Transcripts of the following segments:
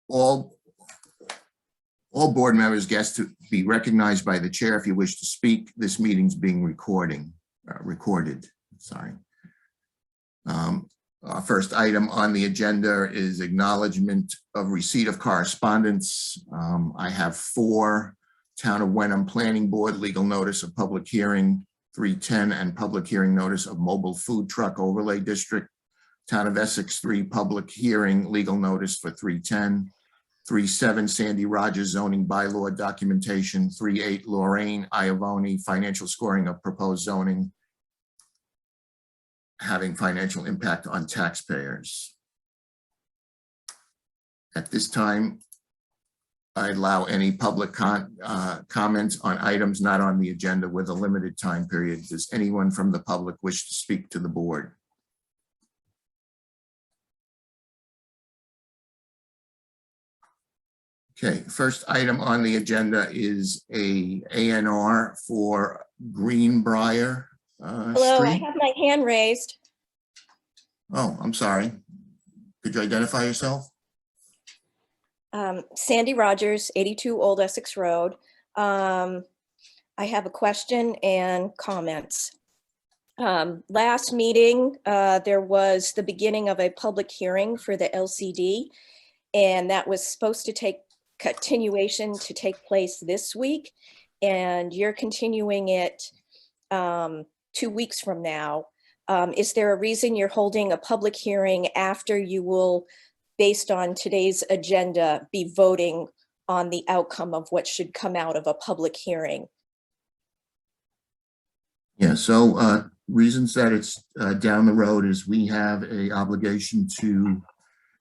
all board members guests to be recognized by the chair if you wish to speak. This meeting's being recorded. Sorry. Our first item on the agenda is acknowledgement of receipt of correspondence. I have 4 Town of Wenham Planning Board legal notice of public hearing 310 and public hearing notice of mobile food truck overlay district. Town of Essex 3 public hearing legal notice for 310. 3.7 Sandy Rogers zoning bylaw documentation. 3.8 Lorraine Iavoni financial scoring of proposed zoning having financial impact on taxpayers. At this time, I allow any public comments on items not on the agenda with a limited time period. Does anyone from the public wish to speak to the board? Okay, first item on the agenda is a A&R for Greenbrier Hello, Street. I have my hand raised. Oh, I'm sorry. Could you identify yourself? Sandy Rogers, 82 Old Essex Road. I have a question and comments. Last meeting, there was the beginning of a public hearing for the LCD, and that was supposed to take place this week, and you're continuing it 2 weeks from now. Is there a reason you're holding a public hearing after you will, based on today's agenda, be voting on the outcome of what should come out of a public hearing? Yeah, so reasons that it's down the road is we have an obligation to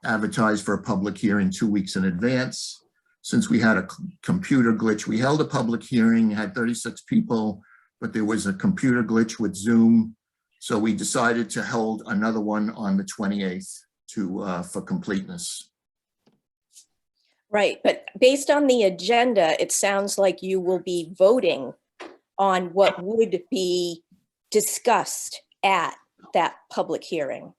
advertise for a public hearing 2 weeks in advance. Since we had a computer glitch, we held a public hearing, had 36 people, but there was a computer glitch with Zoom. So we decided to hold another one on the 28th for completeness. Right, but based on the agenda, it sounds like you will be voting on what would be discussed at that public hearing.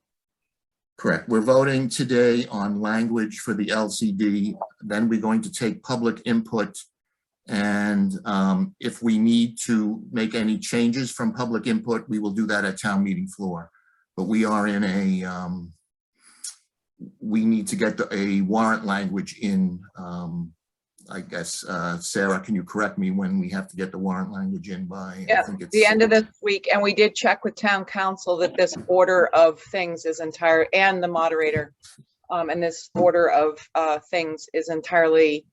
Correct. We're voting today on language for the LCD. Then we're going to take public input. And if we need to make any changes from public input, we will do that at town meeting floor. But we are in a, we need to get a warrant language in, I guess, Sarah, can you correct me when we have to get the warrant language in by? Yeah, I think it's the end of this week. And we did check with town council that this order of things is entire, and the moderator, and this order of things is entirely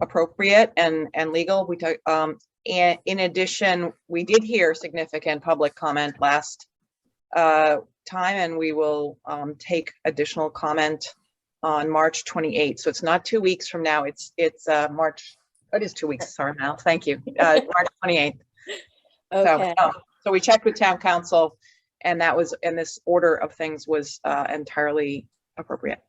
appropriate and legal. We took, and in addition, we did hear significant public comment last time, and we will take additional comment on March 28th. So it's not 2 weeks from now. It's March. It is 2 weeks. Sorry, Mal. Thank you. March 28th. Okay. So we checked with town council, and that was, and this order of things was entirely appropriate.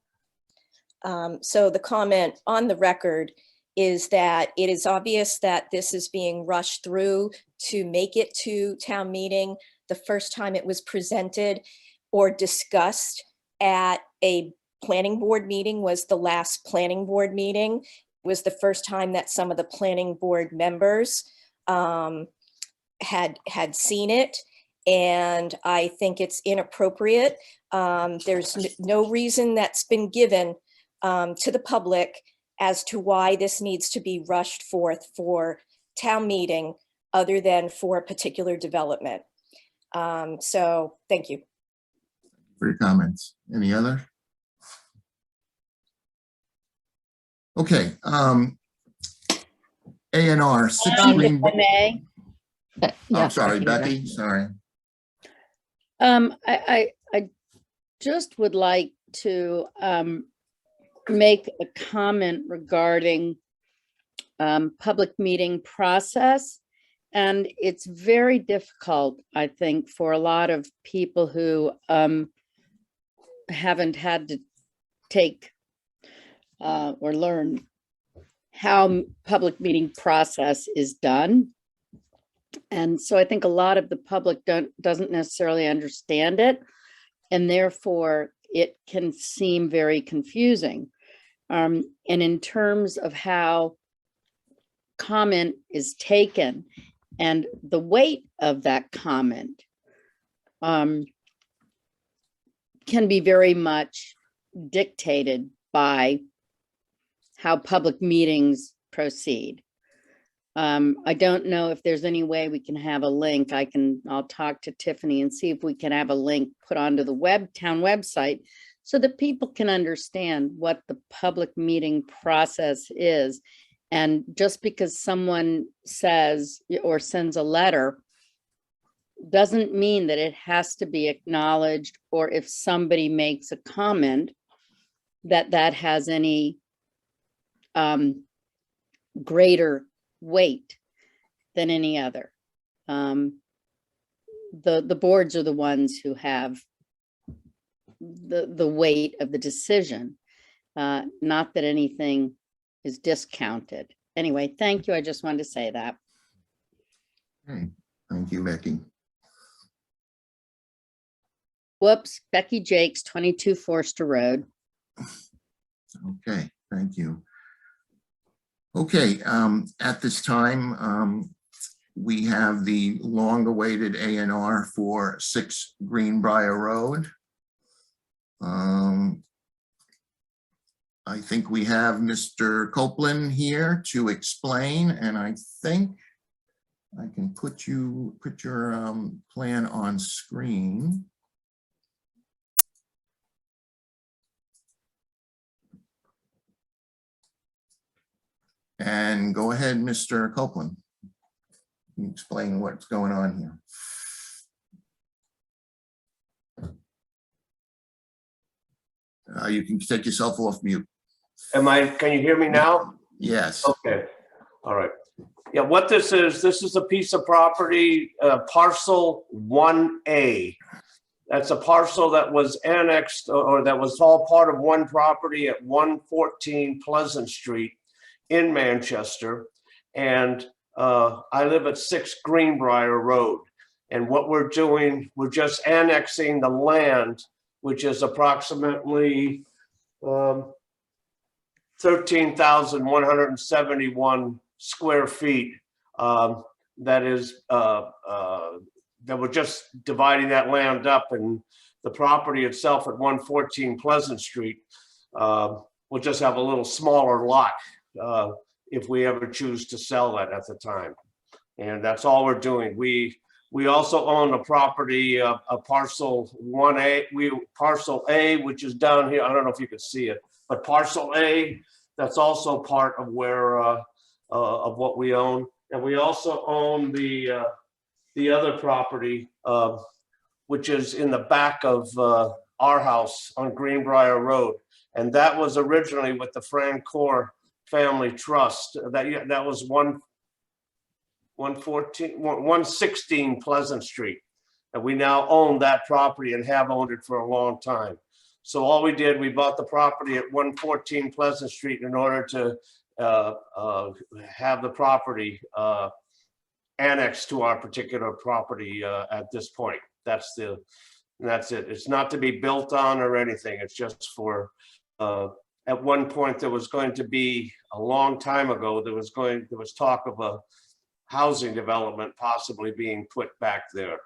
So the comment on the record is that it is obvious that this is being rushed through to make it to town meeting. The first time it was presented or discussed at a planning board meeting was the last planning board meeting. It was the first time that some of the planning board members had seen it, and I think it's inappropriate. There's no reason that's been given to the public as to why this needs to be rushed forth for town meeting other than for a particular development. So thank you. for your comments. Any other? Okay. A&R 16. I'm sorry, Becky. Sorry. I just would like to make a comment regarding public meeting process. And it's very difficult, I think, for a lot of people who haven't had to take or learn how public meeting process is done. And so I think a lot of the public doesn't necessarily understand it, and therefore it can seem very confusing. And in terms of how comment is taken and the weight of that comment can be very much dictated by how public meetings proceed. I don't know if there's any way we can have a link. I'll talk to Tiffany and see if we can have a link put onto the town website so that people can understand what the public meeting process is. And just because someone says or sends a letter doesn't mean that it has to be acknowledged, or if somebody makes a comment that has any greater weight than any other. The boards are the ones who have the weight of the decision, not that anything is discounted. Anyway, thank you. I just wanted to say that. Okay, thank you, Becky. Whoops, Becky Jakes, 22 Forster Road. Okay, thank you. Okay, at this time, we have the long-awaited A&R for 6 Greenbrier Road. I think we have Mr. Copeland here to explain, and I think I can put your plan on screen. And go ahead, Mr. Copeland. Can you explain what's going on here? You can take yourself off mute. Can you hear me now? Yes. Okay, all right. Yeah, what this is a piece of property, parcel 1A. That's a parcel that was annexed or that was all part of one property at 114 Pleasant Street in Manchester. And I live at 6 Greenbrier Road. And what we're doing, we're just annexing the land, which is approximately 13,171 square feet. That we're just dividing that land up, and the property itself at 114 Pleasant Street will just have a little smaller lot if we ever choose to sell that at the time. And that's all we're doing. We also own a property, a parcel 1A, parcel A, which is down here. I don't know if you can see it, but parcel A, that's also part of where of what we own. And we also own the other property, which is in the back of our house on Greenbrier Road. And that was originally with the Francoeur Family Trust. That was 116 Pleasant Street. And we now own that property and have owned it for a long time. So all we did, we bought the property at 114 Pleasant Street in order to have the property annexed to our particular property at this point. That's it. It's not to be built on or anything. It's just for, at one point there was going to be, a long time ago, there was talk of a housing development possibly being put back there.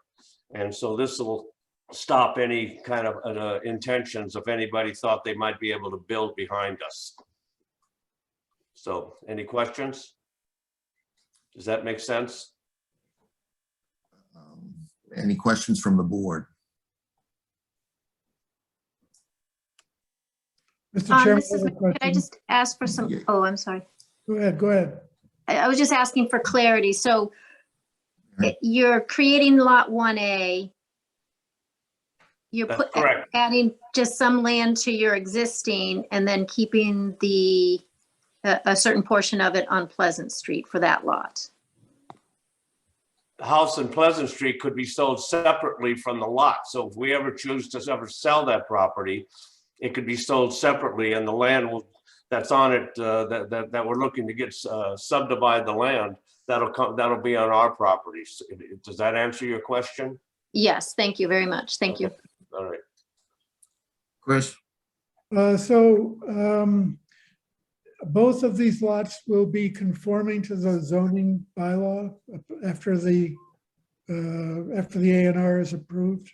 And so this will stop any kind of intentions if anybody thought they might be able to build behind us. So any questions? Does that make sense? Any questions from the board? Mr. Chairman, This is I have a Could I question. just ask for some, Yeah. oh, I'm sorry. Go ahead. I was just asking for clarity. So Mhm. you're creating lot 1A. You're That's correct. adding just some land to your existing and then keeping a certain portion of it on Pleasant Street for that lot. The house in Pleasant Street could be sold separately from the lot. So if we ever choose to ever sell that property, it could be sold separately, and the land that's on it, that we're looking to get subdivide the land, that'll be on our properties. Does that answer your question? Yes, thank you very much. Thank you. All right. Chris? both of these lots will be conforming to the zoning bylaw after the A&R is approved?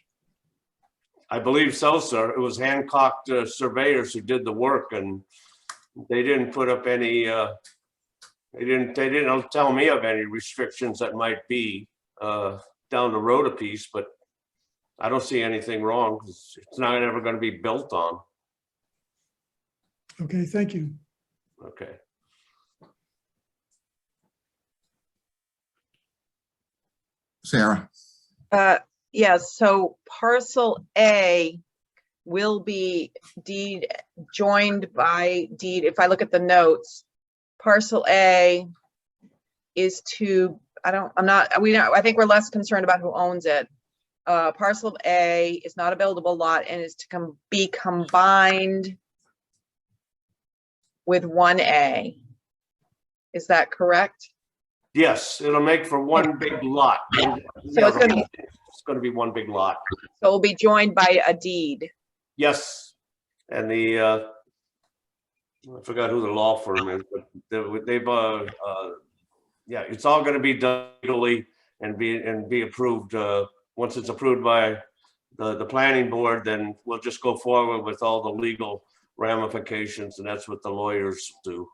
I believe so, sir. It was Hancock surveyors who did the work, and they didn't put up any, they didn't tell me of any restrictions that might be down the road a piece, but I don't see anything wrong. It's not ever going to be built on. Okay, thank you. Okay. Sarah, Yes, so parcel A will be joined by deed. If I look at the notes, parcel A is to, I think we're less concerned about who owns it. Parcel A is not a buildable lot and is to be combined with 1A. Is that correct? Yes, it'll make for one big lot. So it's going to be one big lot. So it'll be joined by a deed. Yes, and the I forgot who the law firm is, but they've yeah, it's all going to be done legally and be approved. Once it's approved by the planning board, then we'll just go forward with all the legal ramifications, and that's what the lawyers do.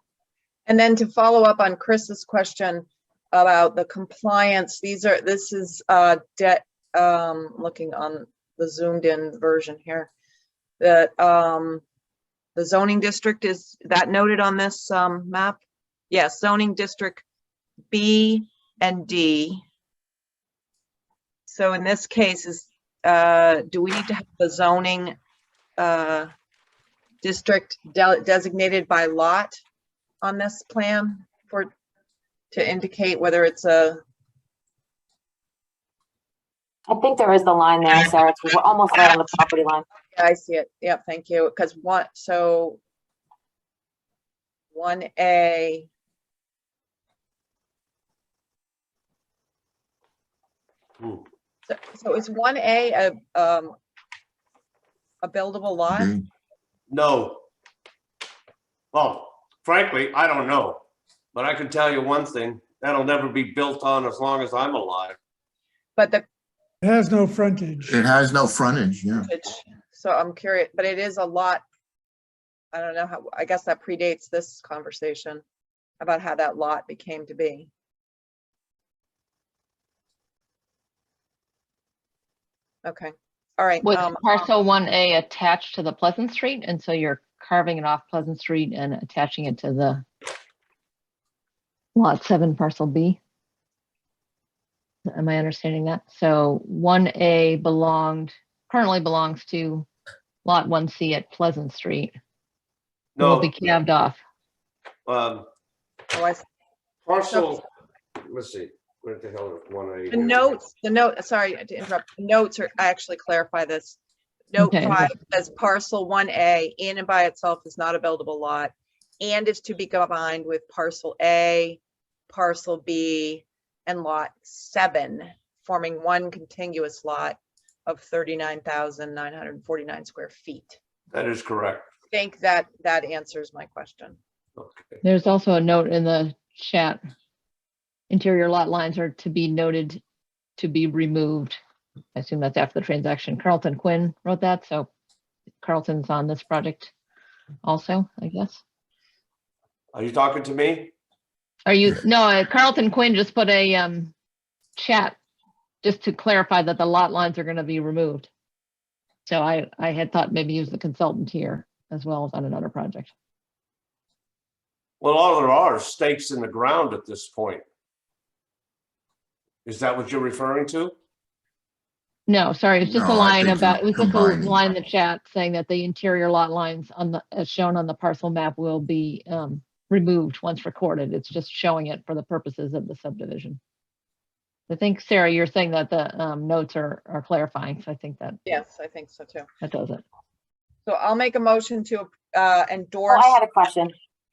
And then to follow up on Chris's question about the compliance, this is looking on the zoomed in version here, that the zoning district, is that noted on this map? Yes, zoning district B and D. So in this case, do we need to have the zoning district designated by lot on this plan to indicate whether it's a? I think there is the line there, Sarah. We're almost right on the property line. Yeah, I see it. Yeah, thank you. Because 1A. So is 1A a buildable lot? okay. No. Well, frankly, I don't know, but I can tell you one thing: that'll never be built on as long as I'm alive. But It has no frontage. It has no frontage, yeah. so I'm curious, but it is a lot. I don't know how, I guess that predates this conversation about how that lot became to be. Okay, all right. With parcel 1A attached to the Pleasant Street, and so you're carving it off Pleasant Street and attaching it to the lot 7 parcel B. Am I understanding that? So 1A currently belongs to lot 1C at Pleasant Street. It will No, be calved off. Oh, parcel. Let's see. What the hell is 1A? the note, sorry to interrupt. The notes are, I actually clarify this. Note Okay. 5 says parcel 1A in and by itself is not a buildable lot and is to be combined with parcel A, parcel B, and lot 7, forming one contiguous lot of 39,949 square feet. That is correct. I think that answers my question. Okay. There's also a note in the chat. Interior lot lines are to be noted to be removed. I assume that's after the transaction. Carlton Quinn wrote that, so Carlton's on this project also, I guess. Are you talking to me? Are you? No, Carlton Quinn just put a chat just to clarify that the lot lines are going to be removed. So I had thought maybe he was the consultant here as well as on another project. Well, all there are stakes in the ground at this point. Is that what you're referring to? No, sorry, it's just No, a I line think about, it you're was just a combining. line in the chat saying that the interior lot lines on the, as shown on the parcel map will be removed once recorded. It's just showing it for the purposes of the subdivision. I think, Sarah, you're saying that the notes are clarifying, so I think that Yes, I think so too. that does it. So I'll make a motion to Oh, endorse. I had a question.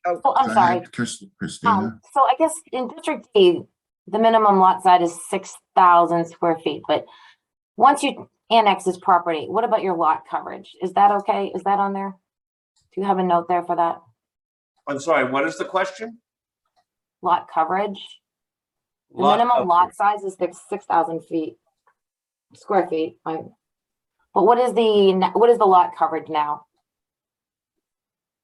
Oh, Oh, I'm Go sorry. ahead, Christina. So I guess in District D, the minimum lot size is 6,000 square feet, but once you annex this property, what about your lot coverage? Is that okay? Is that on there? Do you have a note there for that? I'm sorry, what is the question? Lot coverage. The Lot minimum lot coverage. size is 6,000 square feet. But what is the lot coverage now?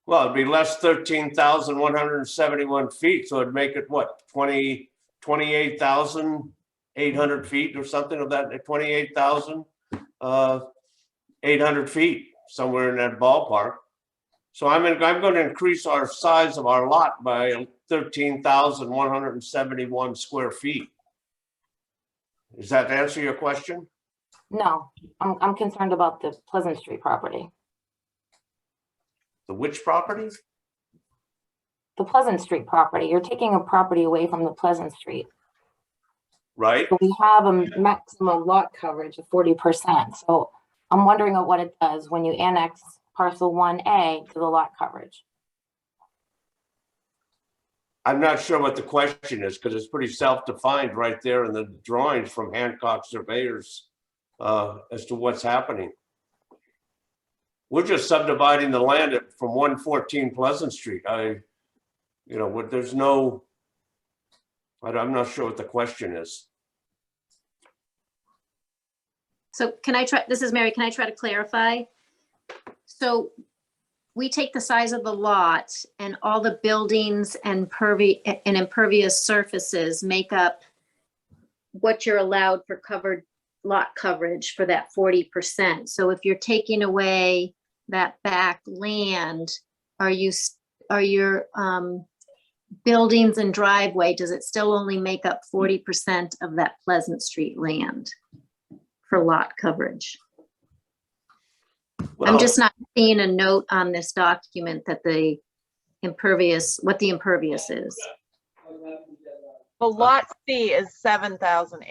Well, it'd be less 13,171 feet, so it'd make it what, 28,800 feet or something of that, 28,800 feet, somewhere in that ballpark. So I'm going to increase our size of our lot by 13,171 square feet. Does that answer your question? No, I'm concerned about the Pleasant Street property. The which property? The Pleasant Street property. You're taking a property away from the Pleasant Street. Right? So we have a maximum lot coverage of 40%. So I'm wondering what it does when you annex parcel 1A to the lot coverage. I'm not sure what the question is because it's pretty self-defined right there in the drawings from Hancock surveyors as to what's happening. We're just subdividing the land from 114 Pleasant Street. There's no, I'm not sure what the question is. So can I try, this is Mary, can I try to clarify? So we take the size of the lot and all the buildings and impervious surfaces make up what you're allowed for covered lot coverage for that 40%. So if you're taking away that back land, are your buildings and driveway, does it still only make up 40% of that Pleasant Street land for lot coverage? Well, I'm just not seeing a note on this document that what the impervious is. Well, lot C is 7,000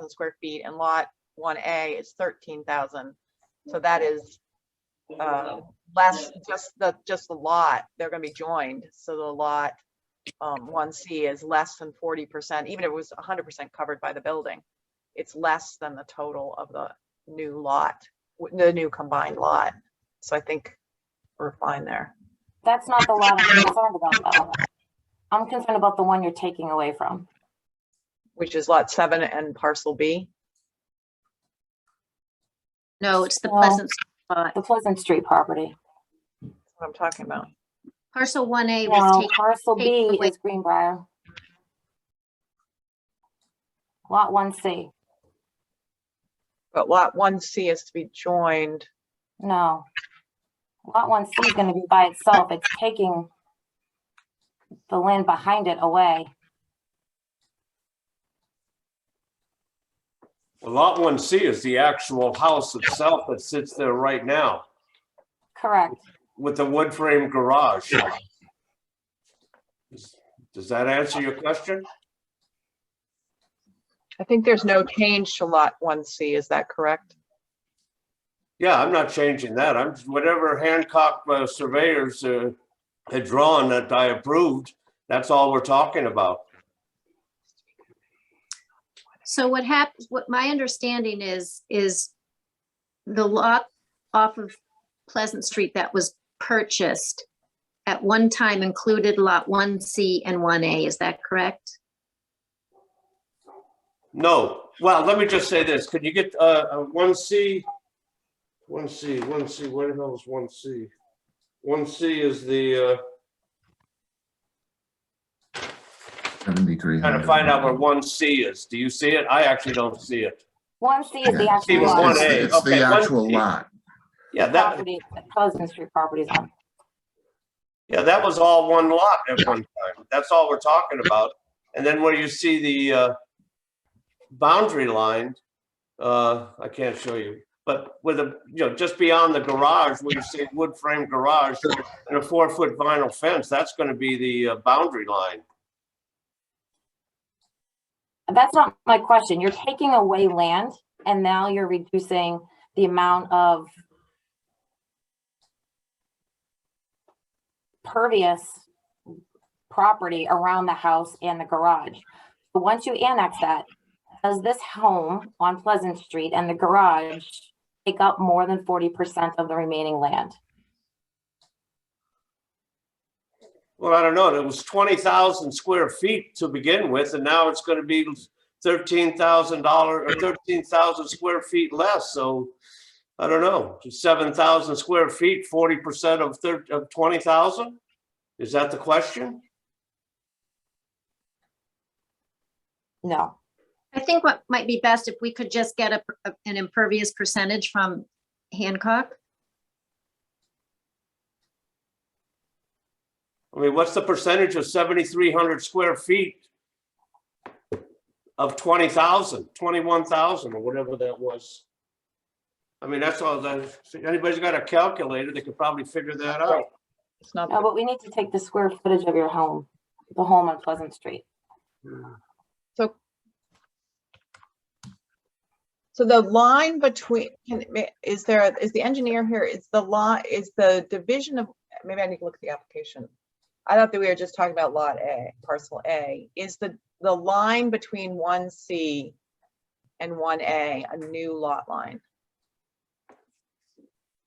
square feet, and lot 1A is 13,000. So that is less, just the lot. They're going to be joined. So the lot 1C is less than 40%, even if it was 100% covered by the building. It's less than the total of the new lot, the new combined lot. So I think we're fine there. That's not the lot I'm concerned about, though. I'm concerned about the one you're taking away from. Which is lot 7 and parcel B. No, it's the No. Pleasant spot. The Pleasant Street property. That's what I'm talking about. Parcel 1A was No, taken. parcel B away. is Greenbrier. Lot 1C. But lot 1C is to be joined. No. Lot 1C is going to be by itself. It's taking the land behind it away. well, lot 1C is the actual house itself that sits there right now Correct. with the wood frame garage. Does that answer your question? I think there's no change to lot 1C. Is that correct? Yeah, I'm not changing that. Whatever Hancock surveyors had drawn that I approved, that's all we're talking about. So what happens, what my understanding is the lot off of Pleasant Street that was purchased at one time included lot 1C and 1A. Is that correct? No, well, let me just say this. Could you get a 1C? 1C, where the hell is 1C? 1C is the, 7,300. trying to find out where 1C is. Do you see it? I actually don't see it. 1C is the Yeah, actual was lot. 1A. It's the Okay, actual 1C. lot. Yeah, that, Property, Pleasant Street properties on. yeah, that was all one lot at one time. That's all we're talking about. And then where you see the boundary line, I can't show you, but with a, just beyond the garage, where you see wood frame garage and a 4-foot vinyl fence, that's going to be the boundary line. That's not my question. You're taking away land and now you're reducing the amount of pervious property around the house and the garage. But once you annex that, does this home on Pleasant Street and the garage take up more than 40% of the remaining land? Well, I don't know. It was 20,000 square feet to begin with, and now it's going to be $13,000 or 13,000 square feet less. So I don't know, 7,000 square feet, 40% of 20,000? Is that the question? No. I think what might be best if we could just get an impervious percentage from Hancock. I mean, what's the percentage of 7,300 square feet of 20,000, 21,000 or whatever that was? I mean, that's all that, if anybody's got a calculator, they could probably figure that out. It's not, No, but we need to take the square footage of your home, the home on Pleasant Street. so. So the line between, is the engineer here, is the division of, maybe I need to look at the application. I thought that we were just talking about lot A, parcel A. Is the line between 1C and 1A a new lot line?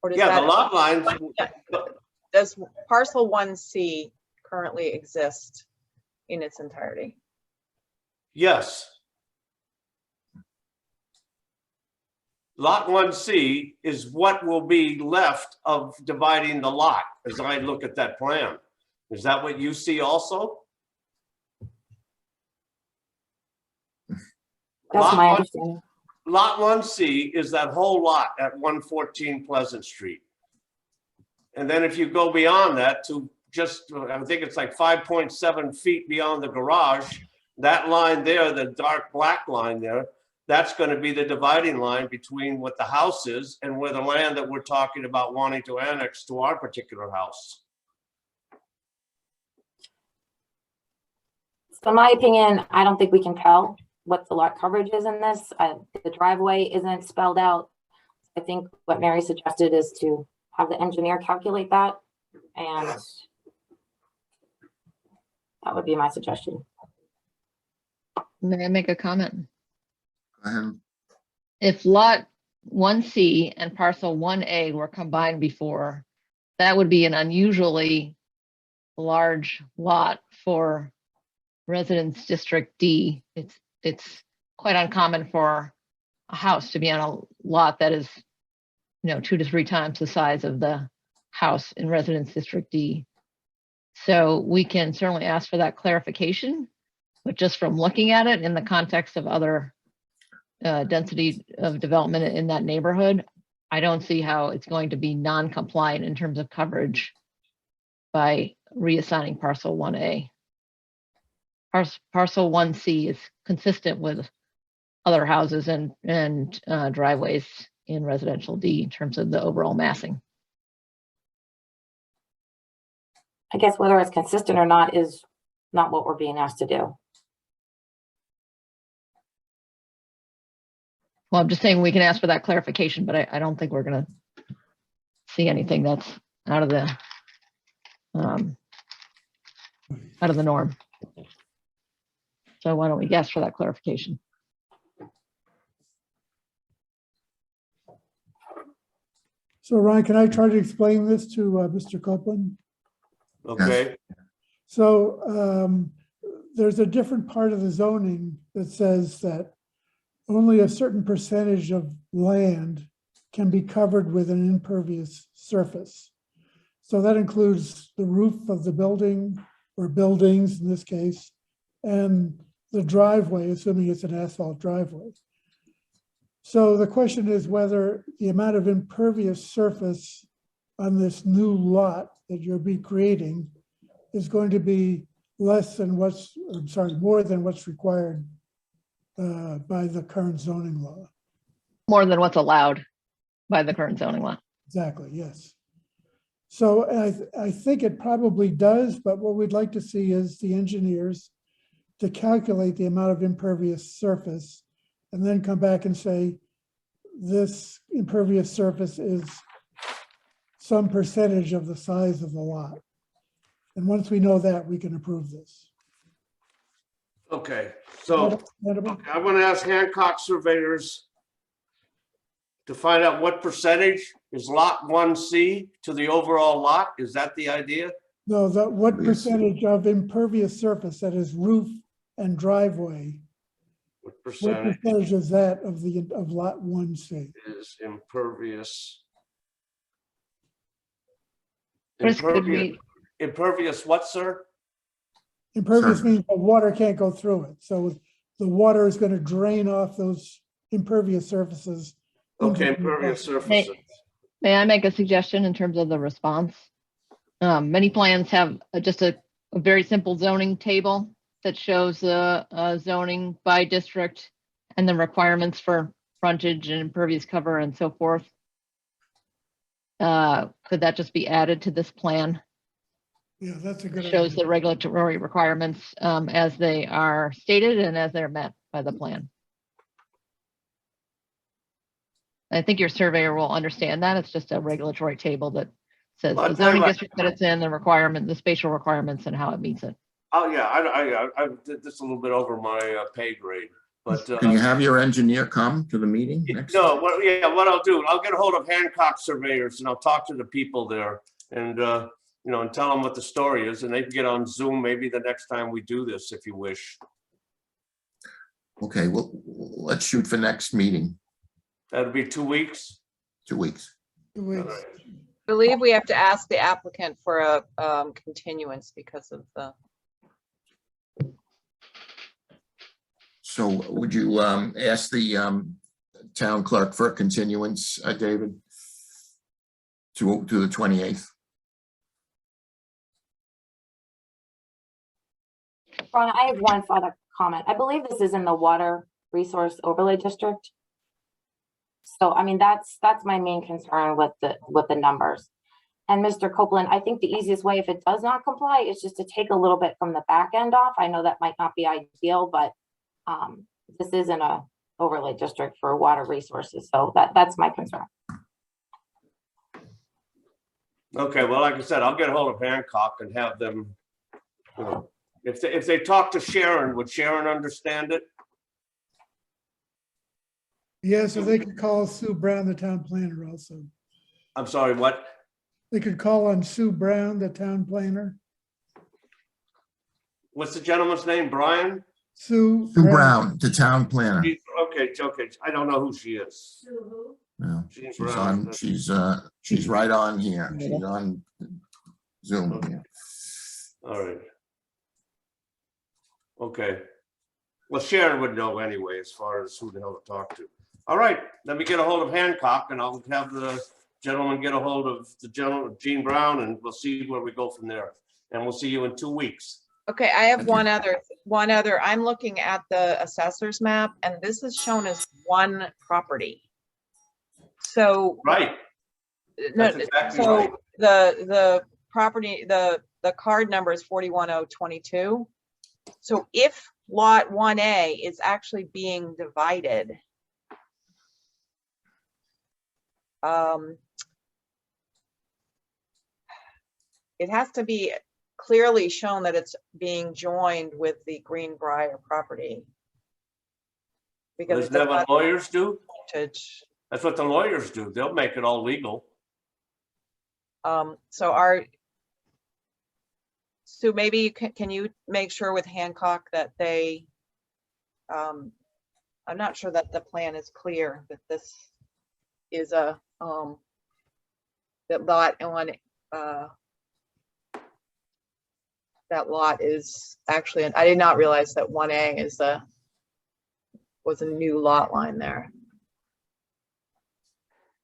Or does Yeah, that, the lot lines, does parcel 1C currently exist in its entirety? yes. Lot 1C is what will be left of dividing the lot, as I look at that plan. Is that what you see also? That's my understanding. Lot 1C is that whole lot at 114 Pleasant Street. And then if you go beyond that to just, I think it's like 5.7 feet beyond the garage, that line there, the dark black line there, that's going to be the dividing line between what the house is and where the land that we're talking about wanting to annex to our particular house. So in my opinion, I don't think we can tell what the lot coverage is in this. The driveway isn't spelled out. I think what Mary suggested is to have the engineer calculate that, and that would be my suggestion. May I make a comment? Go ahead. If lot 1C and parcel 1A were combined before, that would be an unusually large lot for Residence District D. It's quite uncommon for a house to be on a lot that is, 2 to 3 times the size of the house in Residence District D. So we can certainly ask for that clarification, but just from looking at it in the context of other density of development in that neighborhood, I don't see how it's going to be non-compliant in terms of coverage by reassigning parcel 1A. Parcel 1C is consistent with other houses and driveways in residential D in terms of the overall massing. I guess whether it's consistent or not is not what we're being asked to do. Well, I'm just saying we can ask for that clarification, but I don't think we're going to see anything that's out of the norm. So why don't we ask for that clarification? So Ryan, can I try to explain this to Mr. Copeland? Okay. So there's a different part of the zoning that says that only a certain percentage of land can be covered with an impervious surface. So that includes the roof of the building or buildings in this case, and the driveway, assuming it's an asphalt driveway. So the question is whether the amount of impervious surface on this new lot that you'll be creating is going to be less than more than what's required by the current zoning law. More than what's allowed by the current zoning law. Exactly, yes. So I think it probably does, but what we'd like to see is the engineers to calculate the amount of impervious surface and then come back and say, this impervious surface is some percentage of the size of the lot. And once we know that, we can approve this. Okay, so I'm going to ask Hancock surveyors to find out what percentage is lot 1C to the overall lot. Is that the idea? No, what Impervious. percentage of impervious surface that is roof and driveway? What What percentage percentage is that of lot 1C? is impervious? Chris, could Impervious, we, impervious what, sir? Impervious Surface. means the water can't go through it. So the water is going to drain off those impervious surfaces. into Okay, the impervious buffer. surfaces. may I make a suggestion in terms of the response? Many plans have just a very simple zoning table that shows the zoning by district and the requirements for frontage and impervious cover and so forth. Could that just be added to this plan? Yeah, that's a good Shows idea. the regulatory requirements as they are stated and as they're met by the plan. I think your surveyor will understand that. It's just a regulatory table that says Well, I'll the tell you zoning what. district that it's in, the requirement, the spatial requirements and how it meets it. Oh, yeah, I did this a little bit over my pay grade, but. Can you have your engineer come to the meeting next? No, what I'll do, I'll get a hold of Hancock surveyors and I'll talk to the people there and, and tell them what the story is, and they can get on Zoom maybe the next time we do this, if you wish. Okay, well, let's shoot for next meeting, That'll be 2 weeks. 2 weeks. 2 weeks. All right. I believe we have to ask the applicant for a continuance because of the, So would you ask the town clerk for a continuance, David? To the 28th? Ron, I have one further comment. I believe this is in the water resource overlay district. So, I mean, that's my main concern with the numbers. And Mr. Copeland, I think the easiest way, if it does not comply, is just to take a little bit from the back end off. I know that might not be ideal, but this isn't a overlay district for water resources. So that's my concern. Okay, well, like I said, I'll get a hold of Hancock and have them, if they talk to Sharon, would Sharon understand it? Yeah, so they could call Sue Brown, the town planner also. I'm sorry, what? They could call on Sue Brown, the town planner. What's the gentleman's name? Brian? Sue Sue Brown, the town planner. Okay, I don't know who she is. No, Jean she's Brown. on, she's right on here. She's on Zoom here. All right. Okay. Well, Sharon would know anyway, as far as who the hell to talk to. All right, let me get a hold of Hancock and I'll have the gentleman get a hold of the gentleman, Jean Brown, and we'll see where we go from there. And we'll see you in 2 weeks. okay, I have Thank one other, I'm looking at the assessor's map and this is shown as one property. So. Right, No, that's exactly so right. the property, the card number is 41022. So if lot 1A is actually being divided, it has to be clearly shown that it's being joined with the Greenbrier property. Because Isn't that what lawyers do? it's That's what the lawyers do. They'll make it all legal. so maybe you can you make sure with Hancock that they, I'm not sure that the plan is clear that this is a, that lot on, that lot is actually, I did not realize that 1A was a new lot line there.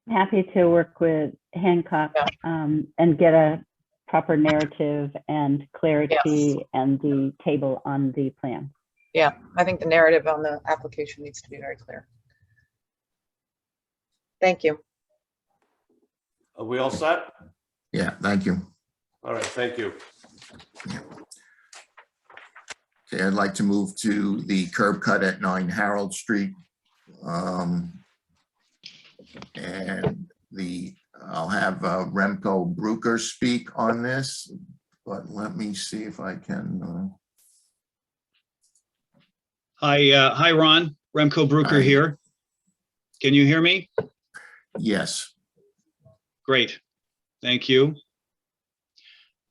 Happy to work with Hancock and get a proper narrative and clarity and the table on the plan. Yeah, I think the narrative on the application needs to be very clear. Thank you. Are we all set? Yeah, thank you. All right, thank you. Okay, I'd like to move to the curb cut at 9 Harold Street. And I'll have Remco Brucker speak on this, but let me see if I can. Hi, Ron. Remco Brucker Hi. here. Can you hear me? Yes, Great. Thank you.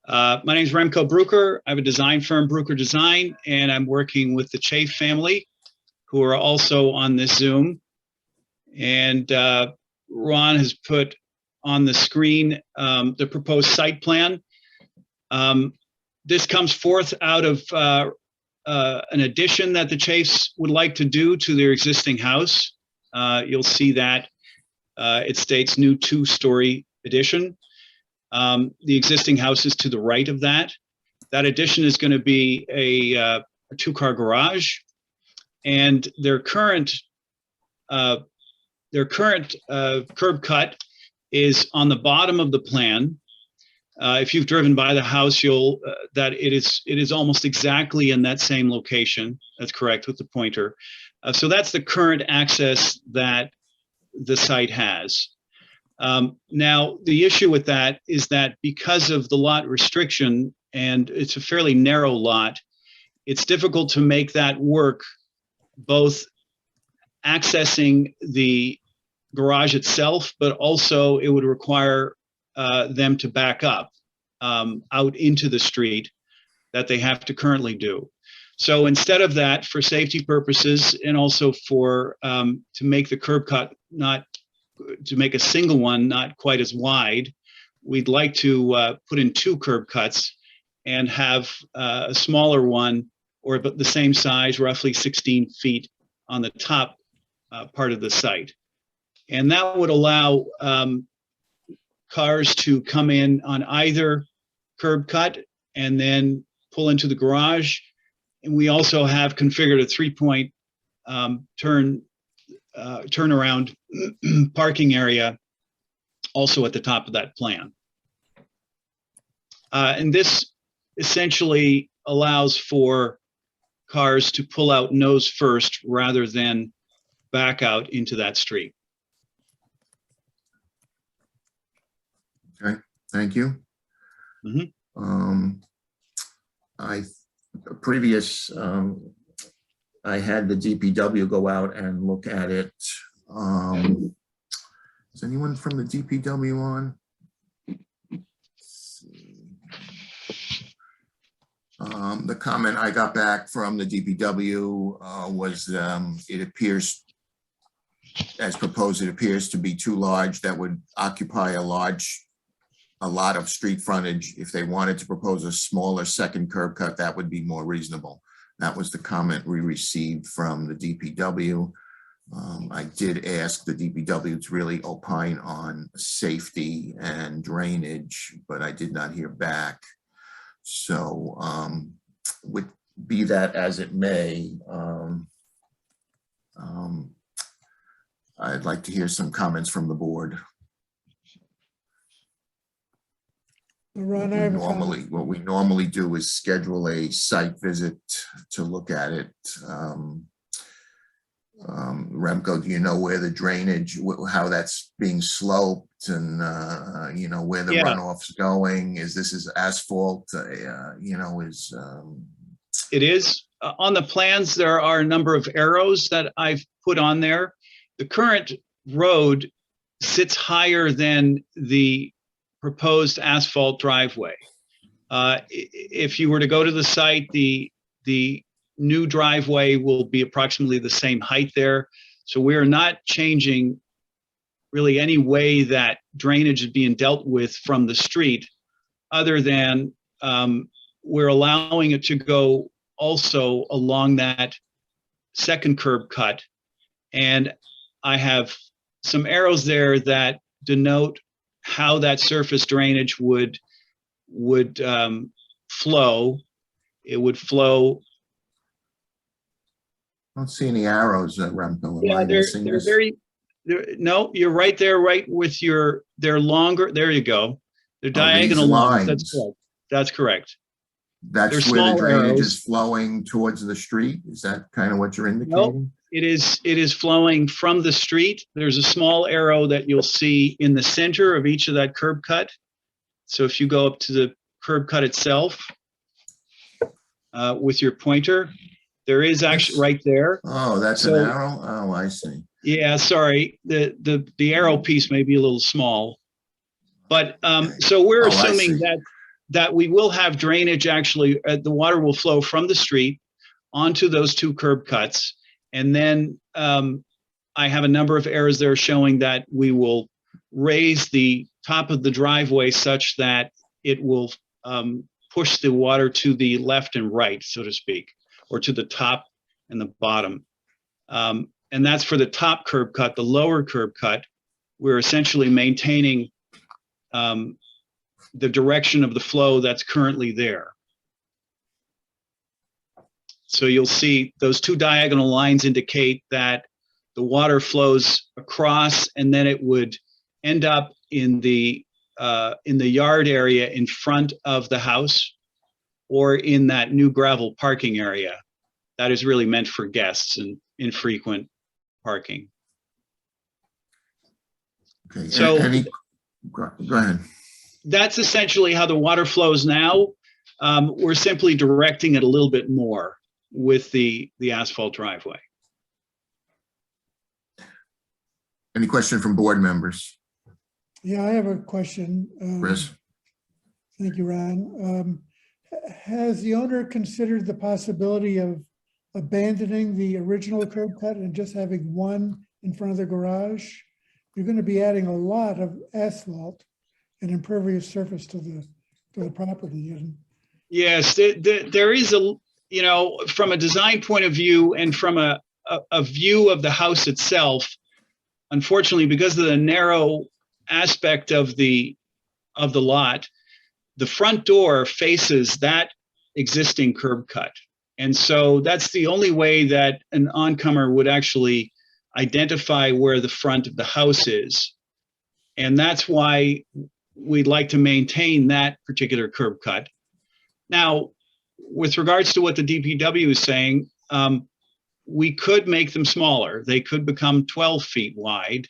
My name is Remco Bruker. I have a design firm, Bruker Design, and I'm working with the Chafe family, who are also on this Zoom. And Ron has put on the screen the proposed site plan. This comes forth out of an addition that the Chafes would like to do to their existing house. You'll see that it states new 2-story addition. The existing house is to the right of that. That addition is going to be a 2-car garage, and their current curb cut is on the bottom of the plan. If you've driven by the house, you'll that it is almost exactly in that same location. That's correct with the pointer. So that's the current access that the site has. Now, the issue with that is that because of the lot restriction, and it's a fairly narrow lot, it's difficult to make that work, both accessing the garage itself, but also it would require them to back up out into the street that they have to currently do. So instead of that, for safety purposes, and also for to make the curb cut to make a single one not quite as wide, we'd like to put in 2 curb cuts and have a smaller one, or about the same size, roughly 16 feet on the top part of the site. And that would allow cars to come in on either curb cut and then pull into the garage. And we also have configured a 3-point turnaround parking area also at the top of that plan. And this essentially allows for cars to pull out nose first rather than back out into that street. Okay, thank you. Mhm. I had the DPW go out and look at it. Is anyone from the DPW on? Let's see. The comment I got back from the DPW was it appears, as proposed, it appears to be too large. That would occupy a lot of street frontage. If they wanted to propose a smaller second curb cut, that would be more reasonable. That was the comment we received from the DPW. I did ask the DPW to really opine on safety and drainage, but I did not hear back. So be that as it may, I'd like to hear some comments from the board. Ron, I have a comment. What we normally do is schedule a site visit to look at it. Remco, do you know where the drainage, how that's being sloped, and you know where the runoff's going? Is asphalt? It is. On the plans, there are a number of arrows that I've put on there. The current road sits higher than the proposed asphalt driveway. If you were to go to the site, the new driveway will be approximately the same height there. So we are not changing really any way that drainage is being dealt with from the street, other than we're allowing it to go also along that second curb cut. And I have some arrows there that denote how that surface drainage would flow. It would flow. I don't see any arrows, Remco. Yeah, no, you're right there, right with they're longer. There you go. They're diagonal lines. That's correct. That's where the drainage is flowing towards the street. Is that kind of what you're indicating? Nope. It is flowing from the street. There's a small arrow that you'll see in the center of each of that curb cut. So if you go up to the curb cut itself with your pointer, there is actually right there. Oh, that's an arrow? Oh, I see. Yeah, sorry. The arrow piece may be a little small. But so we're assuming that we will have drainage. Actually, the water will flow from the street onto those two curb cuts. And then I have a number of errors there showing that we will raise the top of the driveway such that it will push the water to the left and right, so to speak, or to the top and the bottom. And that's for the top curb cut. The lower curb cut, we're essentially maintaining the direction of the flow that's currently there. So you'll see those two diagonal lines indicate that the water flows across, and then it would end up in the yard area in front of the house, or in that new gravel parking area that is really meant for guests and infrequent parking. Okay, So- go ahead. That's essentially how the water flows now. We're simply directing it a little bit more with the asphalt driveway. Any question from board members? Yeah, I have a question. Chris? Thank you, Ron. Has the owner considered the possibility of abandoning the original curb cut and just having one in front of the garage? You're going to be adding a lot of asphalt and impervious surface to the property. And Yes, there is a, you know, from a design point of view and from a view of the house itself, unfortunately, because of the narrow aspect of the lot, the front door faces that existing curb cut. And so that's the only way that an oncomer would actually identify where the front of the house is. And that's why we'd like to maintain that particular curb cut. Now, with regards to what the DPW is saying, we could make them smaller. They could become 12 feet wide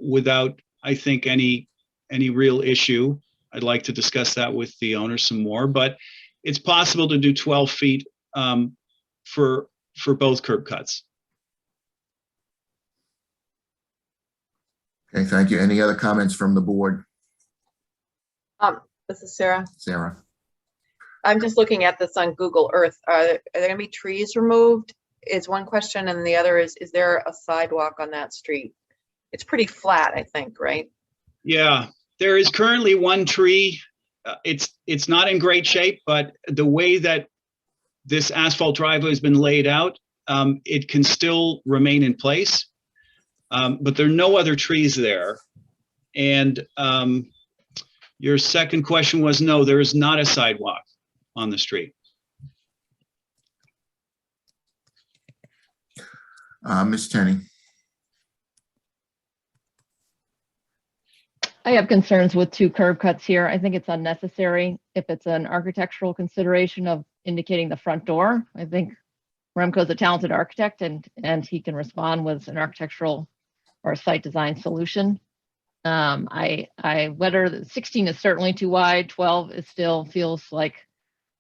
without, I think, any real issue. I'd like to discuss that with the owner some more, but it's possible to do 12 feet for both curb cuts. Okay, thank you. Any other comments from the board? This is Sarah. Sarah? I'm just looking at this on Google Earth. Are there gonna be trees removed? Is one question, and the other is there a sidewalk on that street? It's pretty flat, I think, right? Yeah, there is currently one tree. It's not in great shape, but the way that this asphalt driveway has been laid out, it can still remain in place. But there are no other trees there. And your second question was, no, there is not a sidewalk on the street. Ms. Tenney? I have concerns with two curb cuts here. I think it's unnecessary. If it's an architectural consideration of indicating the front door, I think Remco's a talented architect and he can respond with an architectural or a site design solution. Whether 16 is certainly too wide, 12 is still feels like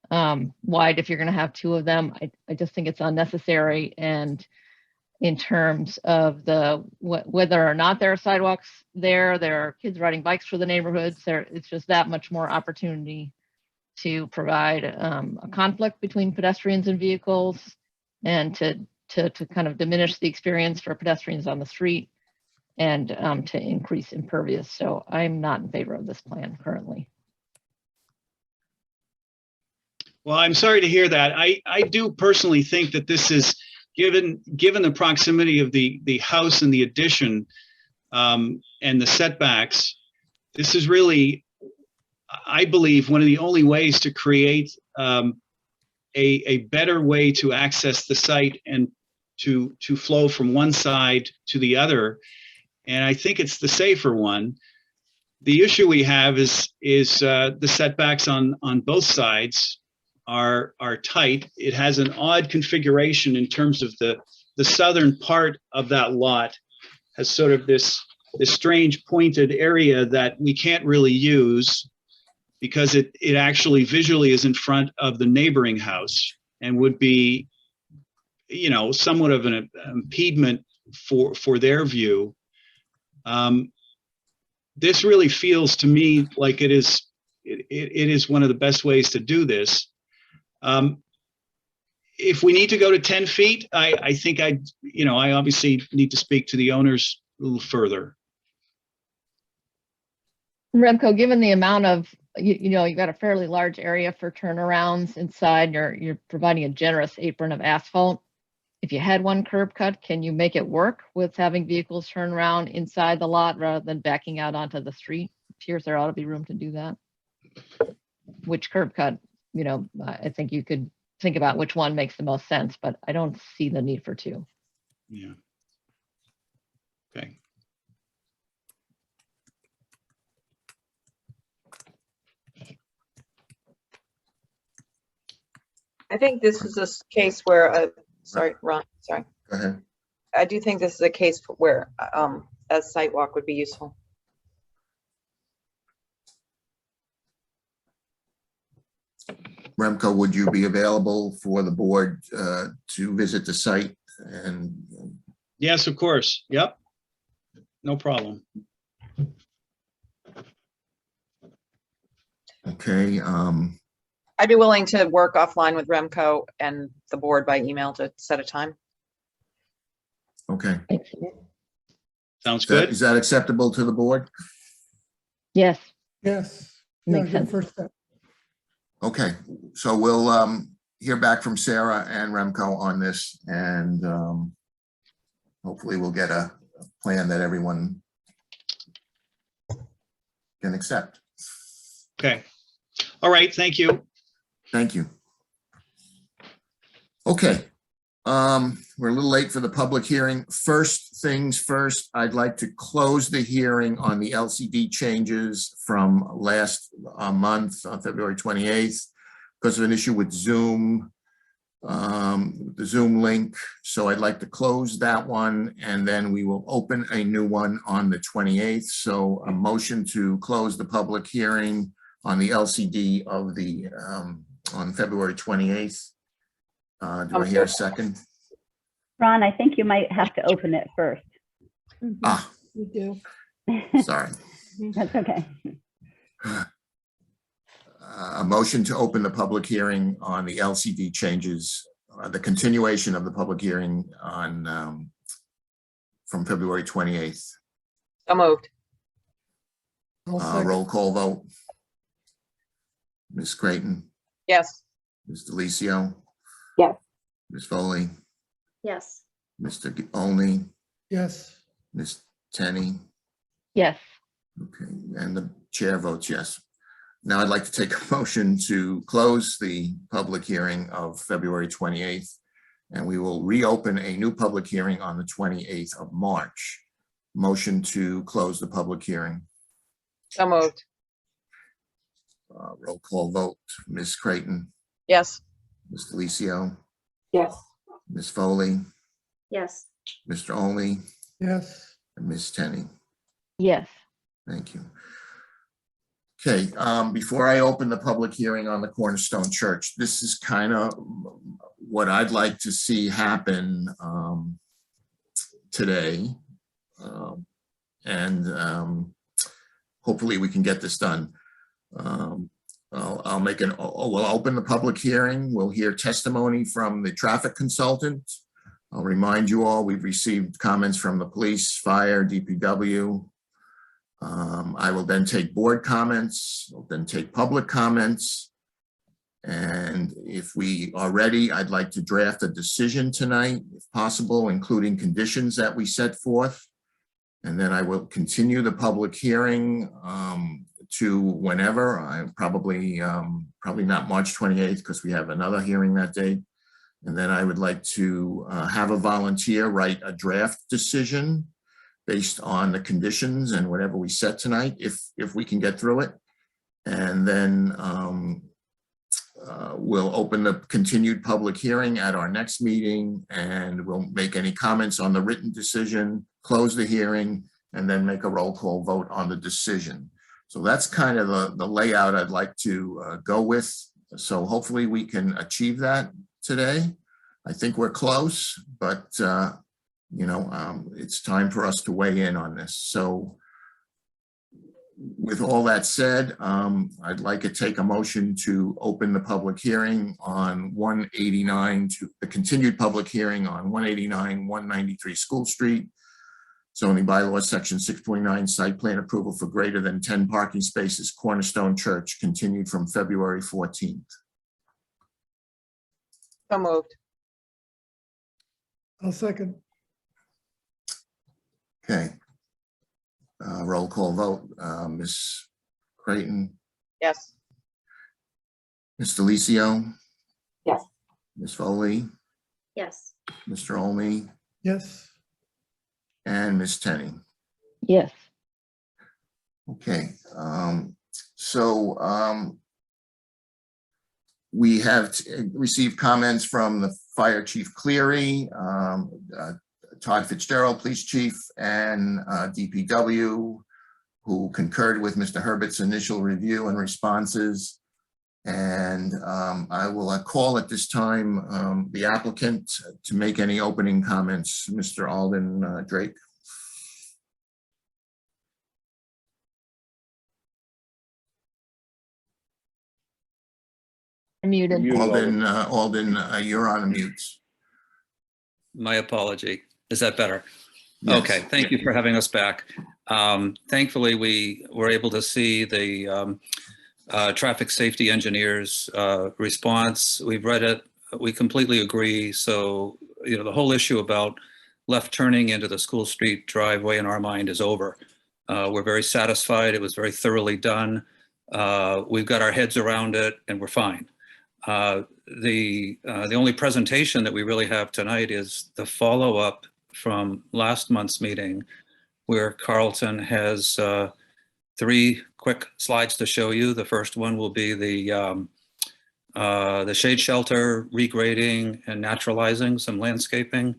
wide if you're going to have two of them. I just think it's unnecessary. And in terms of whether or not there are sidewalks there are kids riding bikes through the neighborhoods. It's just that much more opportunity to provide a conflict between pedestrians and vehicles, and to kind of diminish the experience for pedestrians on the street, and to increase impervious. So I'm not in favor of this plan currently. Well, I'm sorry to hear that. I do personally think that this is, given the proximity of the house and the addition and the setbacks, this is really, I believe, one of the only ways to create a better way to access the site and to flow from one side to the other. And I think it's the safer one. The issue we have is the setbacks on both sides are tight. It has an odd configuration in terms of the southern part of that lot has sort of this strange pointed area that we can't really use because it actually visually is in front of the neighboring house and would be, you know, somewhat of an impediment for their view. This really feels to me like it is it is one of the best ways to do this. If we need to go to 10 feet, I think I obviously need to speak to the owners a little further. Remco, given the amount of, you've got a fairly large area for turnarounds inside, you're providing a generous apron of asphalt. If you had one curb cut, can you make it work with having vehicles turn around inside the lot rather than backing out onto the street? It appears there ought to be room to do that. Which curb cut, I think you could think about which one makes the most sense, but I don't see the need for two. Yeah. Okay. I think this is a case where, sorry, Ron, sorry. Go ahead. I do think this is a case where a site walk would be useful. Remco, would you be available for the board to visit the site? And Yes, of course. Yep. No problem. okay, I'd be willing to work offline with Remco and the board by email to set a time. okay. Sounds Is that- good. Is that acceptable to the board? Yes, Yes. Yeah, Makes good sense. first step. Okay, so we'll hear back from Sarah and Remco on this, and hopefully we'll get a plan that everyone can accept. Okay. All right. Thank you. Thank you. Okay, we're a little late for the public hearing. First things first, I'd like to close the hearing on the LCD changes from last month on February 28th because of an issue with Zoom, the Zoom link. So I'd like to close that one, and then we will open a new one on the 28th. So a motion to close the public hearing on the LCD of the on February 28th. Do I hear a second? Ron, I think you might have to open it first. Ah, You do. sorry. That's okay. A motion to open the public hearing on the LCD changes, the continuation of the public hearing on from February 28th. So moved. Roll call vote. Ms. Clayton, Yes. Ms. Delicio, Yes. Ms. Foley, Yes. Mr. Olney, Yes. Ms. Tenney. yes. Okay, and the chair votes yes. Now I'd like to take a motion to close the public hearing of February 28th, and we will reopen a new public hearing on the 28th of March. Motion to close the public hearing. So moved. Roll call vote. Ms. Clayton, Yes. Ms. Delicio, Yes. Ms. Foley, Yes. Mr. Olney, Yes. and Ms. Tenney. Yes. Thank you. Okay, before I open the public hearing on the Cornerstone Church, this is kind of what I'd like to see happen today. And hopefully we can get this done. We'll open the public hearing. We'll hear testimony from the traffic consultant. I'll remind you all, we've received comments from the police, fire, DPW. I will then take board comments, I'll then take public comments. And if we are ready, I'd like to draft a decision tonight, if possible, including conditions that we set forth. And then I will continue the public hearing to whenever. I probably not March 28th because we have another hearing that day. And then I would like to have a volunteer write a draft decision based on the conditions and whatever we set tonight, if we can get through it. And then we'll open the continued public hearing at our next meeting, and we'll make any comments on the written decision, close the hearing, and then make a roll call vote on the decision. So that's kind of the layout I'd like to go with. So hopefully we can achieve that today. I think we're close, but it's time for us to weigh in on this. So With all that said, I'd like to take a motion to open the public hearing on 189 to the continued public hearing on 189, 193 School Street. Zoning bylaws, section 6.9, site plan approval for greater than 10 parking spaces, Cornerstone Church, continued from February 14th. So moved. I'll second. Okay. Roll call vote. Ms. Clayton, Yes. Ms. Delicio, Yes. Ms. Foley, Yes. Mr. Olney, Yes, and Ms. Tenney. Yes. Okay, we have received comments from the Fire Chief Cleary, Todd Fitzgerald, Police Chief, and DPW, who concurred with Mr. Herbert's initial review and responses. And I will call at this time the applicant to make any opening comments. Mr. Alden Drake. Muted. Alden, you're on mute. My apology. Is that better? Yes. Okay, thank you for having us back. Thankfully, we were able to see the traffic safety engineer's response. We've read it. We completely agree. So, you know, the whole issue about left turning into the School Street driveway in our mind is over. We're very satisfied. It was very thoroughly done. We've got our heads around it and we're fine. The only presentation that we really have tonight is the follow-up from last month's meeting, where Carlton has 3 quick slides to show you. The first one will be the shade shelter, regrading and naturalizing some landscaping.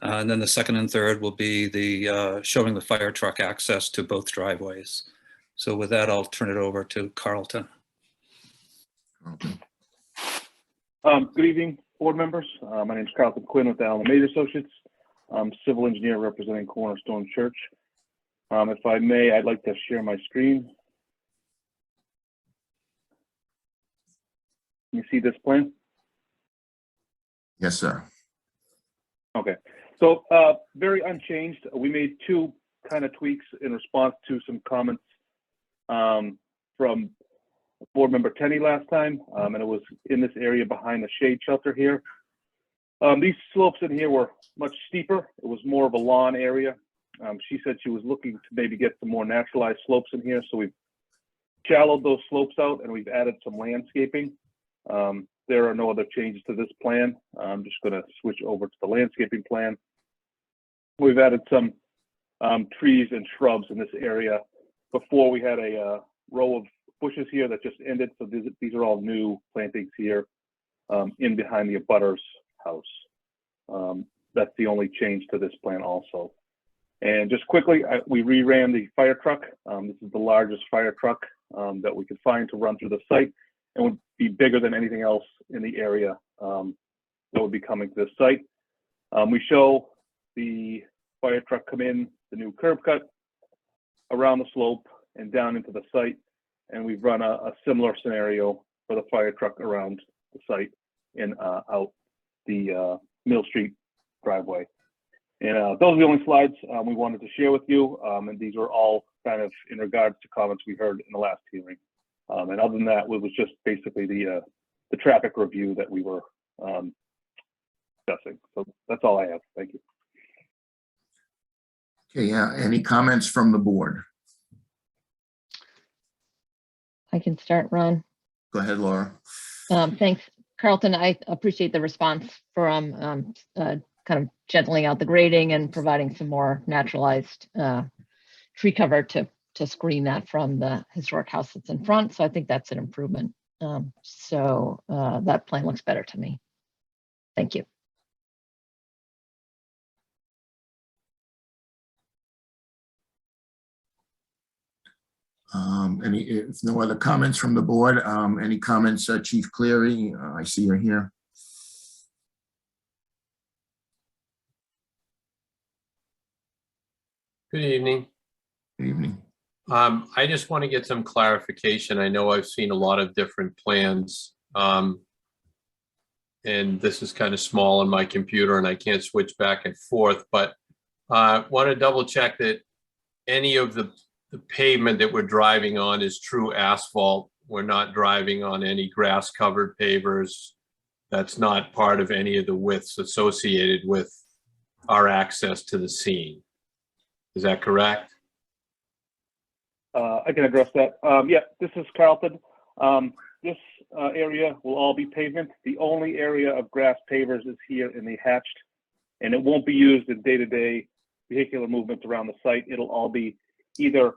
And then the second and third will be the showing the fire truck access to both driveways. So with that, I'll turn it over to Carlton. Okay. Good evening, board members. My name is Clayton Quinn with Allen Maid Associates. I'm civil engineer representing Cornerstone Church. If I may, I'd like to share my screen. Can you see this plan? Yes, sir. Okay, so very unchanged. We made 2 kind of tweaks in response to some comments from board member Tenney last time, and it was in this area behind the shade shelter here. These slopes in here were much steeper. It was more of a lawn area. She said she was looking to maybe get some more naturalized slopes in here, so we've shallowed those slopes out and we've added some landscaping. There are no other changes to this plan. I'm just going to switch over to the landscaping plan. We've added some trees and shrubs in this area. Before, we had a row of bushes here that just ended, so these are all new plantings here in behind the abutter's house. That's the only change to this plan also. And just quickly, we re-ran the fire truck. This is the largest fire truck that we could find to run through the site, and would be bigger than anything else in the area that would be coming to this site. We show the fire truck come in, the new curb cut around the slope and down into the site. And we've run a similar scenario for the fire truck around the site and out the Mill Street driveway. And those are the only slides we wanted to share with you. And these are all kind of in regards to comments we heard in the last hearing. And other than that, it was just basically the traffic review that we were discussing. So that's all I have. Thank you. Okay, yeah, any comments from the board? I can start, Ron. Go ahead, Laura. Thanks, Carlton. I appreciate the response from kind of gentling out the grading and providing some more naturalized tree cover to screen that from the historic house that's in front. So I think that's an improvement. That plan looks better to me. Thank you. If no other comments from the board, any comments, Chief Cleary? I see you're here. Good evening. Good evening. I just want to get some clarification. I know I've seen a lot of different plans. And this is kind of small on my computer and I can't switch back and forth, but I want to double check that any of the pavement that we're driving on is true asphalt. We're not driving on any grass covered pavers. That's not part of any of the widths associated with our access to the scene. Is that correct? I can address that. Yeah, this is Carlton. This area will all be pavement. The only area of grass pavers is here in the hatched, and it won't be used in day-to-day vehicular movement around the site. It'll all be either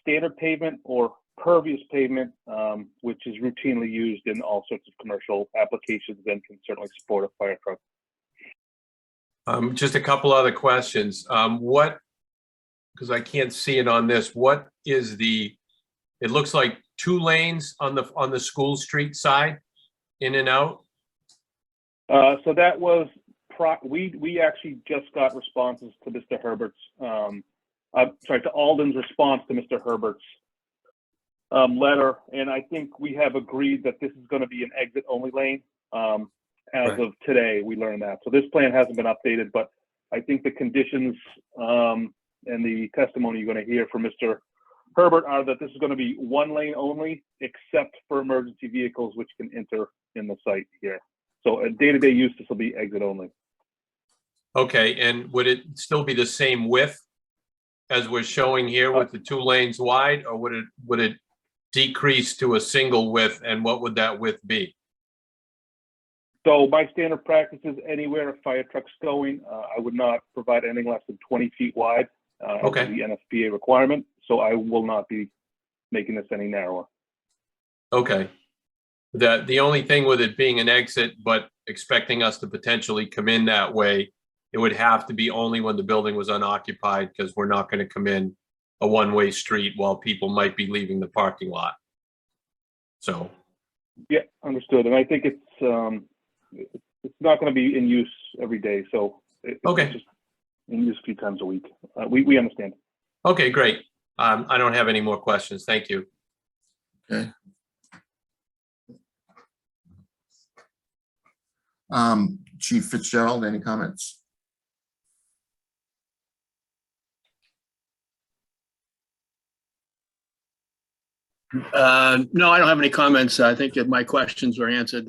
standard pavement or pervious pavement, which is routinely used in all sorts of commercial applications and can certainly support a fire truck. Just a couple other questions. Because I can't see it on this, what is it looks like 2 lanes on the School Street side, in and out? So that was, we actually just got responses to Mr. Herbert's, to Alden's response to Mr. Herbert's letter. And I think we have agreed that this is going to be an exit only lane. As Right. of today, we learned that. So this plan hasn't been updated, but I think the conditions and the testimony you're going to hear from Mr. Herbert are that this is going to be 1 lane only, except for emergency vehicles, which can enter in the site here. So a day-to-day use, this will be exit only. Okay, and would it still be the same width as we're showing here with the 2 lanes wide, or would it decrease to a single width, and what would that width be? So my standard practice is anywhere a fire truck's going, I would not provide anything less than 20 feet wide. Okay. The NFPA requirement, so I will not be making this any narrower. Okay. The only thing with it being an exit, but expecting us to potentially come in that way, it would have to be only when the building was unoccupied, because we're not going to come in a one-way street while people might be leaving the parking lot. So. Yeah, understood. And I think it's not going to be in use every day, so Okay. it's just in use a few times a week. We understand. Okay, great. I don't have any more questions. Thank you. Okay. Chief Fitzgerald, any comments? No, I don't have any comments. I think that my questions were answered.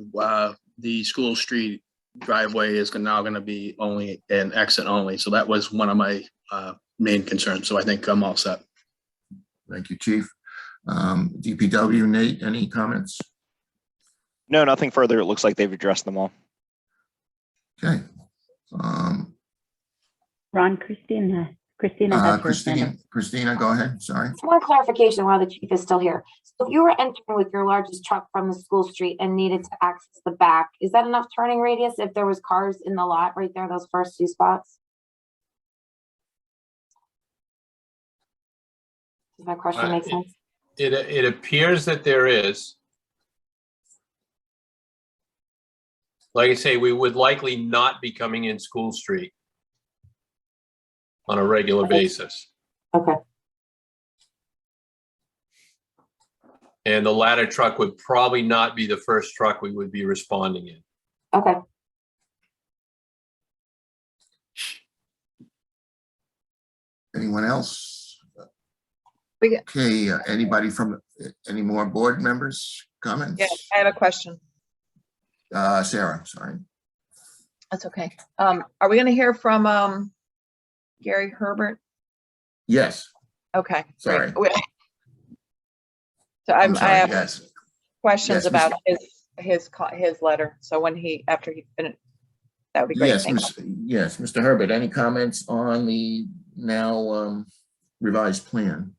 The School Street driveway is now going to be only an exit only. So that was one of my main concerns. So I think I'm all set. Thank you, Chief. DPW, Nate, any comments? No, nothing further. It looks like they've addressed them all. Okay. Ron, Christina has her hand up. Christina, go ahead. Sorry. One clarification while the chief is still here. So if you were entering with your largest truck from the School Street and needed to access the back, is that enough turning radius if there was cars in the lot right there, those first 2 spots? Does my question make sense? It appears that there is. Like I say, we would likely not be coming in School Street on a regular basis. Okay. And the ladder truck would probably not be the first truck we would be responding in. Okay. Anyone else? We got- Okay, anybody from, any more board members, comments? Yeah, I have a question. Sarah, sorry. That's okay. Are we going to hear from Gary Herbert? Yes, Okay. sorry. great. So I'm I sorry, have yes. questions Yes, about his letter. So after he finished, that would be great. Yes, Thank you. yes, Mr. Herbert, any comments on the now revised plan?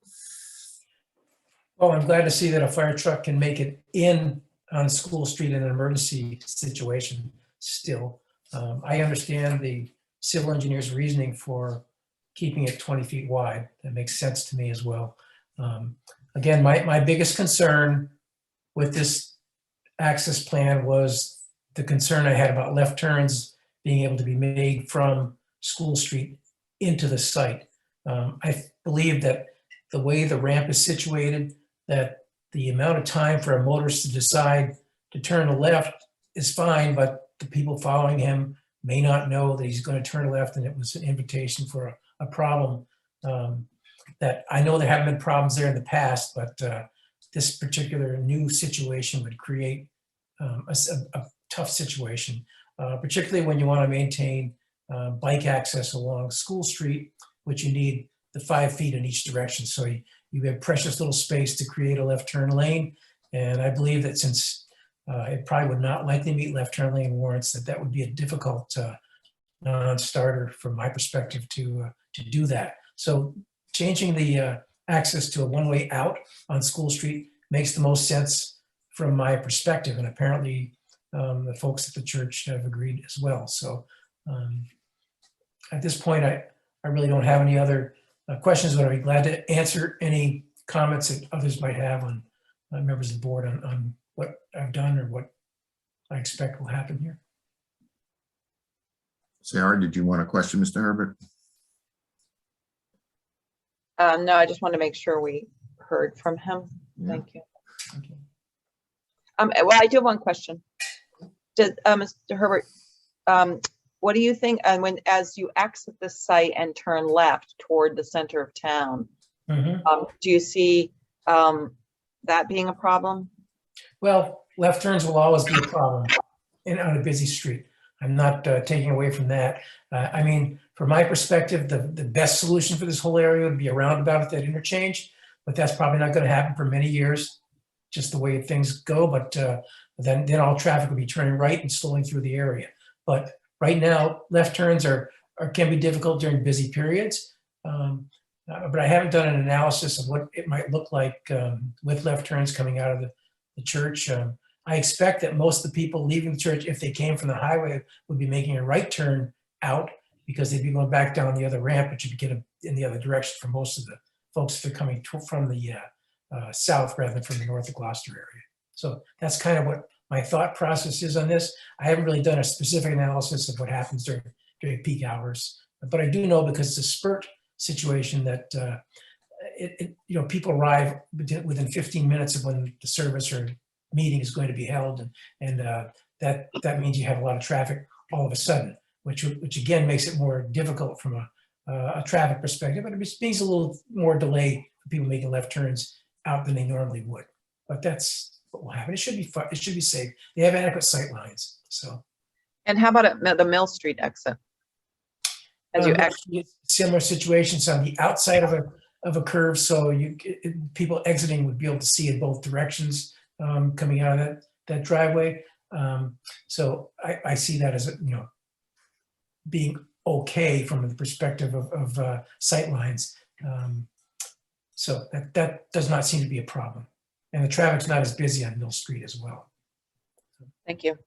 Well, I'm glad to see that a fire truck can make it in on School Street in an emergency situation still. I understand the civil engineer's reasoning for keeping it 20 feet wide. That makes sense to me as well. Again, my biggest concern with this access plan was the concern I had about left turns being able to be made from School Street into the site. I believe that the way the ramp is situated, that the amount of time for a motorist to decide to turn left is fine, but the people following him may not know that he's going to turn left, and it was an invitation for a problem. That I know there haven't been problems there in the past, but this particular new situation would create a tough situation, particularly when you want to maintain bike access along School Street, which you need the 5 feet in each direction. So you have precious little space to create a left turn lane. And I believe that since it probably would not likely meet left turn lane warrants, that would be a difficult non-starter from my perspective to do that. So changing the access to a one-way out on School Street makes the most sense from my perspective. And apparently the folks at the church have agreed as well. So at this point, I really don't have any other questions, but I'd be glad to answer any comments that others might have on members of the board on what I've done or what I expect will happen here. Sarah, did you want to question Mr. Herbert? No, I just wanted to make sure we heard from him. Yeah. Thank you. Well, I do have one question. Does Mr. Herbert, what do you think? And as you exit the site and turn left toward the center of town, do you see that being a problem? Well, left turns will always be a problem on a busy street. I'm not taking away from that. I mean, from my perspective, the best solution for this whole area would be a roundabout at that interchange, but that's probably not going to happen for many years, just the way things go. But then all traffic will be turning right and slowing through the area. But right now, left turns can be difficult during busy periods. But I haven't done an analysis of what it might look like with left turns coming out of the church. I expect that most of the people leaving the church, if they came from the highway, would be making a right turn out because they'd be going back down the other ramp, which would get in the other direction for most of the folks that are coming from the south rather than from the north of Gloucester area. So that's kind of what my thought process is on this. I haven't really done a specific analysis of what happens during peak hours, but I do know because it's a spurt situation that people arrive within 15 minutes of when the service or meeting is going to be held, and that means you have a lot of traffic all of a sudden, which again makes it more difficult from a traffic perspective, but it means a little more delay for people making left turns out than they normally would. But that's what will happen. It should be fun. It should be safe. They have adequate sight lines. So. And how about the Mill Street exit? As you exit, similar situations on the outside of a curve, so people exiting would be able to see in both directions coming out of that driveway. So I see that as being okay from the perspective of sight lines. So that does not seem to be a problem, and the traffic's not as busy on Mill Street as well. Thank you.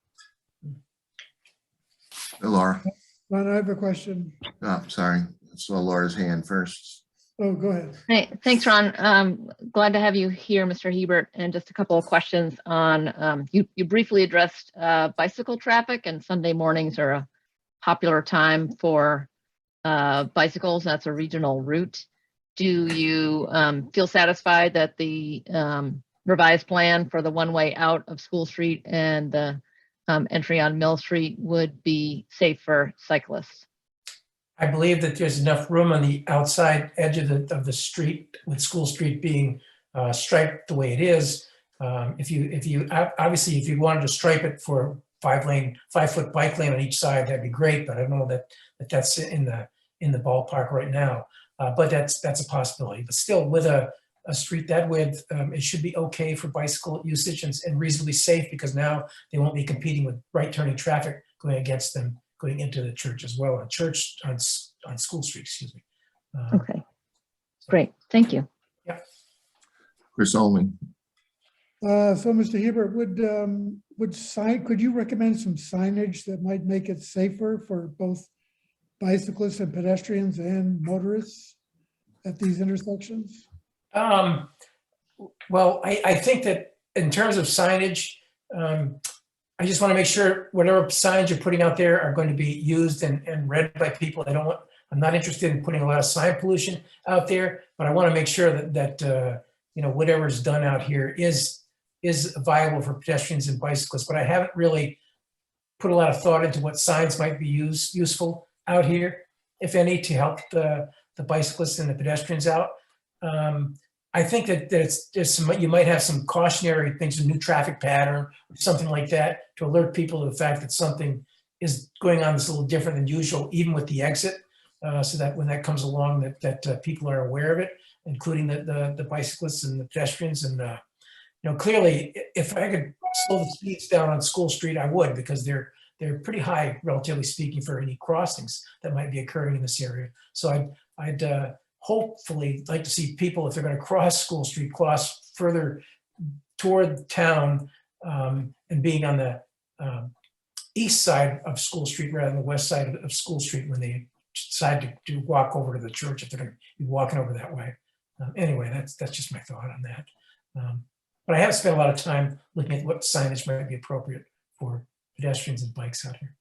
Laura. Ron, I have a question. Oh, sorry. I saw Laura's hand first. Oh, go ahead. Hey, thanks, Ron. Glad to have you here, Mr. Hebert, and just a couple of questions on, you briefly addressed bicycle traffic, and Sunday mornings are a popular time for bicycles. That's a regional route. Do you feel satisfied that the revised plan for the one-way out of School Street and the entry on Mill Street would be safe for cyclists? I believe that there's enough room on the outside edge of the street, with School Street being striped the way it is. If you wanted to stripe it for 5-foot bike lane on each side, that'd be great. But I don't know that that's in the ballpark right now. But that's a possibility. But still, with a street that width, it should be okay for bicycle usage and reasonably safe, because now they won't be competing with right turning traffic going against them going into the church as well, on School Street, excuse me. Okay, great, thank you. Yeah. Chris Olman. So Mr. Hebert, could you recommend some signage that might make it safer for both bicyclists and pedestrians and motorists at these intersections? Well, I think that in terms of signage, I just want to make sure whatever signs you're putting out there are going to be used and read by people. I I'm not interested in putting a lot of sign pollution out there, but I want to make sure that you know, whatever is done out here is viable for pedestrians and bicyclists. But I haven't really put a lot of thought into what signs might be useful out here, if any, to help the bicyclists and the pedestrians out. I think that there's some, you might have some cautionary things, a new traffic pattern, or something like that, to alert people to the fact that something is going on that's a little different than usual, even with the exit, so that when that comes along, that people are aware of it, including the bicyclists and the pedestrians. And you know, clearly, if I could slow the speeds down on School Street, I would, because they're pretty high, relatively speaking, for any crossings that might be occurring in this area. So I'd hopefully like to see people, if they're going to cross School Street, cross further toward town, and being on the east side of School Street rather than the west side of School Street when they decide to walk over to the church, if they're going to be walking over that way. Anyway, that's just my thought on that. But I have spent a lot of time looking at what signage might be appropriate for pedestrians and bikes out here.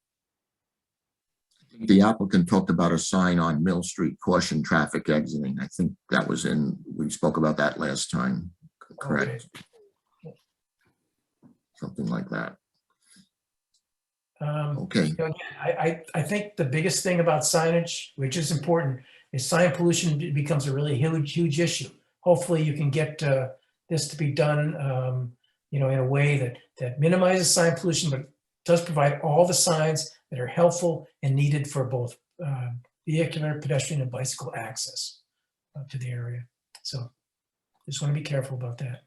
The applicant talked about a sign on Mill Street, caution traffic exiting. I think that was we spoke about that last time, correct? Okay. Something like that. Okay. You know, again, I think the biggest thing about signage, which is important, is sign pollution becomes a really huge issue. Hopefully you can get this to be done, you know, in a way that minimizes sign pollution, but does provide all the signs that are helpful and needed for both vehicular, pedestrian, and bicycle access to the area. So just want to be careful about that.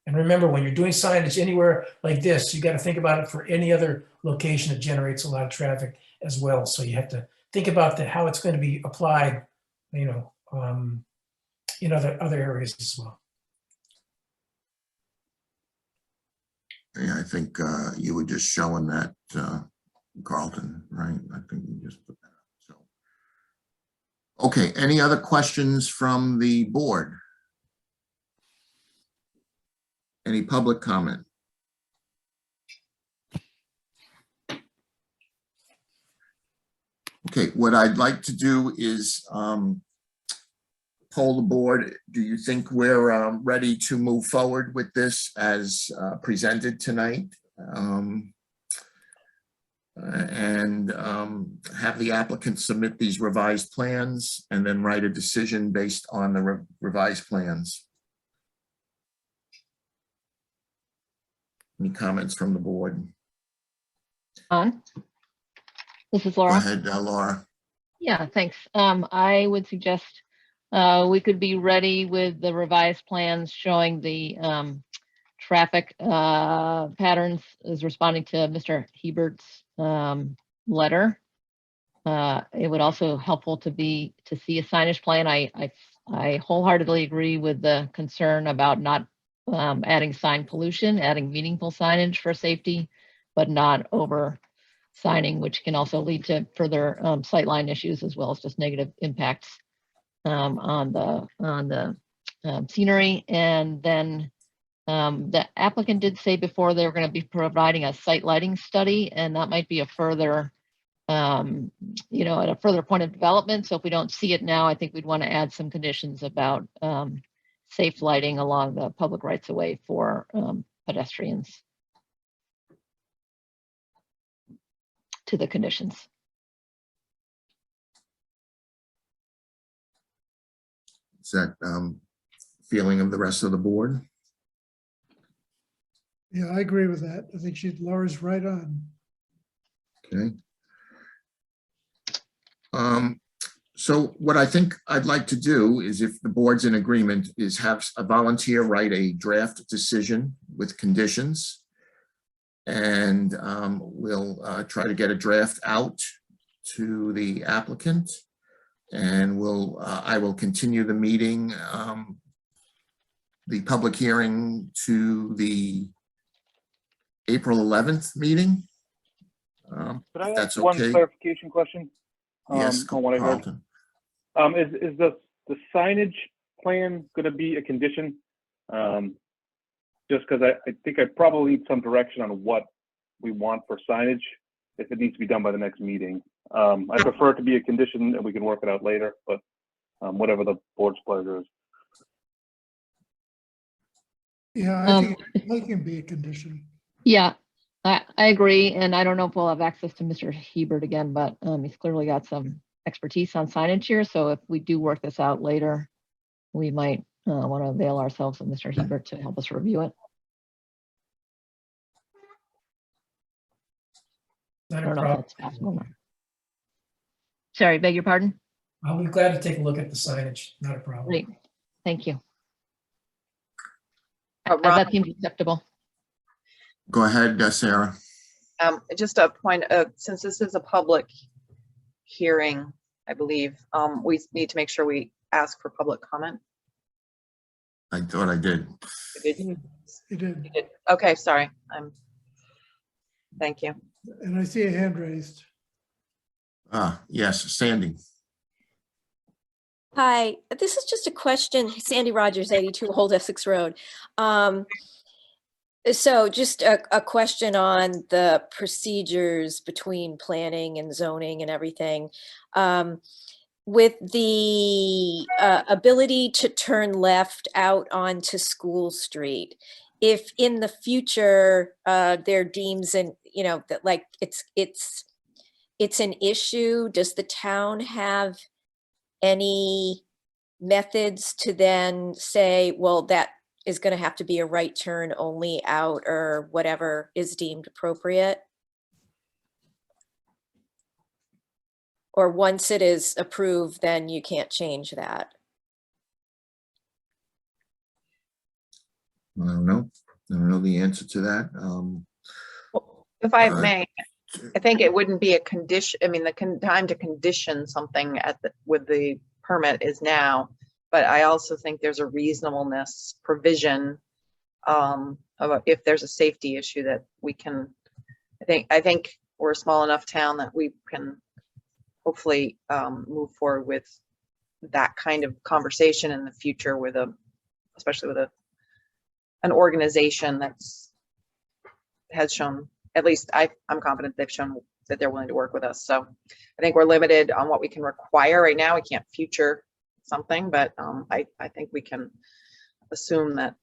And remember, when you're doing signage anywhere like this, you got to think about it for any other location that generates a lot of traffic as well. So you have to think about how it's going to be applied, you know, in other areas as well. Yeah, I think you were just showing that, Carlton, right? I think you just put that up. So, okay, any other questions from the board? Any public comment? Okay, what I'd like to do is poll the board. Do you think we're ready to move forward with this as presented tonight? And have the applicant submit these revised plans and then write a decision based on the revised plans? Any comments from the board? This is Go Laura. ahead, Laura. Yeah, thanks. I would suggest we could be ready with the revised plans showing the traffic patterns as responding to Mr. Hebert's letter. It would also helpful to see a signage plan. I wholeheartedly agree with the concern about not adding sign pollution, adding meaningful signage for safety, but not over signing, which can also lead to further sightline issues as well as just negative impacts on the scenery. And then the applicant did say before they were going to be providing a site lighting study, and that might be a further, you know, at a further point of development. So if we don't see it now, I think we'd want to add some conditions about safe lighting along the public rights of way for pedestrians to the conditions. Is that feeling of the rest of the board? Yeah, I agree with that. I think Laura's right on. Okay. So what I think I'd like to do is, if the board's in agreement, is have a volunteer write a draft decision with conditions. And we'll try to get a draft out to the applicant. And I will continue the meeting, the public hearing, to the April 11th meeting. Could I That's ask one okay. clarification question? Yes, on what I heard. Carlton. Is the signage plan going to be a condition? Just because I think I probably need some direction on what we want for signage, if it needs to be done by the next meeting. I prefer it to be a condition and we can work it out later, but whatever the board's pleasure is. Yeah, I think it can be a condition. Yeah, I agree. And I don't know if we'll have access to Mr. Hebert again, but he's clearly got some expertise on signage here. So if we do work this out later, we might want to avail ourselves of Mr. Hebert to help us review it. Not I a don't know if problem. that's possible or not. Sorry, beg your pardon? I'll be glad to take a look at the signage. Not a problem. Great, thank you. Ron- That seems acceptable. Go ahead, Sarah. Just a point, since this is a public hearing, I believe, we need to make sure we ask for public comment. I thought I did. You did. did. Okay, sorry. Thank you. And I see a hand raised. Yes, Sandy. Hi, this is just a question. Sandy Rogers, 82 Old Essex Road. So just a question on the procedures between planning and zoning and everything. With the ability to turn left out onto School Street, if in the future there deems that like it's an issue, does the town have any methods to then say, well, that is going to have to be a right turn only out, or whatever is deemed appropriate? Or once it is approved, then you can't change that? I don't know. I don't know the answer to that. If I may, I think it wouldn't be a condition. I mean, the time to condition something with the permit is now, but I also think there's a reasonableness provision of if there's a safety issue that we can. I think we're a small enough town that we can hopefully move forward with that kind of conversation in the future with especially with an organization has shown, at least I'm confident they've shown that they're willing to work with us. So I think we're limited on what we can require right now. We can't future something, but I think we can assume that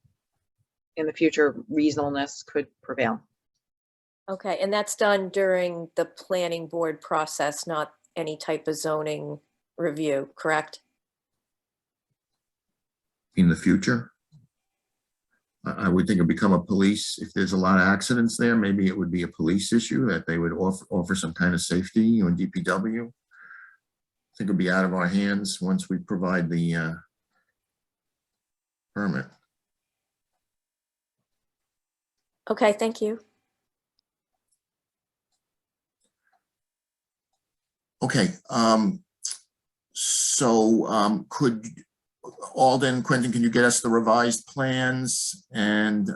in the future reasonableness could prevail. Okay, and that's done during the planning board process, not any type of zoning review, correct? In the future, I would think it'd become a police, if there's a lot of accidents there, maybe it would be a police issue that they would offer some kind of safety on DPW. I think it'd be out of our hands once we provide the permit. Okay, thank you. Okay, could Alden, Quentin, can you get us the revised plans? And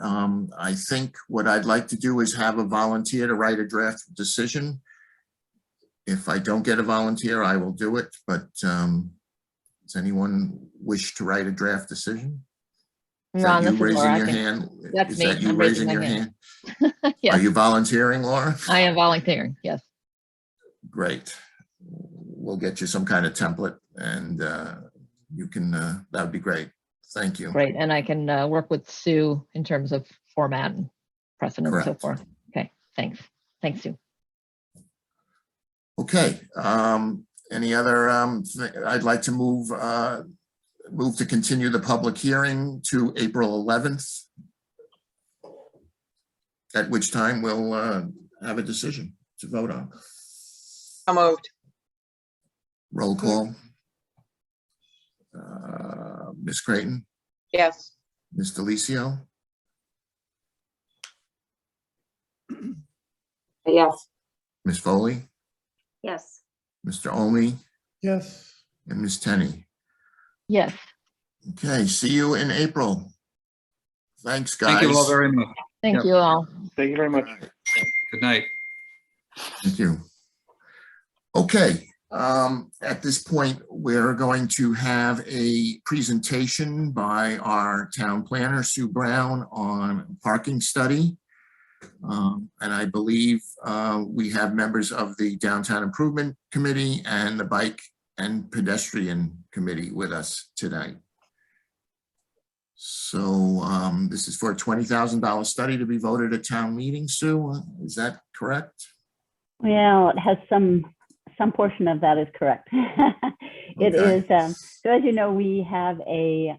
I think what I'd like to do is have a volunteer to write a draft decision. If I don't get a volunteer, I will do it, but does anyone wish to write a draft decision? Is that you raising your hand? That's me. Is that you I'm raising your hand? Yes. Are you volunteering, Laura? I am volunteering, yes. Great. We'll get you some kind of template and you can, that would be great. Thank you. Great, and I can work with Sue in terms of format and precedent and so Correct. forth. Okay, thanks. Thanks, Sue. Okay, any other, I'd like to move to continue the public hearing to April 11th, at which time we'll have a decision to vote on. So moved. Roll call. Ms. Clayton, Yes. Ms. Delicio, Yes. Ms. Foley, Yes. Mr. Olney, Yes. and Ms. Tenney. Yes. Okay, see you in April. Thanks, guys. Thank you all very much. Thank Yep. you all. Thank you very much. Good night. Thank you. Okay, at this point, we're going to have a presentation by our town planner, Sue Brown, on parking study. And I believe we have members of the Downtown Improvement Committee and the Bike and Pedestrian Committee with us tonight. So this is for a $20,000 study to be voted at town meeting, Sue. Is that correct? Well, it has some portion of that is correct. It Okay. is, so as you know, we have a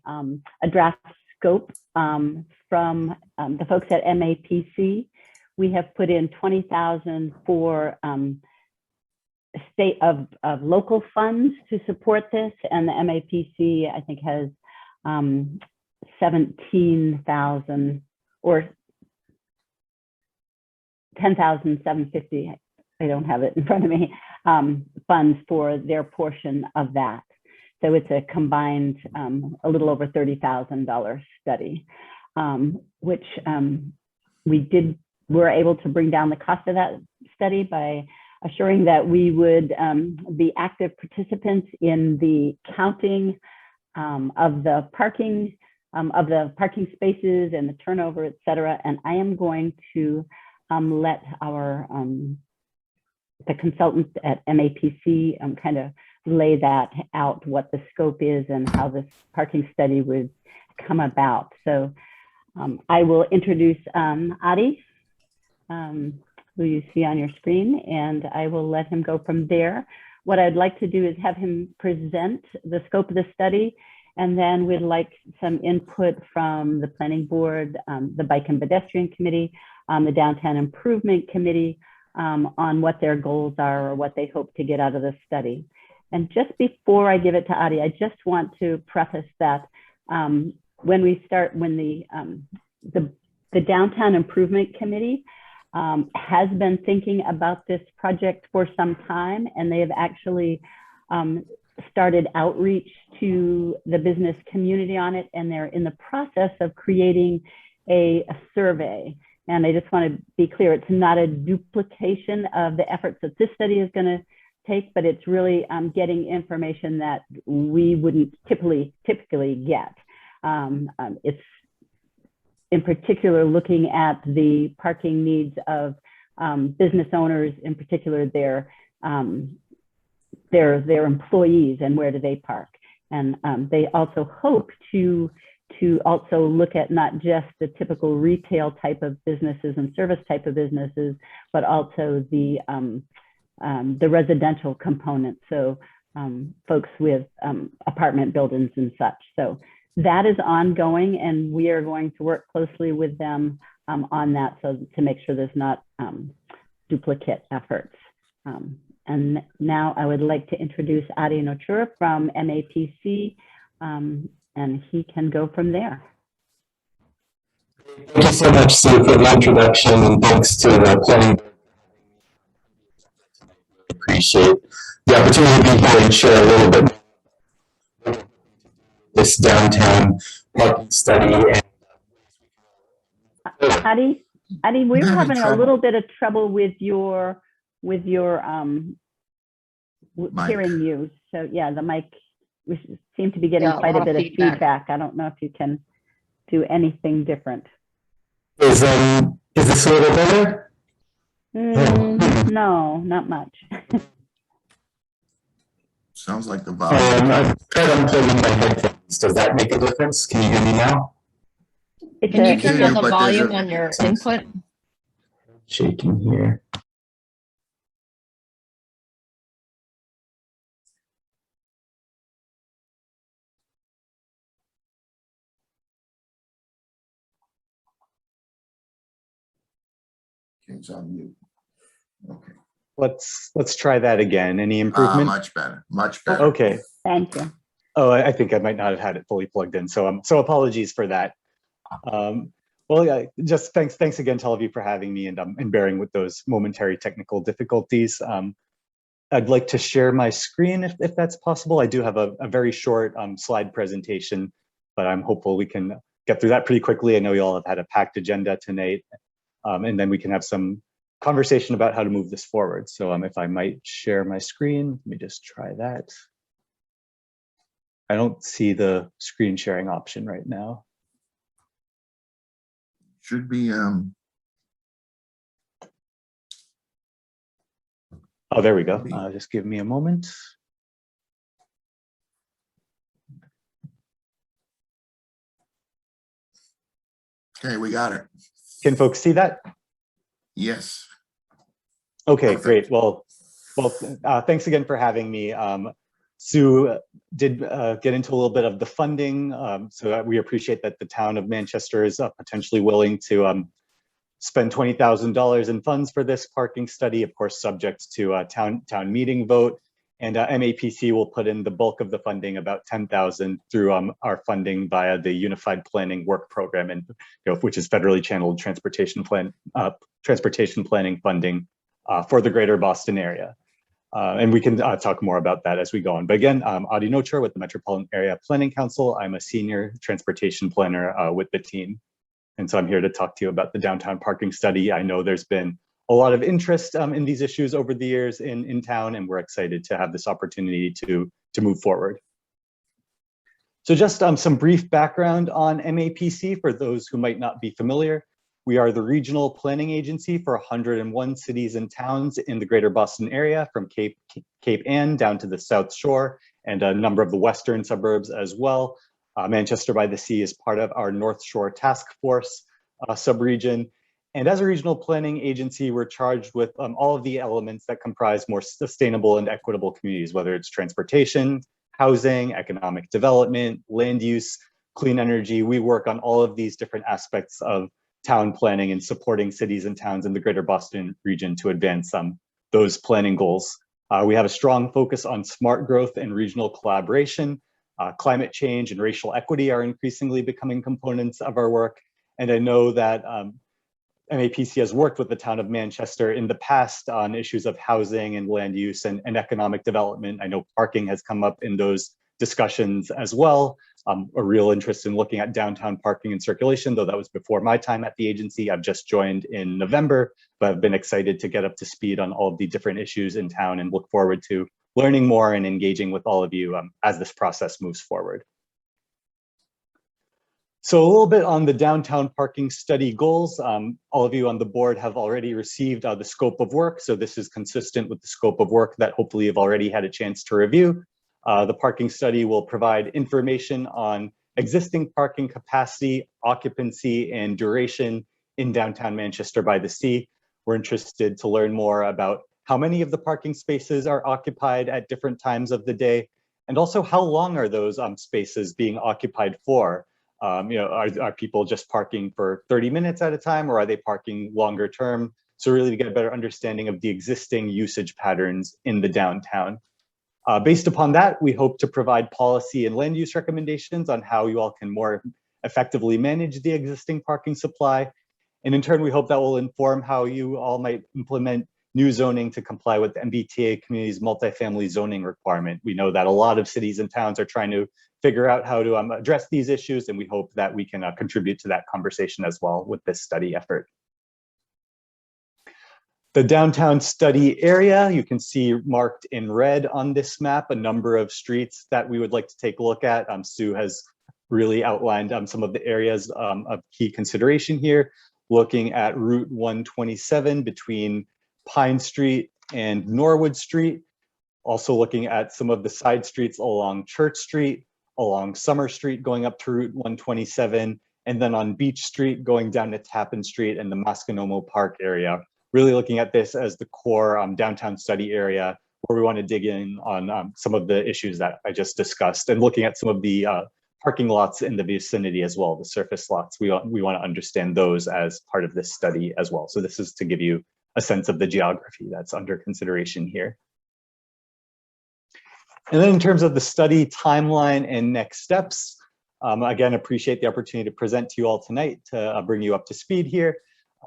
draft scope from the folks at MAPC. We have put in 20,000 for state of local funds to support this, and the MAPC I think has 17,000 or 10,750. I don't have it in front of me, funds for their portion of that. So it's a combined a little over $30,000 study, which we were able to bring down the cost of that study by assuring that we would be active participants in the counting of the parking spaces and the turnover, et cetera. And I am going to let our the consultant at MAPC kind of lay that out, what the scope is and how this parking study would come about. So I will introduce Adi, who you see on your screen, and I will let him go from there. What I'd like to do is have him present the scope of the study, and then we'd like some input from the planning board, the Bike and Pedestrian Committee, the Downtown Improvement Committee, on what their goals are or what they hope to get out of the study. And just before I give it to Adi, I just want to preface that when the Downtown Improvement Committee has been thinking about this project for some time, and they have actually started outreach to the business community on it, and they're in the process of creating a survey. And I just want to be clear, it's not a duplication of the efforts that this study is going to take, but it's really getting information that we wouldn't typically get. It's in particular looking at the parking needs of business owners, in particular their employees and where do they park. And they also hope to also look at not just the typical retail type of businesses and service type of businesses, but also the residential component. So folks with apartment buildings and such. So that is ongoing, and we are going to work closely with them on that, so to make sure there's not duplicate efforts. And now I would like to introduce Adi Nochura from MAPC, and he can go from there. Thank you so much, Sue, for the introduction, and thanks to the planning board. Appreciate the opportunity to be here and share a little bit more this downtown parking study. Adi, we're having a little bit of trouble with your hearing you. So yeah, the mic, we seem to be getting quite a bit of feedback. I don't know if you can do anything different. Is this a little better? No, not much. Sounds like the volume. I've tried unplugging my headphones. Does that make a difference? Can you hear me now? Can you turn down the volume on your input? Shaking here. It's on mute. Okay. Let's try that again. Any improvement? Much better, much better. Okay. Thank you. Oh, I think I might not have had it fully plugged in, so apologies for that. Well, yeah, just thanks again to all of you for having me and bearing with those momentary technical difficulties. I'd like to share my screen if that's possible. I do have a very short slide presentation, but I'm hopeful we can get through that pretty quickly. I know you all have had a packed agenda tonight, and then we can have some conversation about how to move this forward. So if I might share my screen, let me just try that. I don't see the screen sharing option right now. Should be Oh, there we go. Just give me a moment. Okay, we got it. Can folks see that? Yes. Okay, great. Well, thanks again for having me. Sue did get into a little bit of the funding, so that we appreciate that the town of Manchester is potentially willing to spend $20,000 in funds for this parking study, of course, subject to a town meeting vote. And MAPC will put in the bulk of the funding, about $10,000, through our funding via the Unified Planning Work Program, and which is federally channeled transportation planning funding for the greater Boston area. And we can talk more about that as we go on. But again, Adi Nochur with the Metropolitan Area Planning Council. I'm a senior transportation planner with the team. And so I'm here to talk to you about the downtown parking study. I know there's been a lot of interest in these issues over the years in town, and we're excited to have this opportunity to move forward. So just some brief background on MAPC for those who might not be familiar. We are the regional planning agency for 101 cities and towns in the greater Boston area, from Cape Ann down to the South Shore and a number of the western suburbs as well. Manchester by the Sea is part of our North Shore Task Force subregion. And as a regional planning agency, we're charged with all of the elements that comprise more sustainable and equitable communities, whether it's transportation, housing, economic development, land use, clean energy. We work on all of these different aspects of town planning and supporting cities and towns in the greater Boston region to advance those planning goals. We have a strong focus on smart growth and regional collaboration. Climate change and racial equity are increasingly becoming components of our work. And I know that MAPC has worked with the town of Manchester in the past on issues of housing and land use and economic development. I know parking has come up in those discussions as well. A real interest in looking at downtown parking and circulation, though that was before my time at the agency. I've just joined in November, but I've been excited to get up to speed on all of the different issues in town and look forward to learning more and engaging with all of you as this process moves forward. So a little bit on the downtown parking study goals. All of you on the board have already received the scope of work. So this is consistent with the scope of work that hopefully you've already had a chance to review. The parking study will provide information on existing parking capacity, occupancy, and duration in downtown Manchester by the Sea. We're interested to learn more about how many of the parking spaces are occupied at different times of the day, and also how long are those spaces being occupied for? Are people just parking for 30 minutes at a time, or are they parking longer term? So really to get a better understanding of the existing usage patterns in the downtown. Based upon that, we hope to provide policy and land use recommendations on how you all can more effectively manage the existing parking supply. And in turn, we hope that will inform how you all might implement new zoning to comply with the MBTA community's multifamily zoning requirement. We know that a lot of cities and towns are trying to figure out how to address these issues, and we hope that we can contribute to that conversation as well with this study effort. The downtown study area, you can see marked in red on this map a number of streets that we would like to take a look at. Sue has really outlined some of the areas of key consideration here, looking at Route 127 between Pine Street and Norwood Street, also looking at some of the side streets along Church Street, along Summer Street going up to Route 127, and then on Beach Street going down to Tappan Street and the Masconomo Park area. Really looking at this as the core downtown study area where we want to dig in on some of the issues that I just discussed, and looking at some of the parking lots in the vicinity as well, the surface lots. We want to understand those as part of this study as well. So this is to give you a sense of the geography that's under consideration here. And then in terms of the study timeline and next steps, again, appreciate the opportunity to present to you all tonight to bring you up to speed here.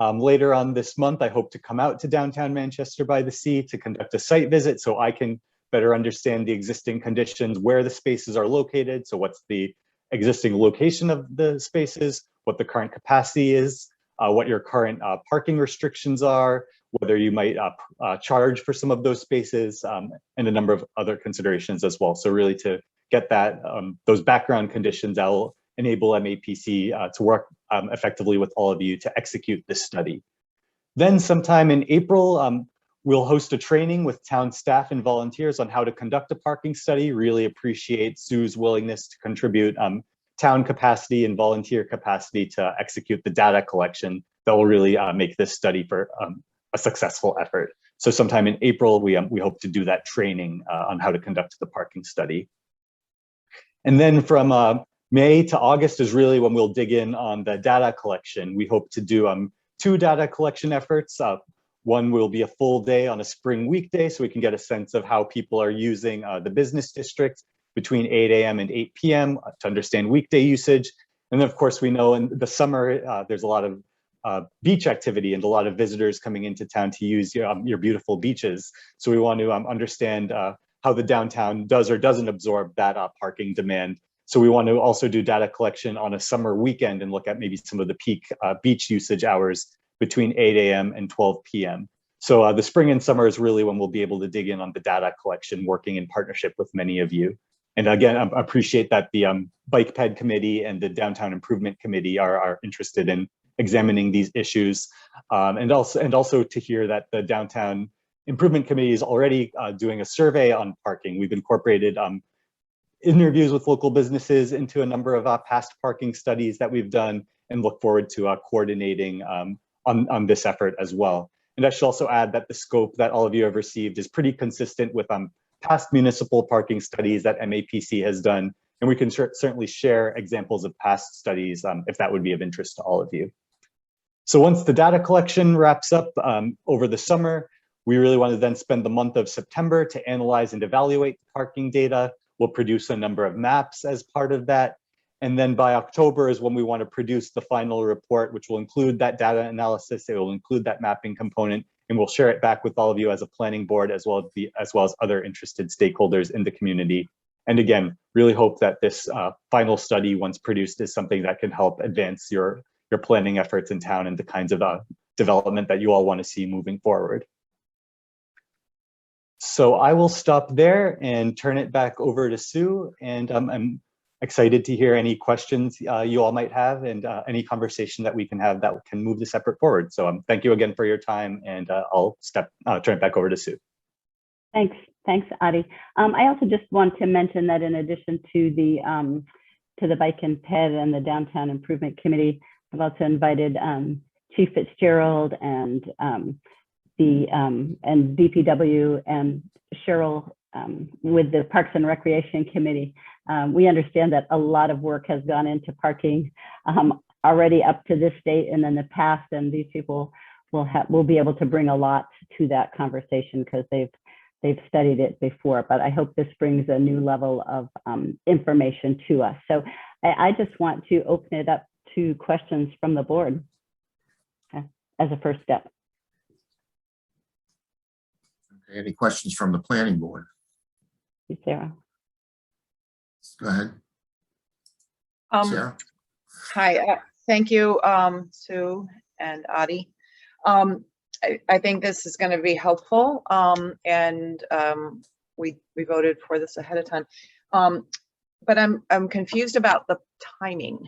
Later on this month, I hope to come out to downtown Manchester by the Sea to conduct a site visit so I can better understand the existing conditions, where the spaces are located. So what's the existing location of the spaces, what the current capacity is, what your current parking restrictions are, whether you might charge for some of those spaces, and a number of other considerations as well. So really to get that those background conditions, that will enable MAPC to work effectively with all of you to execute this study. Then sometime in April, We'll host a training with town staff and volunteers on how to conduct a parking study. Really appreciate Sue's willingness to contribute town capacity and volunteer capacity to execute the data collection that will really make this study for a successful effort. So sometime in April, we hope to do that training on how to conduct the parking study. And then from May to August is really when we'll dig in on the data collection. We hope to do 2 data collection efforts. One will be a full day on a spring weekday, so we can get a sense of how people are using the business district between 8 a.m. and 8 p.m. To understand weekday usage. And then of course, we know in the summer, there's a lot of beach activity and a lot of visitors coming into town to use your beautiful beaches. So we want to understand how the downtown does or doesn't absorb that parking demand. So we want to also do data collection on a summer weekend and look at maybe some of the peak beach usage hours between 8 a.m. and 12 p.m. So the spring and summer is really when we'll be able to dig in on the data collection, working in partnership with many of you. And again, I appreciate that the Bike Ped Committee and the Downtown Improvement Committee are interested in examining these issues. And also to hear that the Downtown Improvement Committee is already doing a survey on parking. We've incorporated interviews with local businesses into a number of past parking studies that we've done, and look forward to coordinating on this effort as well. And I should also add that the scope that all of you have received is pretty consistent with past municipal parking studies that MAPC has done. And we can certainly share examples of past studies if that would be of interest to all of you. So once the data collection wraps up over the summer, we really want to then spend the month of September to analyze and evaluate the parking data. We'll produce a number of maps as part of that. And then by October is when we want to produce the final report, which will include that data analysis. It will include that mapping component, and we'll share it back with all of you as a planning board, as well as other interested stakeholders in the community. And again, really hope that this final study, once produced, is something that can help advance your planning efforts in town and the kinds of development that you all want to see moving forward. So I will stop there and turn it back over to Sue. And I'm excited to hear any questions you all might have, and any conversation that we can have that can move this effort forward. So thank you again for your time, and I'll turn it back over to Sue. Thanks, Adi. I also just want to mention that in addition to the Bike and Ped and the Downtown Improvement Committee, I've also invited Chief Fitzgerald and DPW and Cheryl with the Parks and Recreation Committee. We understand that a lot of work has gone into parking already up to this date and in the past, and these people will be able to bring a lot to that conversation because they've studied it before. But I hope this brings a new level of information to us. So I just want to open it up to questions from the board as a first step. Okay, any questions from the planning board? Sarah. Go ahead. Sarah. Hi, thank you, Sue and Adi. I think this is going to be helpful, and we voted for this ahead of time. But I'm confused about the timing.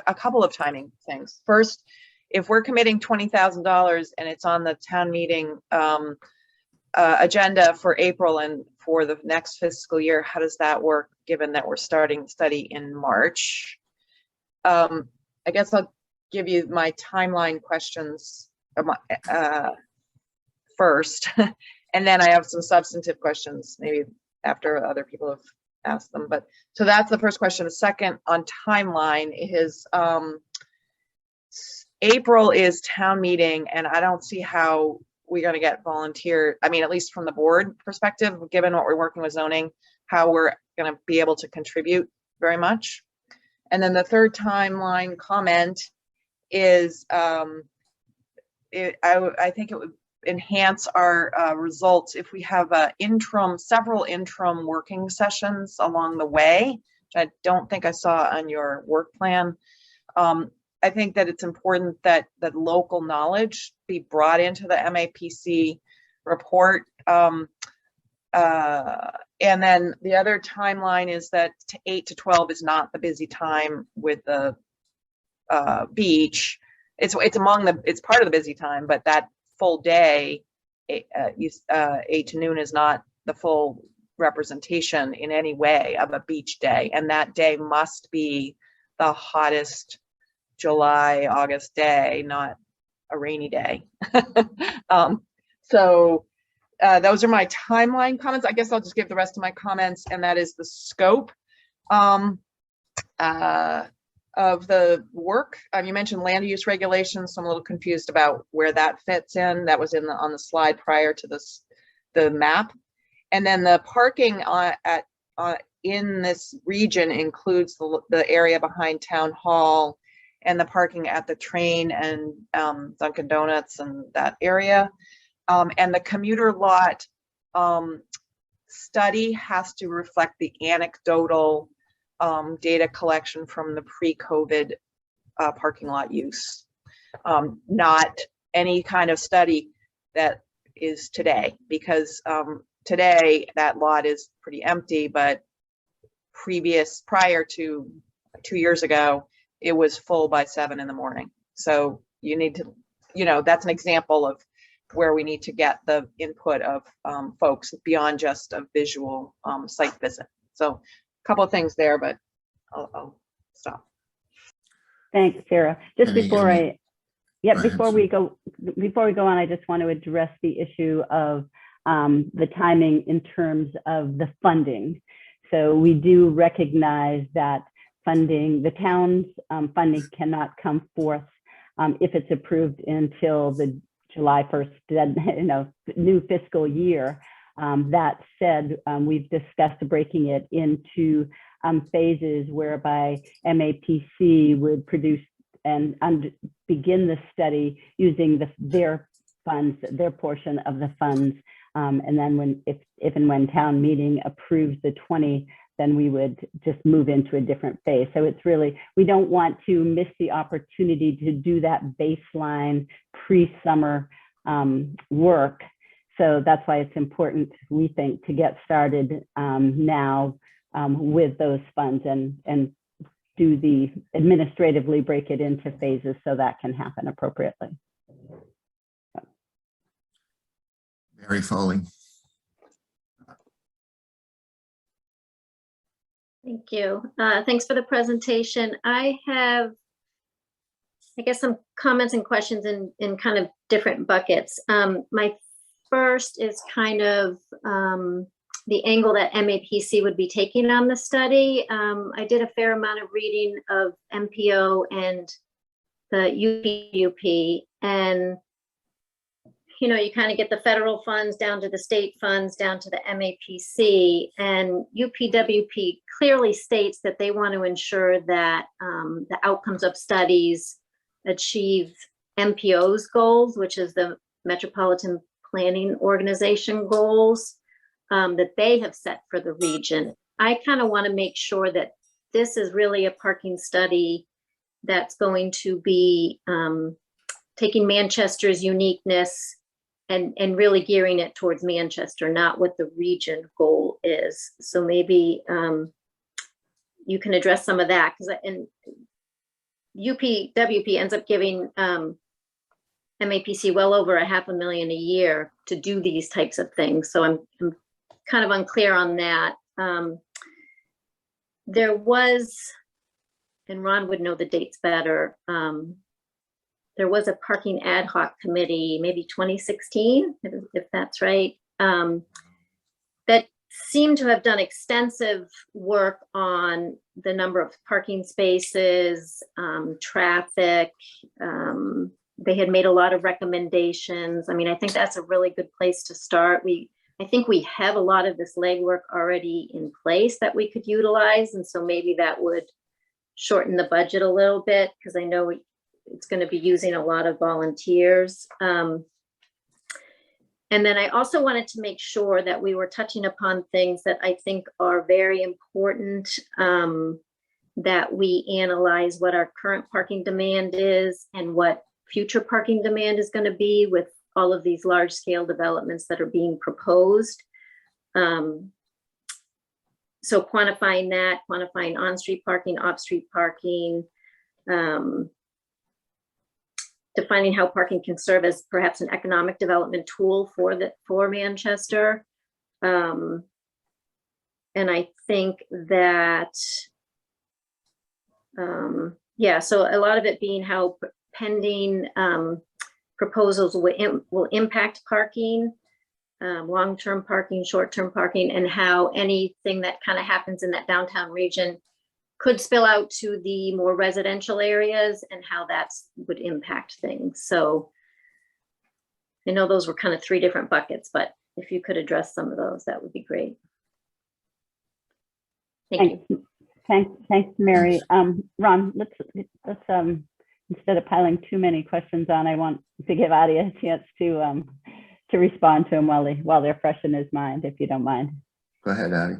A couple of timing things. First, if we're committing $20,000 and it's on the town meeting agenda for April and for the next fiscal year, how does that work, given that we're starting the study in March? I guess I'll give you my timeline questions first, and then I have some substantive questions maybe after other people have asked them. But so that's the first question. The second, on timeline, is April is town meeting, and I don't see how we're going to get volunteer. I mean, at least from the board perspective, given what we're working with zoning, how we're going to be able to contribute very much. And then the third timeline comment is I think it would enhance our results if we have several interim working sessions along the way, which I don't think I saw on your work plan. I think that it's important that local knowledge be brought into the MAPC report. And then the other timeline is that 8 to 12 is not the busy time with the beach. It's part of the busy time, but that full day 8 to noon is not the full representation in any way of a beach day. And that day must be the hottest July, August day, not a rainy day. So those are my timeline comments. I guess I'll just give the rest of my comments, and that is the scope of the work. You mentioned land use regulations, so I'm a little confused about where that fits in. That was on the slide prior to this, the map. And then the parking in this region includes the area behind Town Hall and the parking at the train and Dunkin' Donuts and that area. And the commuter lot study has to reflect the anecdotal data collection from the pre-COVID parking lot use, not any kind of study that is today, because today that lot is pretty empty, but prior to 2 years ago, it was full by 7 in the morning. So you need to, that's an example of where we need to get the input of folks beyond just a visual site visit. So a couple of things there, but I'll stop. Thanks, Sarah. Just Any, before Go ahead, before we go on, I just want to address the issue of the timing in terms of the funding. So we do recognize that the town's funding cannot come forth if it's approved until the July 1st, new fiscal year. That said, we've discussed breaking it into phases whereby MAPC would produce and begin the study using their funds, their portion of the funds. And then if and when town meeting approves the 20, then we would just move into a different phase. So it's really, we don't want to miss the opportunity to do that baseline pre-summer work. So that's why it's important, we think, to get started now with those funds and do the administratively break it into phases so that can happen appropriately. Mary Foley. Thank you. Thanks for the presentation. I have, I guess, some comments and questions in kind of different buckets. My first is kind of the angle that MAPC would be taking on the study. I did a fair amount of reading of MPO and the UP, and you kind of get the federal funds down to the state funds, down to the MAPC, and UPWP clearly states that they want to ensure that the outcomes of studies achieve MPO's goals, which is the Metropolitan Planning Organization goals that they have set for the region. I kind of want to make sure that this is really a parking study that's going to be taking Manchester's uniqueness and really gearing it towards Manchester, not what the region goal is. So maybe you can address some of that, because UPWP ends up giving MAPC well over $500,000 a year to do these types of things. So I'm kind of unclear on that. There was, and Ron would know the dates better, there was a parking ad hoc committee, maybe 2016, if that's right, that seemed to have done extensive work on the number of parking spaces, traffic. They had made a lot of recommendations. I mean, I think that's a really good place to start. I think we have a lot of this legwork already in place that we could utilize. And so maybe that would shorten the budget a little bit, because I know it's going to be using a lot of volunteers. And then I also wanted to make sure that we were touching upon things that I think are very important, that we analyze what our current parking demand is and what future parking demand is going to be with all of these large scale developments that are being proposed. So quantifying that, quantifying on-street parking, off-street parking, defining how parking can serve as perhaps an economic development tool for Manchester. And I think that, yeah, so a lot of it being how pending proposals will impact parking, long-term parking, short-term parking, and how anything that kind of happens in that downtown region could spill out to the more residential areas and how that would impact things. So I know those were kind of 3 different buckets, but if you could address some of those, that would be great. Thank you. Thanks, Mary. Ron, let's instead of piling too many questions on, I want to give Adi a chance to respond to them while they're fresh in his mind, if you don't mind. Go ahead, Adi.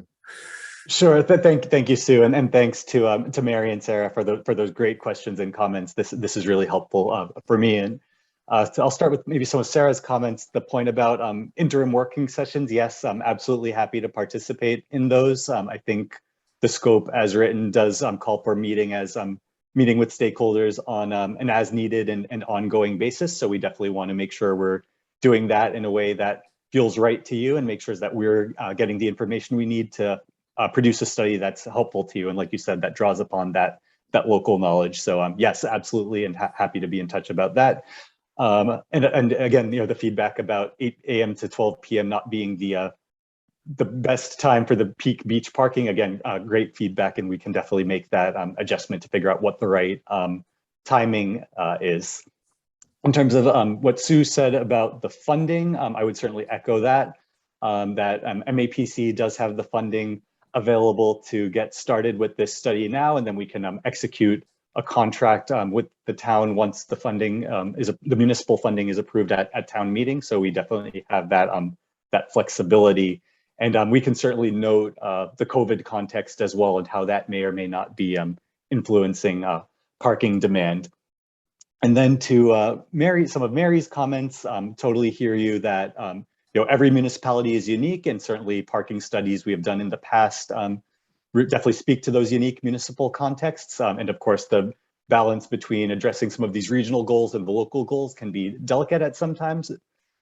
Sure. Thank you, Sue, and thanks to Mary and Sarah for those great questions and comments. This is really helpful for me. And so I'll start with maybe some of Sarah's comments. The point about interim working sessions. Yes, I'm absolutely happy to participate in those. I think the scope as written does call for meeting with stakeholders on an as needed and ongoing basis. So we definitely want to make sure we're doing that in a way that feels right to you and make sure that we're getting the information we need to produce a study that's helpful to you. And like you said, that draws upon that local knowledge. So yes, absolutely, and happy to be in touch about that. And again, the feedback about 8 a.m. to 12 p.m. not being the best time for the peak beach parking. Again, great feedback, and we can definitely make that adjustment to figure out what the right timing is. In terms of what Sue said about the funding, I would certainly echo that, that MAPC does have the funding available to get started with this study now, and then we can execute a contract with the town once the funding the municipal funding is approved at town meeting. So we definitely have that flexibility. And we can certainly note the COVID context as well and how that may or may not be influencing parking demand. And then to Mary, some of Mary's comments, totally hear you that every municipality is unique, and certainly parking studies we have done in the past definitely speak to those unique municipal contexts. And of course, the balance between addressing some of these regional goals and the local goals can be delicate at sometimes.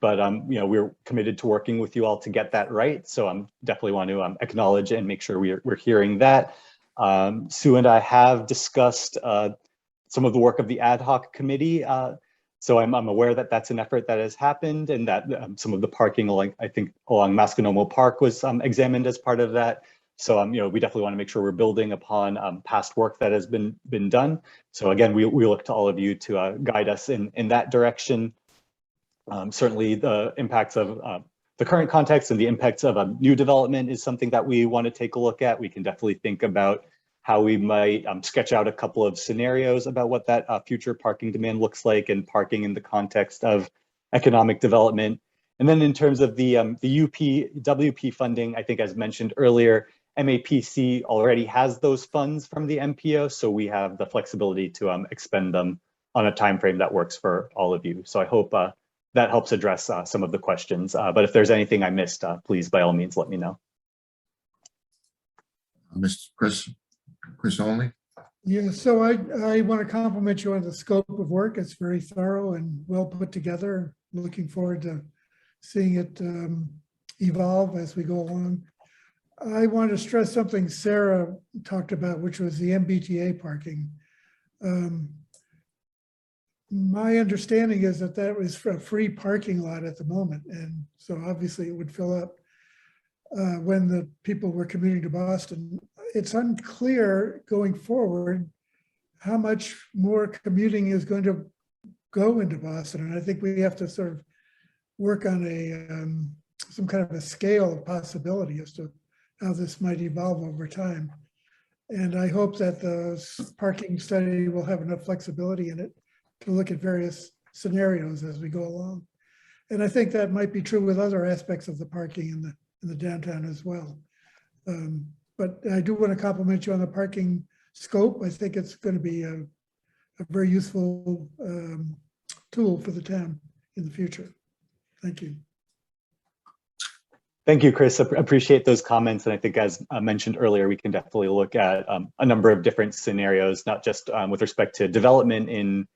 But we're committed to working with you all to get that right. So definitely want to acknowledge and make sure we're hearing that. Sue and I have discussed some of the work of the ad hoc committee. So I'm aware that that's an effort that has happened, and that some of the parking along Masconomo Park was examined as part of that. So we definitely want to make sure we're building upon past work that has been done. So again, we look to all of you to guide us in that direction. Certainly the impacts of the current context and the impacts of new development is something that we want to take a look at. We can definitely think about how we might sketch out a couple of scenarios about what that future parking demand looks like, and parking in the context of economic development. And then in terms of the WP funding, I think as mentioned earlier, MAPC already has those funds from the MPO, so we have the flexibility to expend them on a time frame that works for all of you. So I hope that helps address some of the questions. But if there's anything I missed, please, by all means, let me know. Mr. Chris only. Yeah, so I want to compliment you on the scope of work. It's very thorough and well put together. Looking forward to seeing it evolve as we go along. I want to stress something Sarah talked about, which was the MBTA parking. My understanding is that was for a free parking lot at the moment. And so obviously it would fill up when the people were commuting to Boston. It's unclear going forward how much more commuting is going to go into Boston. And I think we have to sort of work on some kind of a scale of possibility as to how this might evolve over time. And I hope that the parking study will have enough flexibility in it to look at various scenarios as we go along. And I think that might be true with other aspects of the parking in the downtown as well. But I do want to compliment you on the parking scope. I think it's going to be a very useful tool for the town in the future. Thank you. Thank you, Chris. Appreciate those comments. And I think as mentioned earlier, we can definitely look at a number of different scenarios, not just with respect to development in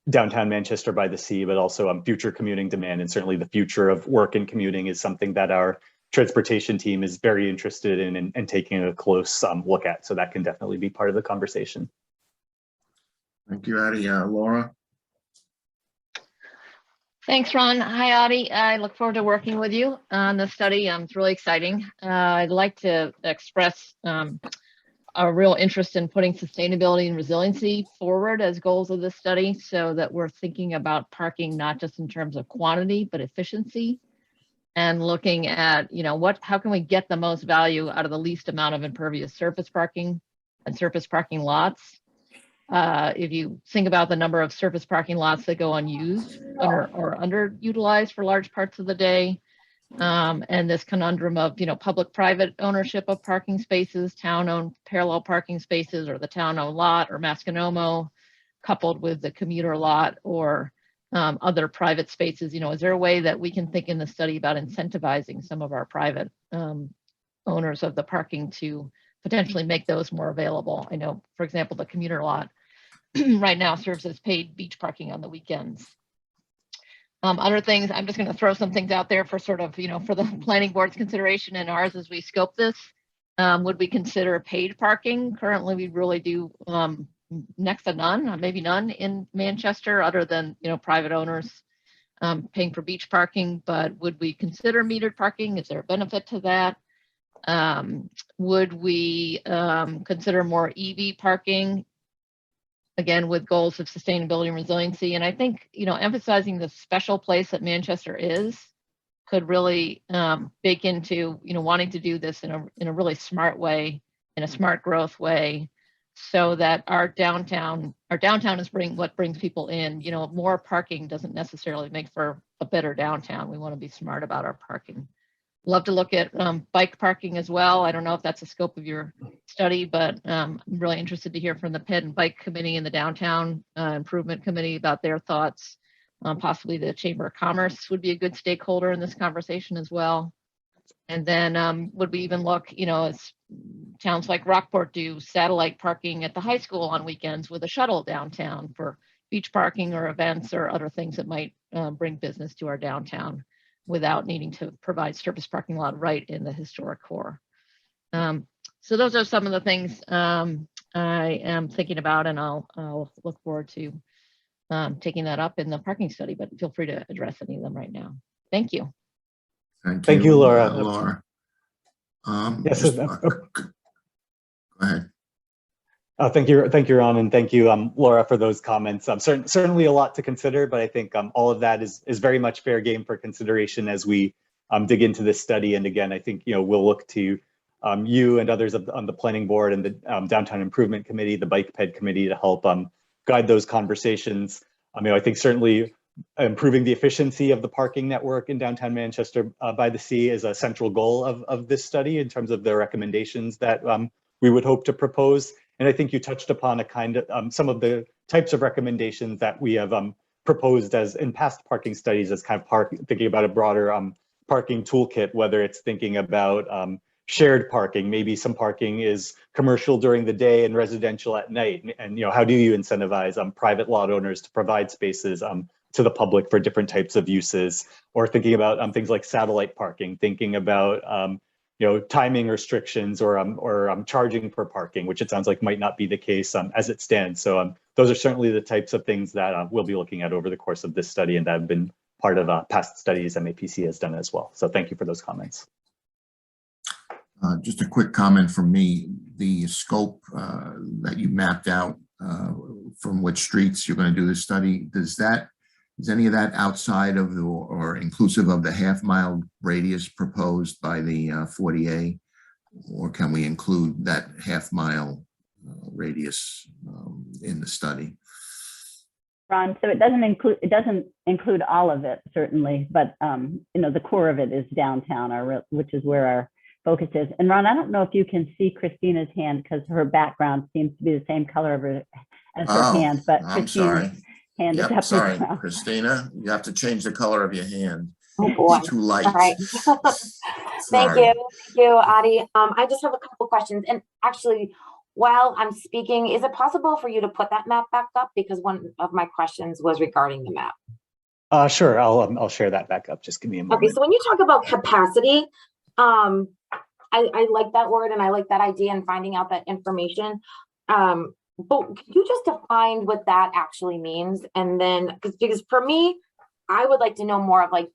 downtown Manchester by the Sea, but also future commuting demand. And certainly the future of work and commuting is something that our transportation team is very interested in and taking a close look at. So that can definitely be part of the conversation. Thank you, Addie. Laura? Thanks, Ron. Hi, Audie. I look forward to working with you on the study. It's really exciting. I'd like to express a real interest in putting sustainability and resiliency forward as goals of this study, so that we're thinking about parking not just in terms of quantity, but efficiency, and looking at, how can we get the most value out of the least amount of impervious surface parking and surface parking lots. If you think about the number of surface parking lots that go unused or underutilized for large parts of the day, and this conundrum of, public-private ownership of parking spaces, town-owned parallel parking spaces, or the town-owned lot, or Masconomo, coupled with the commuter lot, or other private spaces, is there a way that we can think in the study about incentivizing some of our private owners of the parking to potentially make those more available? I know, for example, the commuter lot right now serves as paid beach parking on the weekends. Other things, I'm just going to throw some things out there for sort of, for the planning board's consideration and ours as we scope this. Would we consider paid parking? Currently, we really do next to none, maybe none in Manchester, other than, private owners paying for beach parking. But would we consider metered parking? Is there a benefit to that? Would we consider more EV parking? Again, with goals of sustainability and resiliency. And I think, emphasizing the special place that Manchester is could really bake into, wanting to do this in a really smart way, in a smart growth way, so that our downtown is what brings people in. More parking doesn't necessarily make for a better downtown. We want to be smart about our parking. Love to look at bike parking as well. I don't know if that's the scope of your study, but I'm really interested to hear from the Ped and Bike Committee and the Downtown Improvement Committee about their thoughts. Possibly the Chamber of Commerce would be a good stakeholder in this conversation as well. And then would we even look, as towns like Rockport do, satellite parking at the high school on weekends with a shuttle downtown for beach parking or events or other things that might bring business to our downtown, without needing to provide surface parking lot right in the historic core. So those are some of the things I am thinking about, and I'll look forward to taking that up in the parking study, but feel free to address any of them right now. Thank you. Thank you, Laura. Laura. Yes, go ahead. Thank you, Ron, and thank you, Laura, for those comments. Certainly a lot to consider, but I think all of that is very much fair game for consideration as we dig into this study. And again, I think we'll look to you and others on the planning board and the Downtown Improvement Committee, the Bike Ped Committee, to help guide those conversations. I think certainly improving the efficiency of the parking network in downtown Manchester by the Sea is a central goal of this study in terms of the recommendations that we would hope to propose. And I think you touched upon a kind of some of the types of recommendations that we have proposed as in past parking studies, as kind of thinking about a broader parking toolkit, whether it's thinking about shared parking, maybe some parking is commercial during the day and residential at night. And how do you incentivize private lot owners to provide spaces to the public for different types of uses, or thinking about things like satellite parking, thinking about timing restrictions or charging for parking, which it sounds like might not be the case as it stands. So those are certainly the types of things that we'll be looking at over the course of this study, and that have been part of past studies MAPC has done as well. So thank you for those comments. Just a quick comment from me. The scope that you mapped out from which streets you're going to do this study, is any of that outside of the, or inclusive of the half-mile radius proposed by the 40A, or can we include that half-mile radius in the study? Ron, so it doesn't include all of it, certainly, but the core of it is downtown, which is where our focus is. And Ron, I don't know if you can see Christina's hand because her background seems to be the same color as her hand, but I'm sorry. Yep, sorry, Christina, you have to change the color of your hand. Oh boy. It's too light. All right. Thank you, Addie. I just have a couple questions, and actually while I'm speaking, is it possible for you to put that map back up? Because one of my questions was regarding the map. Sure, I'll share that back up. Just give me a moment. Okay, so when you talk about capacity, I like that word and I like that idea and finding out that information. But could you just define what that actually means? And then, because for me, I would like to know more of like,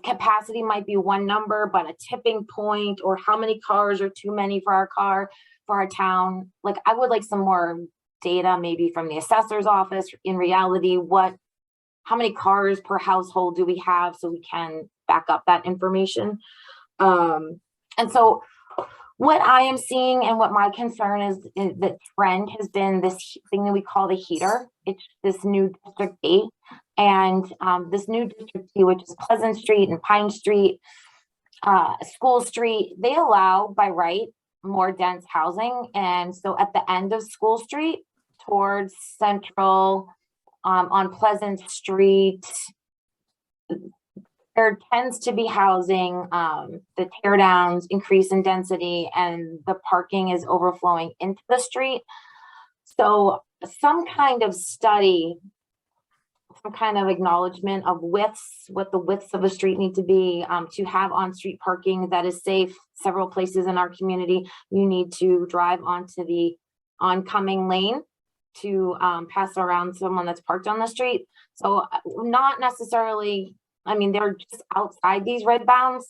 capacity might be one number, but a tipping point, or how many cars are too many for our town. Like, I would like some more data, maybe from the assessor's office. In reality, how many cars per household do we have, so we can back up that information. And so what I am seeing and what my concern is the trend has been this thing that we call the heater. It's this new District 8 and this new District 2, which is Pleasant Street and Pine Street, School Street. They allow by right more dense housing. And so at the end of School Street towards Central, on Pleasant Street, there tends to be housing, the tear downs increase in density and the parking is overflowing into the street. So some kind of study, some kind of acknowledgement of widths, what the widths of a street need to be, to have on-street parking that is safe. Several places in our community, you need to drive onto the oncoming lane to pass around someone that's parked on the street. So not necessarily, I mean, they're just outside these red bounds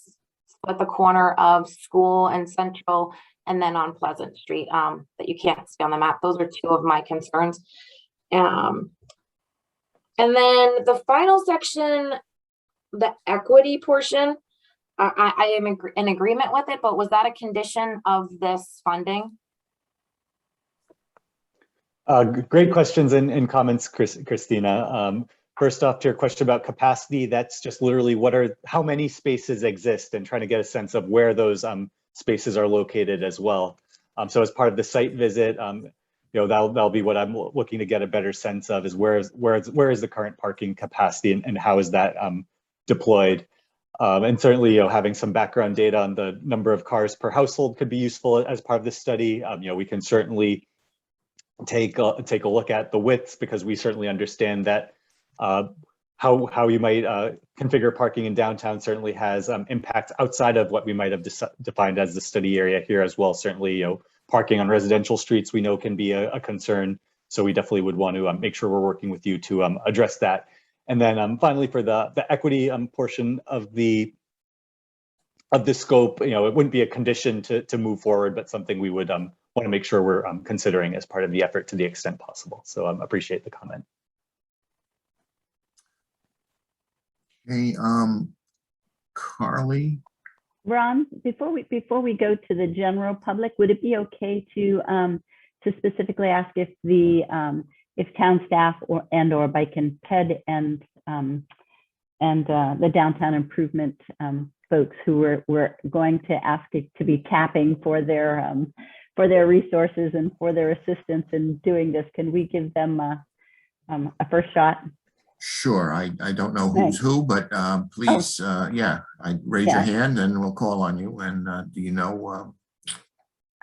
at the corner of School and Central, and then on Pleasant Street that you can't see on the map. Those are two of my concerns. And then the final section, the equity portion, I am in agreement with it, but was that a condition of this funding? Great questions and comments, Christina. First off, to your question about capacity, that's just literally how many spaces exist, and trying to get a sense of where those spaces are located as well. So as part of the site visit, that'll be what I'm looking to get a better sense of, is where is the current parking capacity and how is that deployed. And certainly, having some background data on the number of cars per household could be useful as part of the study. We can certainly take a look at the widths, because we certainly understand that how you might configure parking in downtown certainly has impacts outside of what we might have defined as the study area here as well. Certainly, parking on residential streets we know can be a concern. So we definitely would want to make sure we're working with you to address that. And then finally, for the equity portion of the scope, it wouldn't be a condition to move forward, but something we would want to make sure we're considering as part of the effort to the extent possible. So appreciate the comment. Okay, Carly. Ron, before we go to the general public, would it be okay to specifically ask if if town staff or Bike and Ped and the downtown improvement folks who were going to ask it to be tapping for their resources and for their assistance in doing this, can we give them a first shot? Sure, I don't know who's who, but please, raise your hand and we'll call on you. And do you know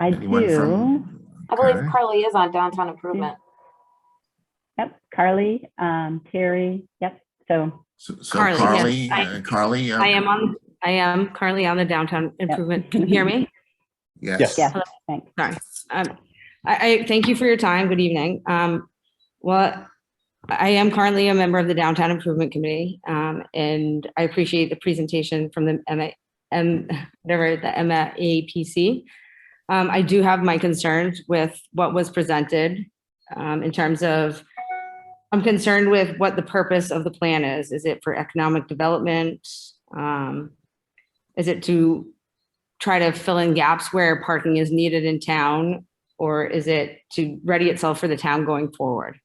I do. I believe Carly is on downtown improvement. Yep, Carly, Terry, yep. So Carly, yes. Carly. I am Carly on the downtown improvement. Can you hear me? Yes. Yeah, thanks. Sorry. I thank you for your time. Good evening. Well, I am currently a member of the Downtown Improvement Committee, and I appreciate the presentation from the MAPC. I do have my concerns with what was presented in terms of, I'm concerned with what the purpose of the plan is. Is it for economic development? Is it to try to fill in gaps where parking is needed in town? Or is it to ready itself for the town going forward?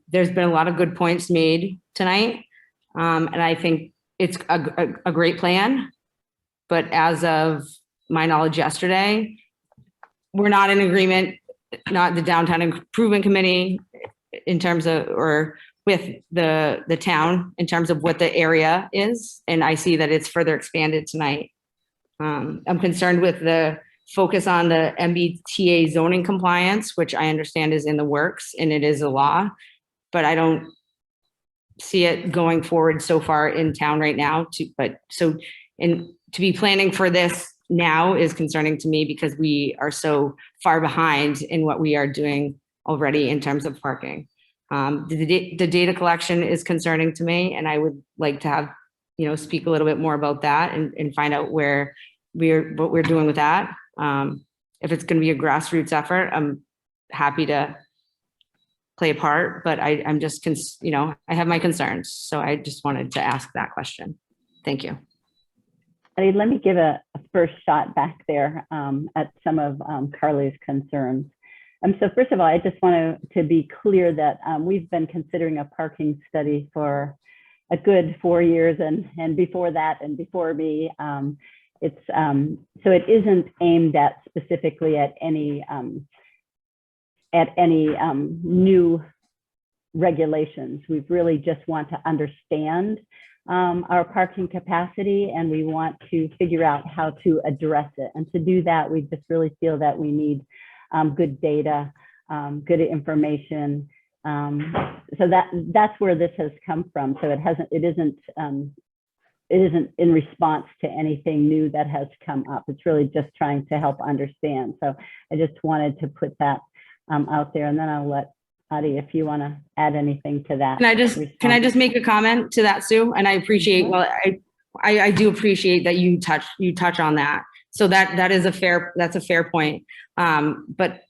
There's been a lot of good points made tonight. And I think it's a great plan. But as of my knowledge yesterday, we're not in agreement, not the Downtown Improvement Committee in terms of, or with the town in terms of what the area is. And I see that it's further expanded tonight. I'm concerned with the focus on the MBTA zoning compliance, which I understand is in the works and it is a law, but I don't see it going forward so far in town right now. To be planning for this now is concerning to me because we are so far behind in what we are doing already in terms of parking. The data collection is concerning to me, and I would like to have, speak a little bit more about that and find out what we're doing with that. If it's going to be a grassroots effort, I'm happy to play a part, but I'm just, I have my concerns. So I just wanted to ask that question. Thank you. Let me give a first shot back there at some of Carly's concerns. So first of all, I just want to be clear that we've been considering a parking study for a good 4 years, and before that and before me. So it isn't aimed at specifically at any new regulations. We really just want to understand our parking capacity, and we want to figure out how to address it. And to do that, we just really feel that we need good data, good information. So that's where this has come from. So it isn't in response to anything new that has come up. It's really just trying to help understand. So I just wanted to put that out there, and then I'll let Adi, if you want to add anything to that. Can I just make a comment to that, Sue? And I appreciate, well, I do appreciate that you touch on that. So that's a fair point. But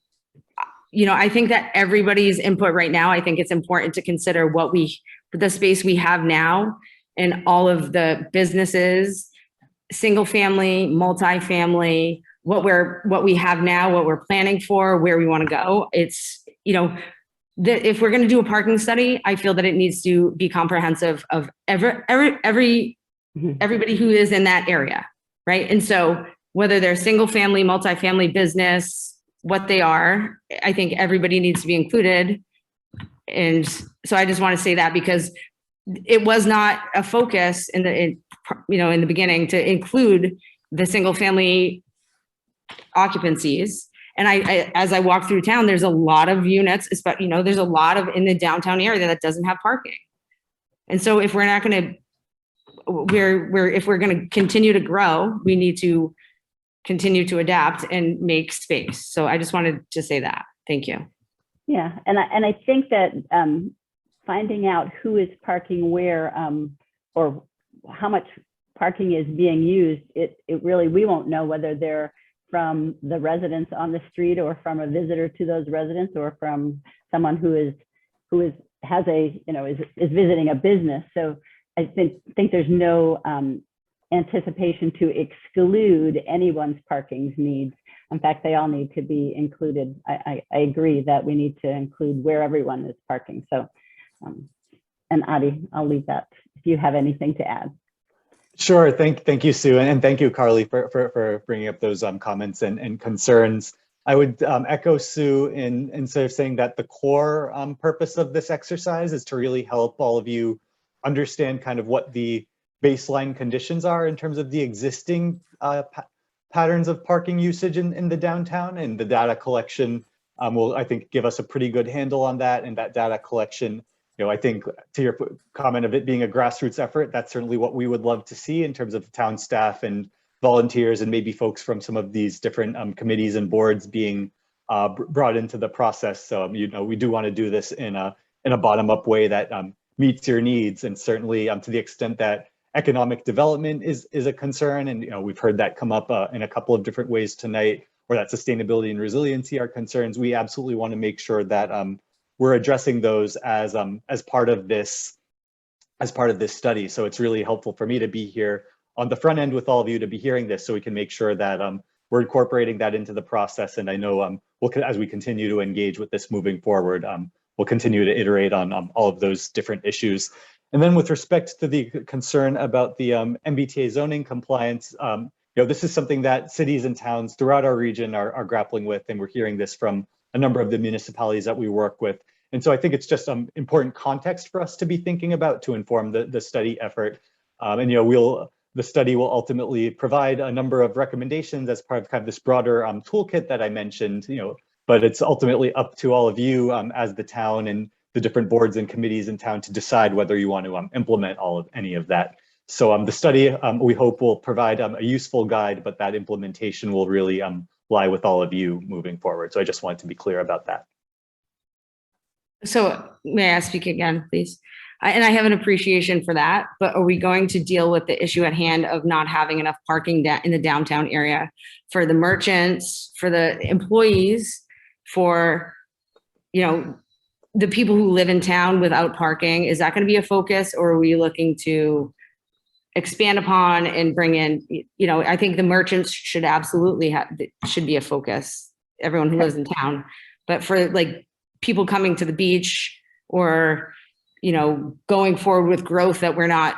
I think that everybody's input right now, I think it's important to consider the space we have now and all of the businesses, single family, multifamily, what we have now, what we're planning for, where we want to go. It's, if we're going to do a parking study, I feel that it needs to be comprehensive of everybody who is in that area, right? And so whether they're single family, multifamily, business, what they are, I think everybody needs to be included. And so I just want to say that because it was not a focus in the beginning to include the single family occupancies. And as I walk through town, there's a lot of units, there's a lot of in the downtown area that doesn't have parking. And so if we're going to continue to grow, we need to continue to adapt and make space. So I just wanted to say that. Thank you. Yeah, and I think that finding out who is parking where or how much parking is being used, it really, we won't know whether they're from the residents on the street or from a visitor to those residents or from someone who is visiting a business. So I think there's no anticipation to exclude anyone's parking needs. In fact, they all need to be included. I agree that we need to include where everyone is parking. So, and Adi, I'll leave that if you have anything to add. Sure. Thank you, Sue, and thank you, Carly, for bringing up those comments and concerns. I would echo Sue in sort of saying that the core purpose of this exercise is to really help all of you understand kind of what the baseline conditions are in terms of the existing patterns of parking usage in the downtown, and the data collection will, I think, give us a pretty good handle on that. And that data collection, I think to your comment of it being a grassroots effort, that's certainly what we would love to see in terms of town staff and volunteers and maybe folks from some of these different committees and boards being brought into the process. So, we do want to do this in a bottom-up way that meets your needs, and certainly to the extent that economic development is a concern, and we've heard that come up in a couple of different ways tonight, or that sustainability and resiliency are concerns. We absolutely want to make sure that we're addressing those as part of this study. So it's really helpful for me to be here on the front end with all of you to be hearing this, so we can make sure that we're incorporating that into the process. And I know as we continue to engage with this moving forward, we'll continue to iterate on all of those different issues. And then with respect to the concern about the MBTA zoning compliance, this is something that cities and towns throughout our region are grappling with, and we're hearing this from a number of the municipalities that we work with. And so I think it's just important context for us to be thinking about to inform the study effort. And we'll the study will ultimately provide a number of recommendations as part of kind of this broader toolkit that I mentioned, but it's ultimately up to all of you as the town and the different boards and committees in town to decide whether you want to implement any of that. So the study, we hope, will provide a useful guide, but that implementation will really lie with all of you moving forward. So I just wanted to be clear about that. So may I speak again, please? And I have an appreciation for that, but are we going to deal with the issue at hand of not having enough parking in the downtown area for the merchants, for the employees, for, the people who live in town without parking? Is that going to be a focus, or are we looking to expand upon and bring in, I think the merchants should absolutely should be a focus, everyone who lives in town, but for like people coming to the beach or, going forward with growth that we're not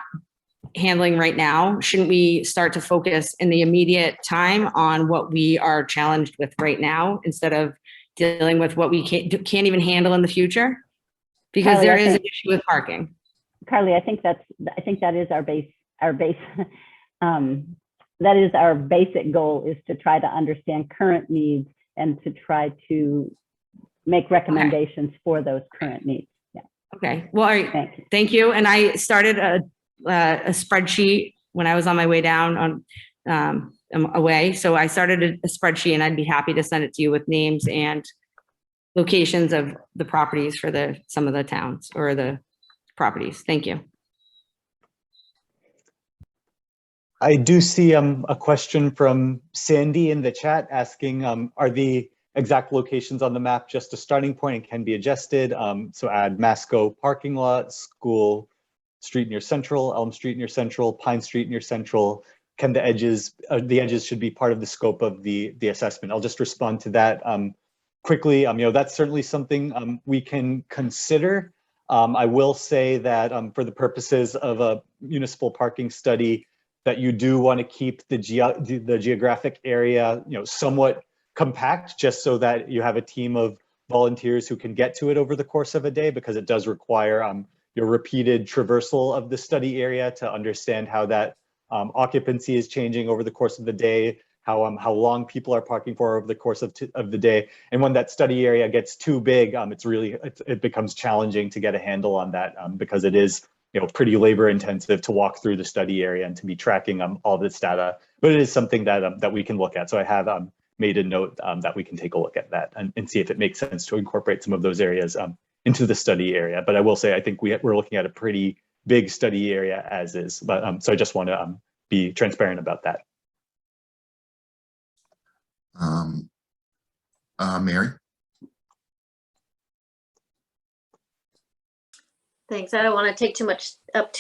handling right now, shouldn't we start to focus in the immediate time on what we are challenged with right now instead of dealing with what we can't even handle in the future? Because Carly, there is an issue with parking. Carly, I think that is our base, that is our basic goal, is to try to understand current needs and to try to make recommendations for those current needs. Yeah. Okay. Well, all right. Thank you. And I started a spreadsheet when I was on my way down away. So I started a spreadsheet, and I'd be happy to send it to you with names and locations of the properties for some of the towns or the properties. Thank you. I do see a question from Sandy in the chat asking, are the exact locations on the map just a starting point and can be adjusted? So add Masco parking lot, School Street near Central, Elm Street near Central, Pine Street near Central. Can the edges should be part of the scope of the assessment? I'll just respond to that quickly. That's certainly something we can consider. I will say that for the purposes of a municipal parking study, that you do want to keep the geographic area, somewhat compact, just so that you have a team of volunteers who can get to it over the course of a day, because it does require your repeated traversal of the study area to understand how that occupancy is changing over the course of the day, how long people are parking for over the course of the day. And when that study area gets too big, it becomes challenging to get a handle on that because it is pretty labor intensive to walk through the study area and to be tracking all this data. But it is something that we can look at. So I have made a note that we can take a look at that and see if it makes sense to incorporate some of those areas into the study area. But I will say, I think we're looking at a pretty big study area as is. But so I just want to be transparent about that. Mary? Thanks. I don't want to take too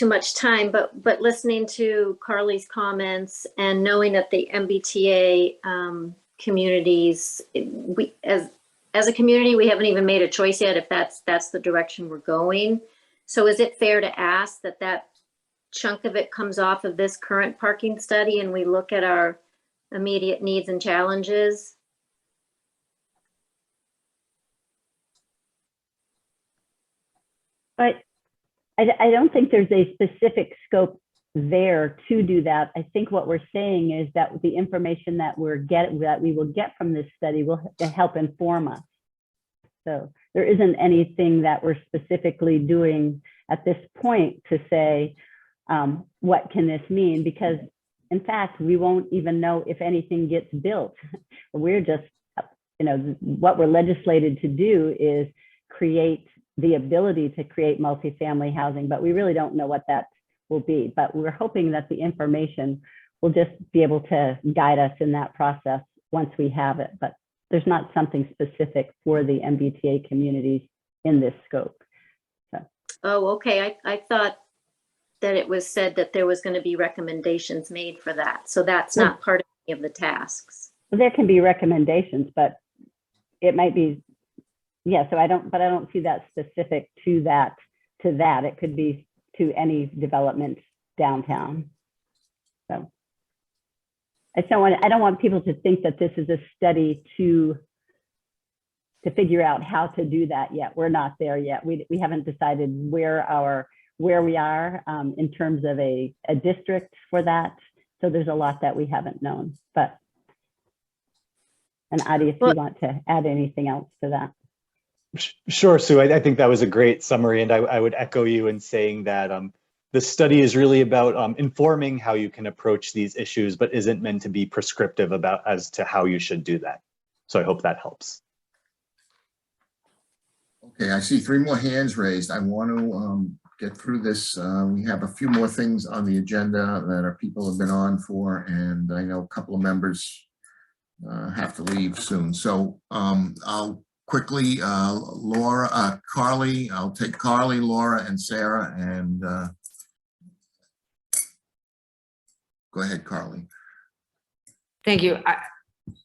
much time, but listening to Carly's comments and knowing that the MBTA communities, we as a community, we haven't even made a choice yet if that's the direction we're going. So is it fair to ask that chunk of it comes off of this current parking study and we look at our immediate needs and challenges? But I don't think there's a specific scope there to do that. I think what we're saying is that the information that we will get from this study will help inform us. So there isn't anything that we're specifically doing at this point to say, what can this mean? Because in fact, we won't even know if anything gets built. We're just, what we're legislated to do is create the ability to create multifamily housing, but we really don't know what that will be. But we're hoping that the information will just be able to guide us in that process once we have it. But there's not something specific for the MBTA communities in this scope. So. Oh, okay. I thought that it was said that there was going to be recommendations made for that. So that's not part of any of the tasks. Well, there can be recommendations, but it might be, yeah, so I don't see that specific to that. It could be to any development downtown. So I don't want people to think that this is a study to figure out how to do that yet. We're not there yet. We haven't decided where our where we are in terms of a district for that. So there's a lot that we haven't known, but, and Adi, if you want to add anything else to that. Sure, Sue. I think that was a great summary, and I would echo you in saying that the study is really about informing how you can approach these issues, but isn't meant to be prescriptive about as to how you should do that. So I hope that helps. Okay, I see 3 more hands raised. I want to get through this. We have a few more things on the agenda that our people have been on for, and I know a couple of members have to leave soon. So I'll quickly, Laura, Carly, I'll take Carly, Laura, and Sarah, and go ahead, Carly. Thank you.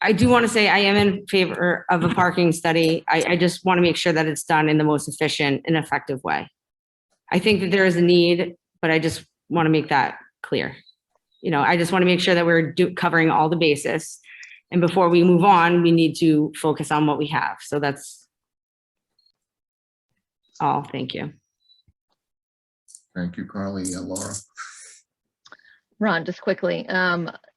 I do want to say I am in favor of a parking study. I just want to make sure that it's done in the most efficient and effective way. I think that there is a need, but I just want to make that clear. You know, I just want to make sure that we're covering all the bases. And before we move on, we need to focus on what we have. So that's all. Thank you. Thank you, Carly. Laura. Ron, just quickly,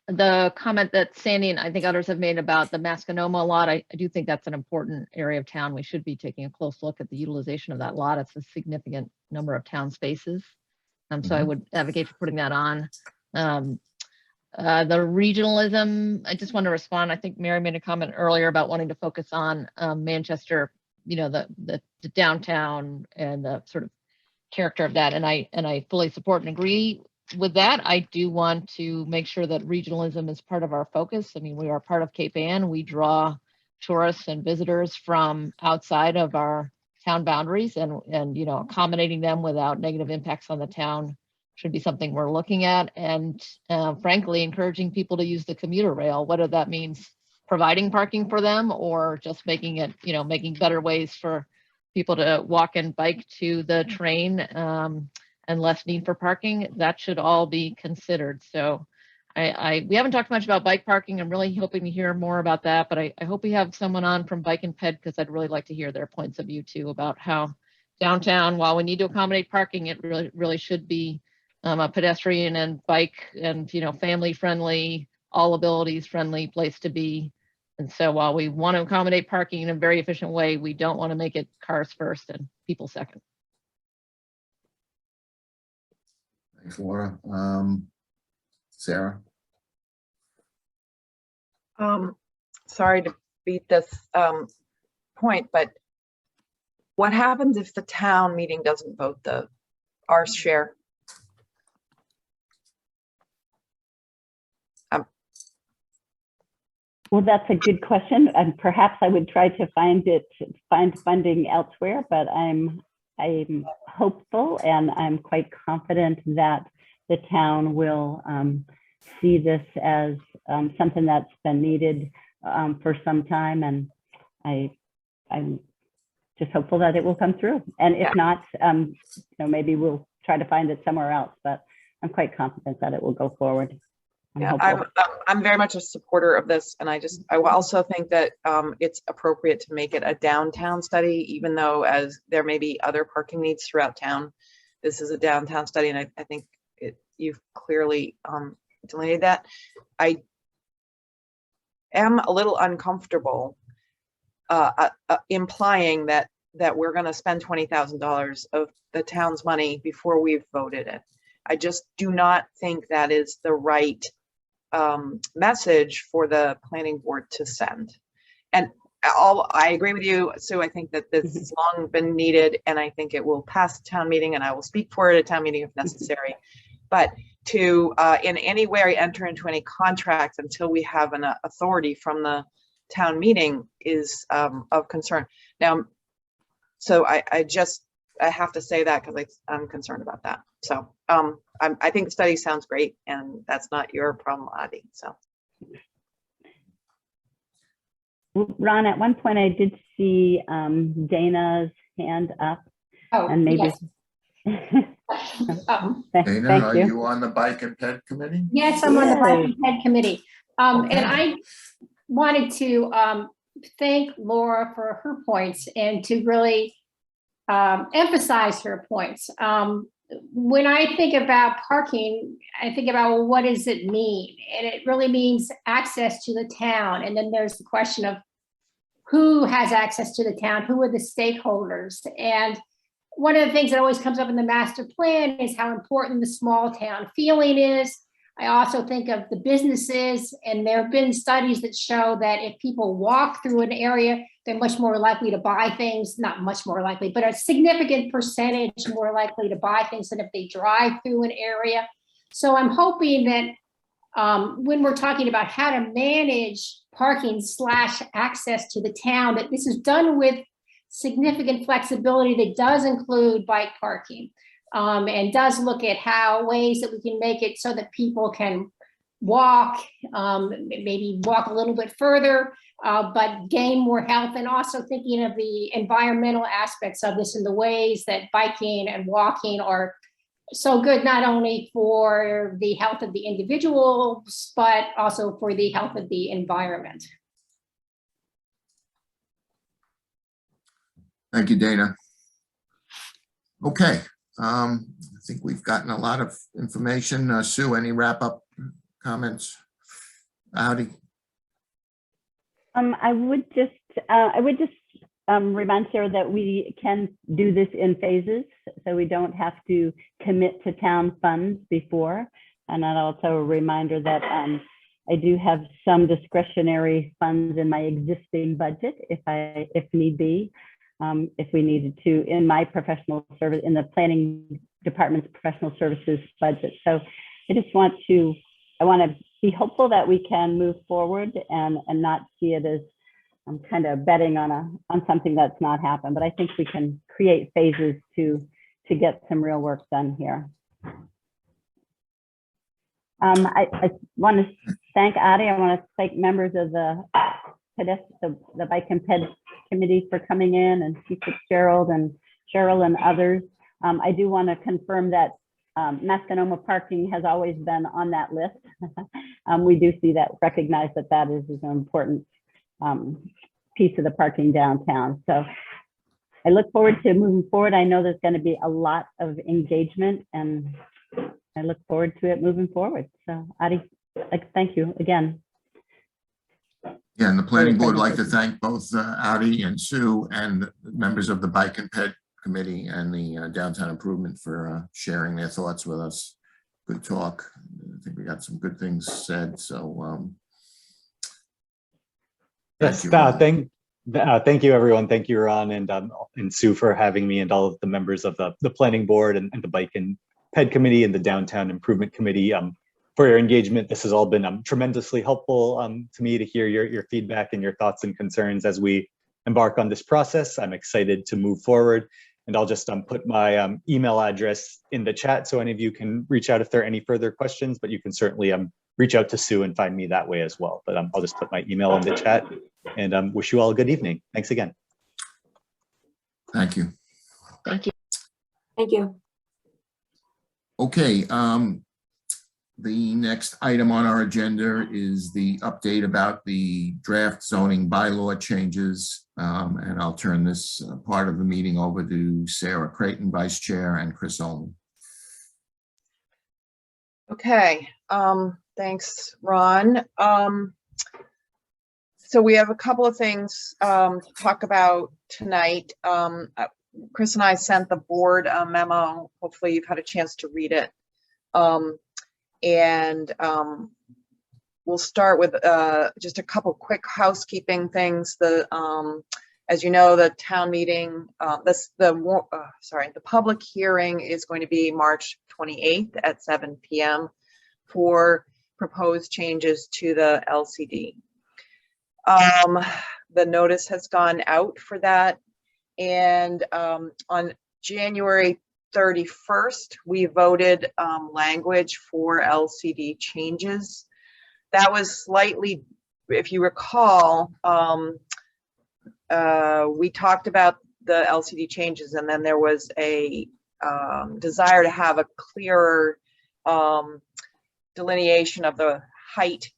the comment that Sandy and I think others have made about the Mascanoma lot, I do think that's an important area of town. We should be taking a close look at the utilization of that lot. It's a significant number of town spaces. So I would advocate for putting that on. The regionalism, I just want to respond. I think Mary made a comment earlier about wanting to focus on Manchester, you know, the downtown and the sort of character of that. And I fully support and agree with that. I do want to make sure that regionalism is part of our focus. I mean, we are part of Cape Ann. We draw tourists and visitors from outside of our town boundaries, and you know, accommodating them without negative impacts on the town should be something we're looking at. And frankly, encouraging people to use the commuter rail, whether that means providing parking for them or just making it, you know, making better ways for people to walk and bike to the train, and less need for parking. That should all be considered. So we haven't talked much about bike parking. I'm really hoping to hear more about that, but I hope we have someone on from Bike and Ped, because I'd really like to hear their points of view too about how downtown, while we need to accommodate parking, it really should be a pedestrian and bike and, you know, family friendly, all abilities friendly place to be. And so while we want to accommodate parking in a very efficient way, we don't want to make it cars first and people second. Thanks, Laura. Sarah. Sorry to beat this point, but what happens if the town meeting doesn't vote our share? Well, that's a good question, and perhaps I would try to find funding elsewhere, but I'm hopeful and I'm quite confident that the town will see this as something that's been needed for some time, and I'm just hopeful that it will come through. And if not, you know, maybe we'll try to find it somewhere else, but I'm quite confident that it will go forward. I'm very much a supporter of this, and I also think that it's appropriate to make it a downtown study, even though as there may be other parking needs throughout town. This is a downtown study, and I think you've clearly delineated that. I am a little uncomfortable implying that we're going to spend $20,000 of the town's money before we've voted it. I just do not think that is the right message for the planning board to send. And I agree with you, Sue. I think that this has long been needed, and I think it will pass the town meeting, and I will speak for it at town meeting if necessary. But to in any way enter into any contract until we have an authority from the town meeting is of concern. Now, so I have to say that because I'm concerned about that. So I think the study sounds great, and that's not your problem, Adi. So, Ron, at one point I did see Dana's hand up, and maybe. Yes. Dana, are you on the Bike and Ped committee? Yes, I'm on the Bike and Ped committee, and I wanted to thank Laura for her points and to really emphasize her points. when I think about parking, I think about, well, what does it mean? And it really means access to the town. And then there's the question of who has access to the town, who are the stakeholders? And one of the things that always comes up in the master plan is how important the small town feeling is. I also think of the businesses, and there have been studies that show that if people walk through an area, they're much more likely to buy things, not much more likely, but a significant percentage more likely to buy things than if they drive through an area. So I'm hoping that when we're talking about how to manage parking / access to the town, that this is done with significant flexibility that does include bike parking. And does look at how ways that we can make it so that people can walk, maybe walk a little bit further, but gain more health, and also thinking of the environmental aspects of this and the ways that biking and walking are so good, not only for the health of the individuals, but also for the health of the environment. Thank you, Dana. Okay. I think we've gotten a lot of information. Sue, any wrap-up comments? Audi? I would just remind Sarah that we can do this in phases, so we don't have to commit to town funds before. And also a reminder that I do have some discretionary funds in my existing budget if need be. If we needed to, in my professional service, in the planning department's professional services budget. So I want to be hopeful that we can move forward and not see it as I'm kind of betting on something that's not happened. But I think we can create phases to get some real work done here. I want to thank Adi. I want to thank members of the Bike and Ped Committee for coming in, and Chief Fitzgerald and Cheryl and others. I do want to confirm that Mascanoma parking has always been on that list. We do recognize that is an important piece of the parking downtown. So I look forward to moving forward. I know there's going to be a lot of engagement, and I look forward to it moving forward. So Adi, thank you again. Yeah, and the planning board would like to thank both Audi and Sue and members of the Bike and Ped Committee and the Downtown Improvement for sharing their thoughts with us. Good talk. I think we got some good things said. So yes, thank you everyone. Thank you, Ron and Sue, for having me, and all of the members of the planning board and the Bike and Ped Committee and the Downtown Improvement Committee. For your engagement. This has all been tremendously helpful to me to hear your feedback and your thoughts and concerns as we embark on this process. I'm excited to move forward, and I'll just put my email address in the chat so any of you can reach out if there are any further questions, but you can certainly reach out to Sue and find me that way as well. But I'll just put my email in the chat, and wish you all a good evening. Thanks again. thank you. Thank you. Thank you. Okay. The next item on our agenda is the update about the draft zoning bylaw changes. And I'll turn this part of the meeting over to Sarah Clayton, Vice Chair, and Chris Olin. Okay, thanks, Ron. So we have a couple of things to talk about tonight. Chris and I sent the board a memo. Hopefully you've had a chance to read it. And we'll start with just a couple quick housekeeping things. As you know, the town meeting, the public hearing is going to be March 28th at 7 p.m. for proposed changes to the LCD. The notice has gone out for that, and on January 31st, we voted language for LCD changes. That was slightly, if you recall, we talked about the LCD changes, and then there was a desire to have a clearer delineation of the height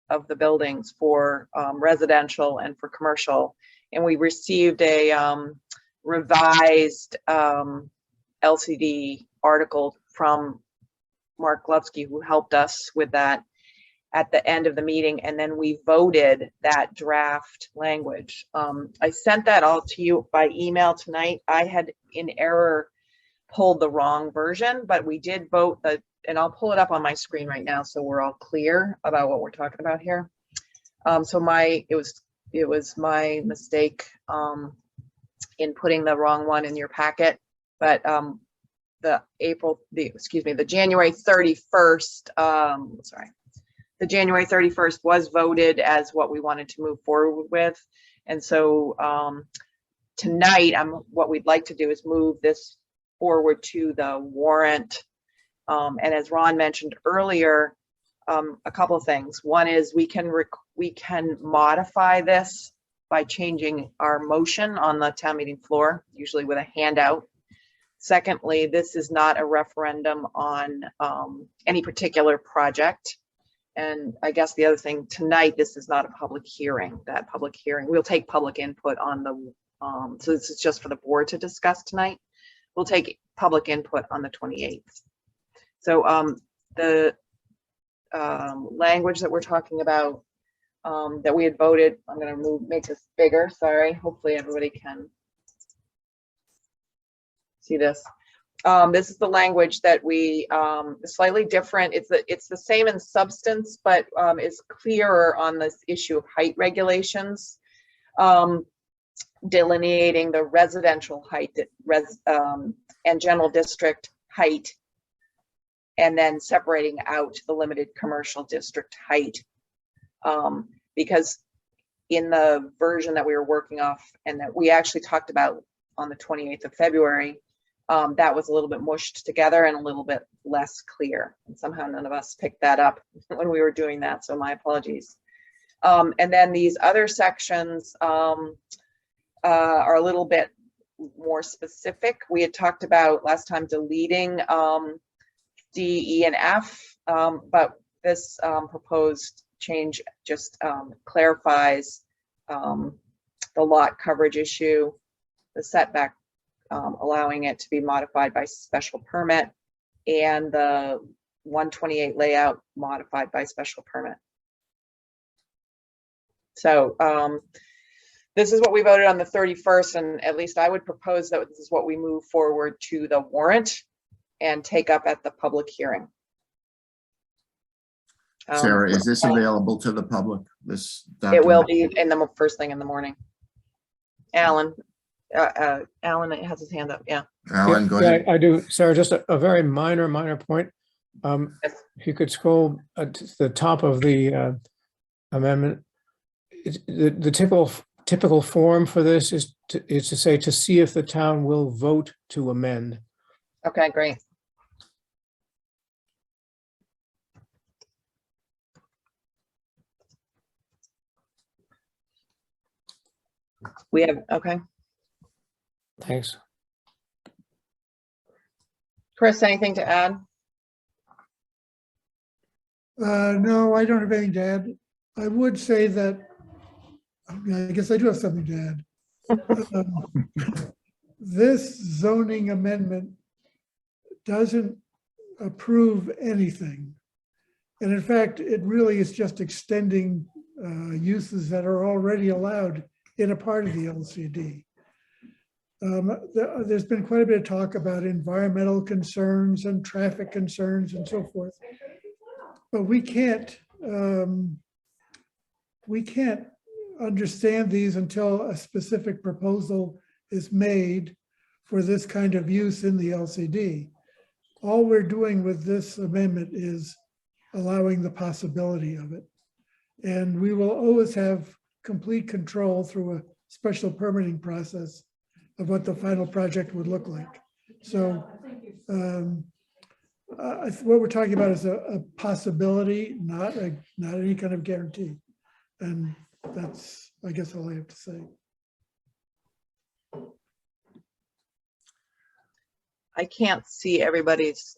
of the buildings for residential and for commercial. And we received a revised LCD article from Mark Glovsky, who helped us with that at the end of the meeting, and then we voted that draft language. I sent that all to you by email tonight. I had in error pulled the wrong version, but we did vote and I'll pull it up on my screen right now so we're all clear about what we're talking about here. So it was my mistake in putting the wrong one in your packet, but the January 31st, the January 31st was voted as what we wanted to move forward with. And so tonight, what we'd like to do is move this forward to the warrant. And as Ron mentioned earlier, a couple of things. One is we can modify this by changing our motion on the town meeting floor, usually with a handout. Secondly, this is not a referendum on any particular project. And I guess the other thing tonight, this is not a public hearing. That public hearing, we'll take public input on the, so this is just for the board to discuss tonight. We'll take public input on the 28th. So the language that we're talking about that we had voted, I'm going to make this bigger. Sorry, hopefully everybody can see this. This is the language that we slightly different. It's the same in substance, but is clearer on this issue of height regulations, delineating the residential height and general district height, and then separating out the limited commercial district height. Because in the version that we were working off and that we actually talked about on the 28th of February, that was a little bit mushed together and a little bit less clear. And somehow none of us picked that up when we were doing that, so my apologies. And then these other sections are a little bit more specific. We had talked about last time deleting D, E, and F, but this proposed change just clarifies the lot coverage issue, the setback, allowing it to be modified by special permit, and the 128 layout modified by special permit. So this is what we voted on the 31st, and at least I would propose that this is what we move forward to the warrant and take up at the public hearing. Sarah, is this available to the public? This It will document? be in the first thing in the morning. Alan has his hand up. Yeah. Alan, go ahead. Yeah, I do, Sarah, just a very minor point. If you could scroll to the top of the amendment, the typical form for this is to say to see if the town will vote to amend. Okay, great. We have, okay. Thanks. Chris, anything to add? No, I don't have anything to add. I would say that, I guess I do have something to add. This zoning amendment doesn't approve anything. And in fact, it really is just extending uses that are already allowed in a part of the LCD. There's been quite a bit of talk about environmental concerns and traffic concerns and so forth. But we can't understand these until a specific proposal is made for this kind of use in the LCD. All we're doing with this amendment is allowing the possibility of it. And we will always have complete control through a special permitting process of what the final project would look like. So what we're talking about is a possibility, not any kind of guarantee. And that's, I guess, all I have to say. I can't see everybody's.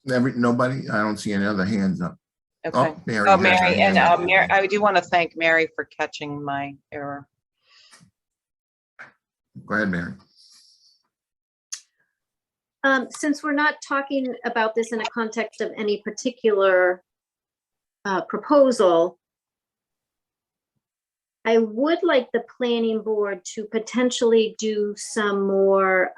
Nobody? I don't see any other hands up. Okay. Oh, Mary. Oh, has her Mary, hand and up. Mary, I do want to thank Mary for catching my error. Go ahead, Mary. Since we're not talking about this in a context of any particular proposal, I would like the planning board to potentially do some more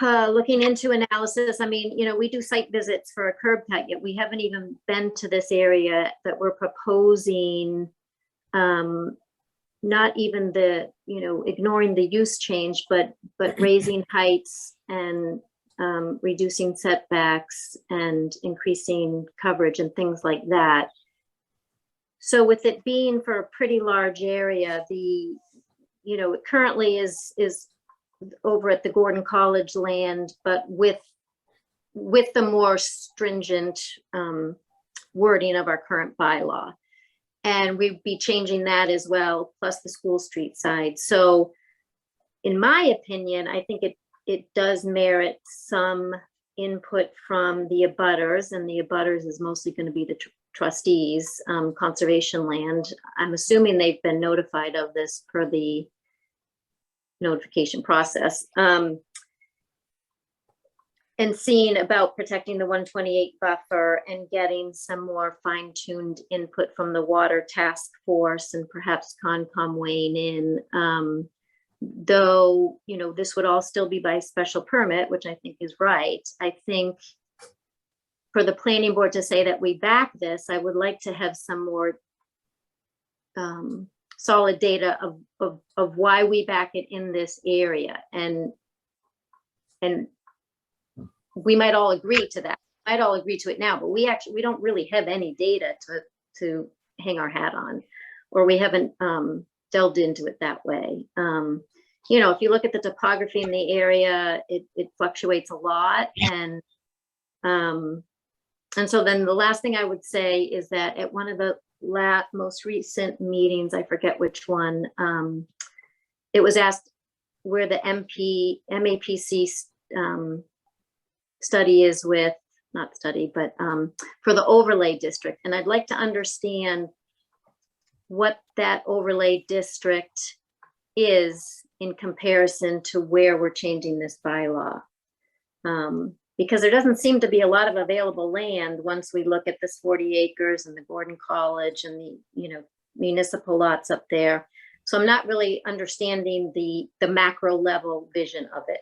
looking into analysis. I mean, you know, we do site visits for a curb cut, yet we haven't even been to this area that we're proposing. Not even the, you know, ignoring the use change, but raising heights and reducing setbacks and increasing coverage and things like that. So with it being for a pretty large area, the, you know, it currently is over at the Gordon College land, but with the more stringent wording of our current bylaw. And we'd be changing that as well, plus the school street side. So in my opinion, I think it does merit some input from the abutters, and the abutters is mostly going to be the trustees, conservation land. I'm assuming they've been notified of this per the notification process. And seeing about protecting the 128 buffer and getting some more fine-tuned input from the water task force and perhaps Concom weighing in. Though, you know, this would all still be by special permit, which I think is right. I think for the planning board to say that we back this, I would like to have some more solid data of why we back it in this area. And we might all agree to that. Might all agree to it now, but we don't really have any data to hang our hat on, or we haven't delved into it that way. You know, if you look at the topography in the area, it fluctuates a lot. And so then the last thing I would say is that at one of the most recent meetings, I forget which one, it was asked where the MAPC study is with, not study, but for the overlay district. And I'd like to understand what that overlay district is in comparison to where we're changing this bylaw. Because there doesn't seem to be a lot of available land once we look at this 40 acres and the Gordon College and the, you know, municipal lots up there. So I'm not really understanding the macro level vision of it.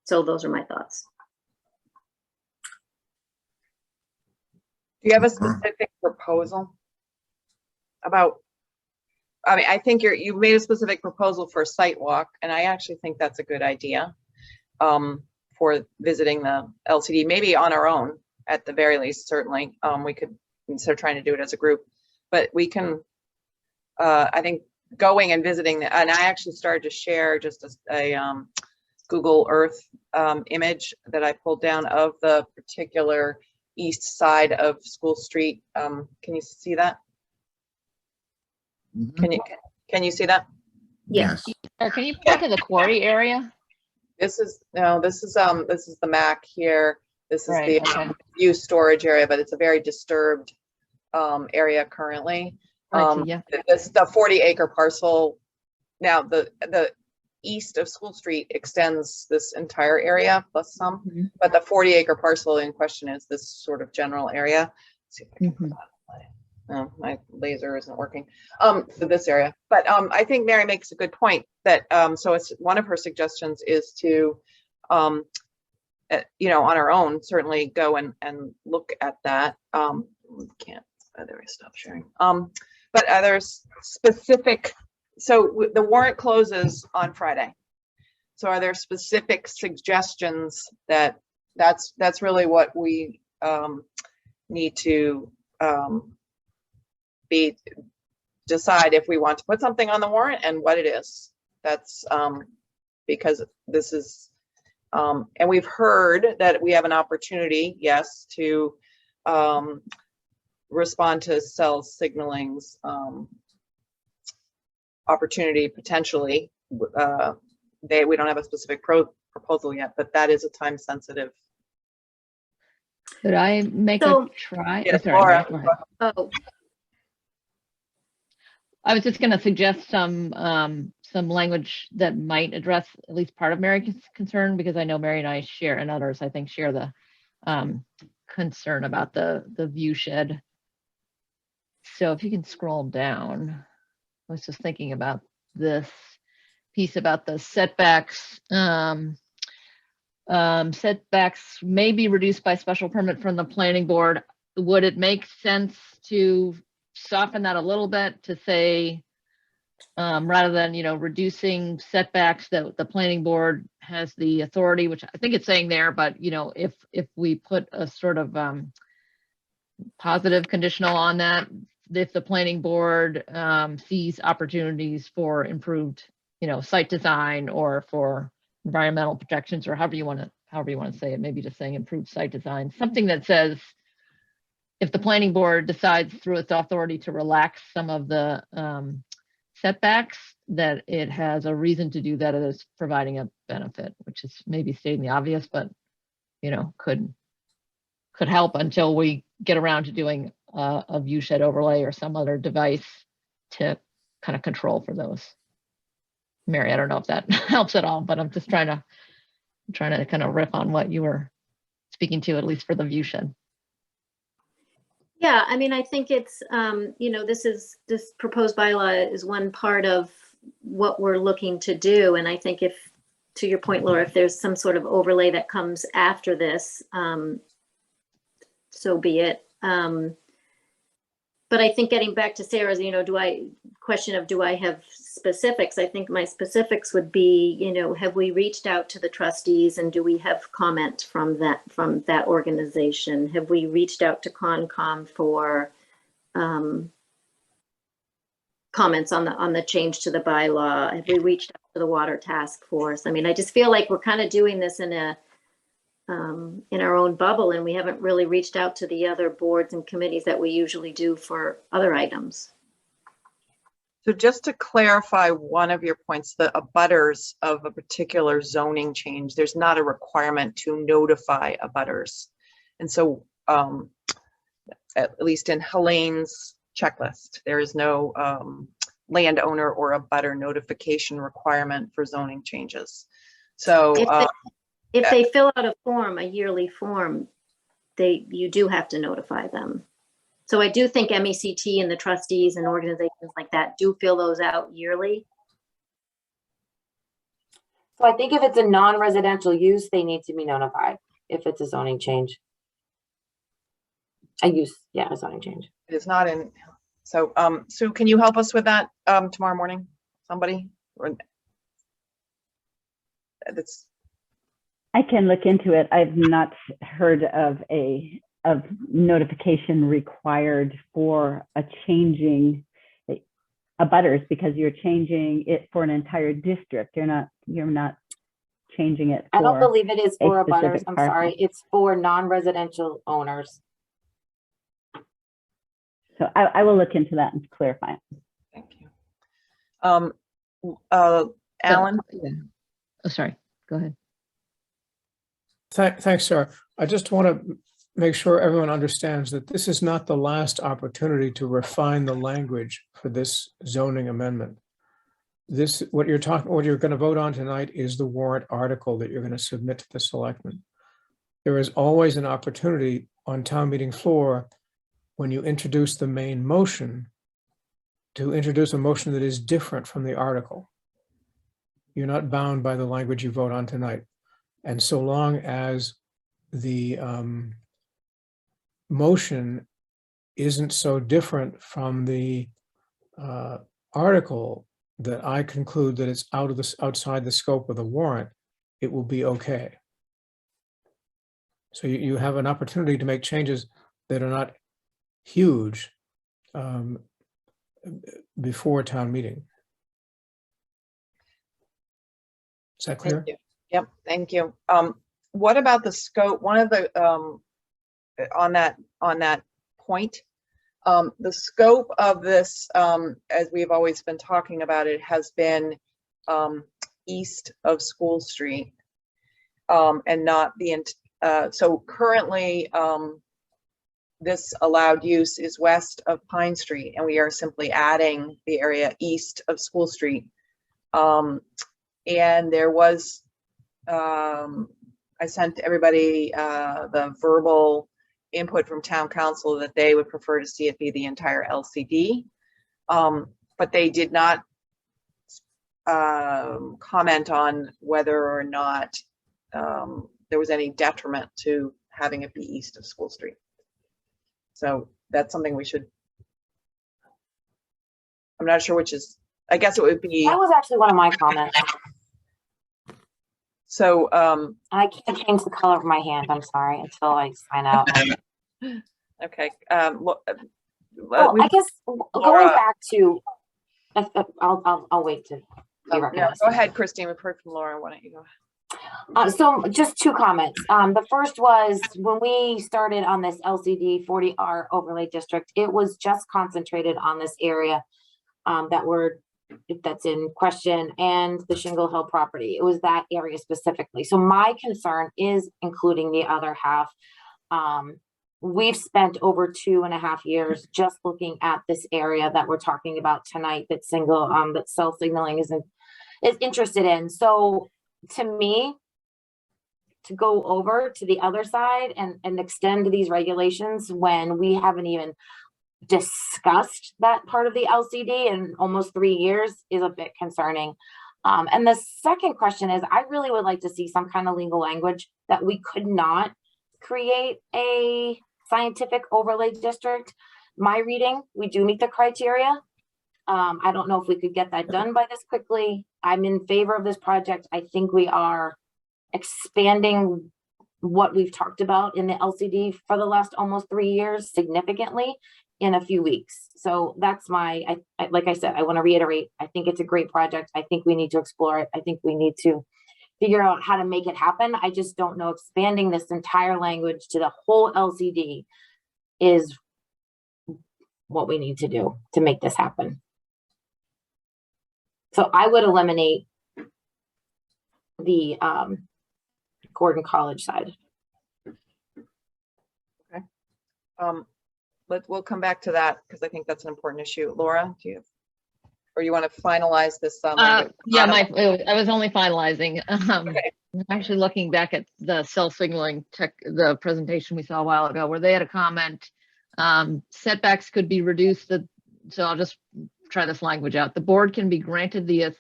So those are my thoughts. Do you have a specific proposal about, I mean, I think you made a specific proposal for a site walk, and I actually think that's a good idea for visiting the LCD, maybe on our own at the very least, certainly. We could, instead of trying to do it as a group, but we can, I think going and visiting, and I actually started to share just a Google Earth image that I pulled down of the particular east side of School Street. Can you see that? Mhm. Can you see that? Yes. Or can you point to the quarry area? This is the MAC here. This is Right, the okay. view storage area, but it's a very disturbed area currently. I see, yeah. The 40-acre parcel. Now the east of School Street extends this entire area plus some, but the 40-acre parcel in question is this sort of general area. Let's see if I can put that. Oh, my laser isn't working. So this area, but I think Mary makes a good point that so it's one of her suggestions is to you know, on our own certainly go and look at that. We can't, there is stop sharing. But others specific, so the warrant closes on Friday. So are there specific suggestions that's really what we need to decide if we want to put something on the warrant and what it is. That's because this is, and we've heard that we have an opportunity, yes, to respond to cell signaling's opportunity potentially. We don't have a specific proposal yet, but that is a time sensitive. Could I make So- a try? Yes, Sorry, Laura. go ahead. Oh, I was just going to suggest some some language that might address at least part of Mary's concern, because I know Mary and I share, and others I think share the concern about the view shed. So if you can scroll down, I was just thinking about this piece about the setbacks. Setbacks may be reduced by special permit from the planning board. Would it make sense to soften that a little bit to say, rather than, reducing setbacks, that the planning board has the authority, which I think it's saying there, but, if we put a sort of positive conditional on that, if the planning board sees opportunities for improved, site design or for environmental protections, or however you want to say it, maybe just saying improved site design, something that says if the planning board decides through its authority to relax some of the setbacks, that it has a reason to do that as providing a benefit, which is maybe stating the obvious, but could help until we get around to doing a view shed overlay or some other device to kind of control for those. Mary, I don't know if that helps at all, but I'm just trying to kind of riff on what you were speaking to, at least for the view shed. Yeah, I mean, I think it's, this proposed bylaw is one part of what we're looking to do. And I think if, to your point, Laura, if there's some sort of overlay that comes after this, so be it. But I think getting back to Sarah's, question of do I have specifics? I think my specifics would be, have we reached out to the trustees and do we have comment from that organization? Have we reached out to Concom for comments on the change to the bylaw? Have we reached out to the water task force? I mean, I just feel like we're kind of doing this in our own bubble, and we haven't really reached out to the other boards and committees that we usually do for other items. So just to clarify one of your points, the abutters of a particular zoning change, there's not a requirement to notify abutters. And so at least in Helene's checklist, there is no landowner or abutter notification requirement for zoning changes. So if they fill out a form, a yearly form, you do have to notify them. So I do think MECT and the trustees and organizations like that do fill those out yearly. So I think if it's a non-residential use, they need to be notified if it's a zoning change. A zoning change. It is not in. So Sue, can you help us with that tomorrow morning? Somebody? Or that's. I can look into it. I've not heard of notification required for a changing abutters, because you're changing it for an entire district. You're not changing it for. I don't believe it is for abutters. I'm parcel. sorry. It's for non-residential owners. So I will look into that and clarify it. Thank you. Alan? Oh, sorry. Go ahead. Thanks, Sarah. I just want to make sure everyone understands that this is not the last opportunity to refine the language for this zoning amendment. What you're going to vote on tonight is the warrant article that you're going to submit to the selectmen. There is always an opportunity on town meeting floor, when you introduce the main motion, to introduce a motion that is different from the article. You're not bound by the language you vote on tonight. And so long as the motion isn't so different from the article that I conclude that it's outside the scope of the warrant, it will be okay. So you have an opportunity to make changes that are not huge before town meeting. Is that clear? Thank you. Yep, thank you. What about the scope? One of the on that point, the scope of this, as we've always been talking about it, has been east of School Street, and not the so currently this allowed use is west of Pine Street, and we are simply adding the area east of School Street And there was, I sent everybody the verbal input from town council that they would prefer to see it be the entire LCD. But they did not comment on whether or not there was any detriment to having it be east of School Street. So that's something we should, I'm not sure which is, I guess it would be. That was actually one of my comments. So I can't change the color of my hand, I'm sorry, until I sign out. Okay. Well, I guess going back to, I'll wait to be no, recognized. go ahead, Christine. We've heard from Laura. Why don't you go? So just two comments. The first was when we started on this LCD 40R overlay district, it was just concentrated on this area that's in question and the Shingle Hill property. It was that area specifically. So my concern is including the other half. We've spent over 2.5 years just looking at this area that we're talking about tonight that cell signaling is interested in. So to me, to go over to the other side and extend these regulations when we haven't even discussed that part of the LCD in almost 3 years is a bit concerning. And the second question is, I really would like to see some kind of legal language that we could not create a scientific overlay district. My reading, we do meet the criteria. I don't know if we could get that done by this quickly. I'm in favor of this project. I think we are expanding what we've talked about in the LCD for the last almost 3 years significantly in a few weeks. So that's my, like I said, I want to reiterate, I think it's a great project. I think we need to explore it. I think we need to figure out how to make it happen. I just don't know expanding this entire language to the whole LCD is what we need to do to make this happen. So I would eliminate the Gordon College side. Okay. We'll come back to that because I think that's an important issue. Laura, do you have, or you want to finalize this? Yeah, I was only finalizing. Okay. Actually looking back at the cell signaling the presentation we saw a while ago where they had a comment, setbacks could be reduced. So I'll just try this language out. The board can be granted the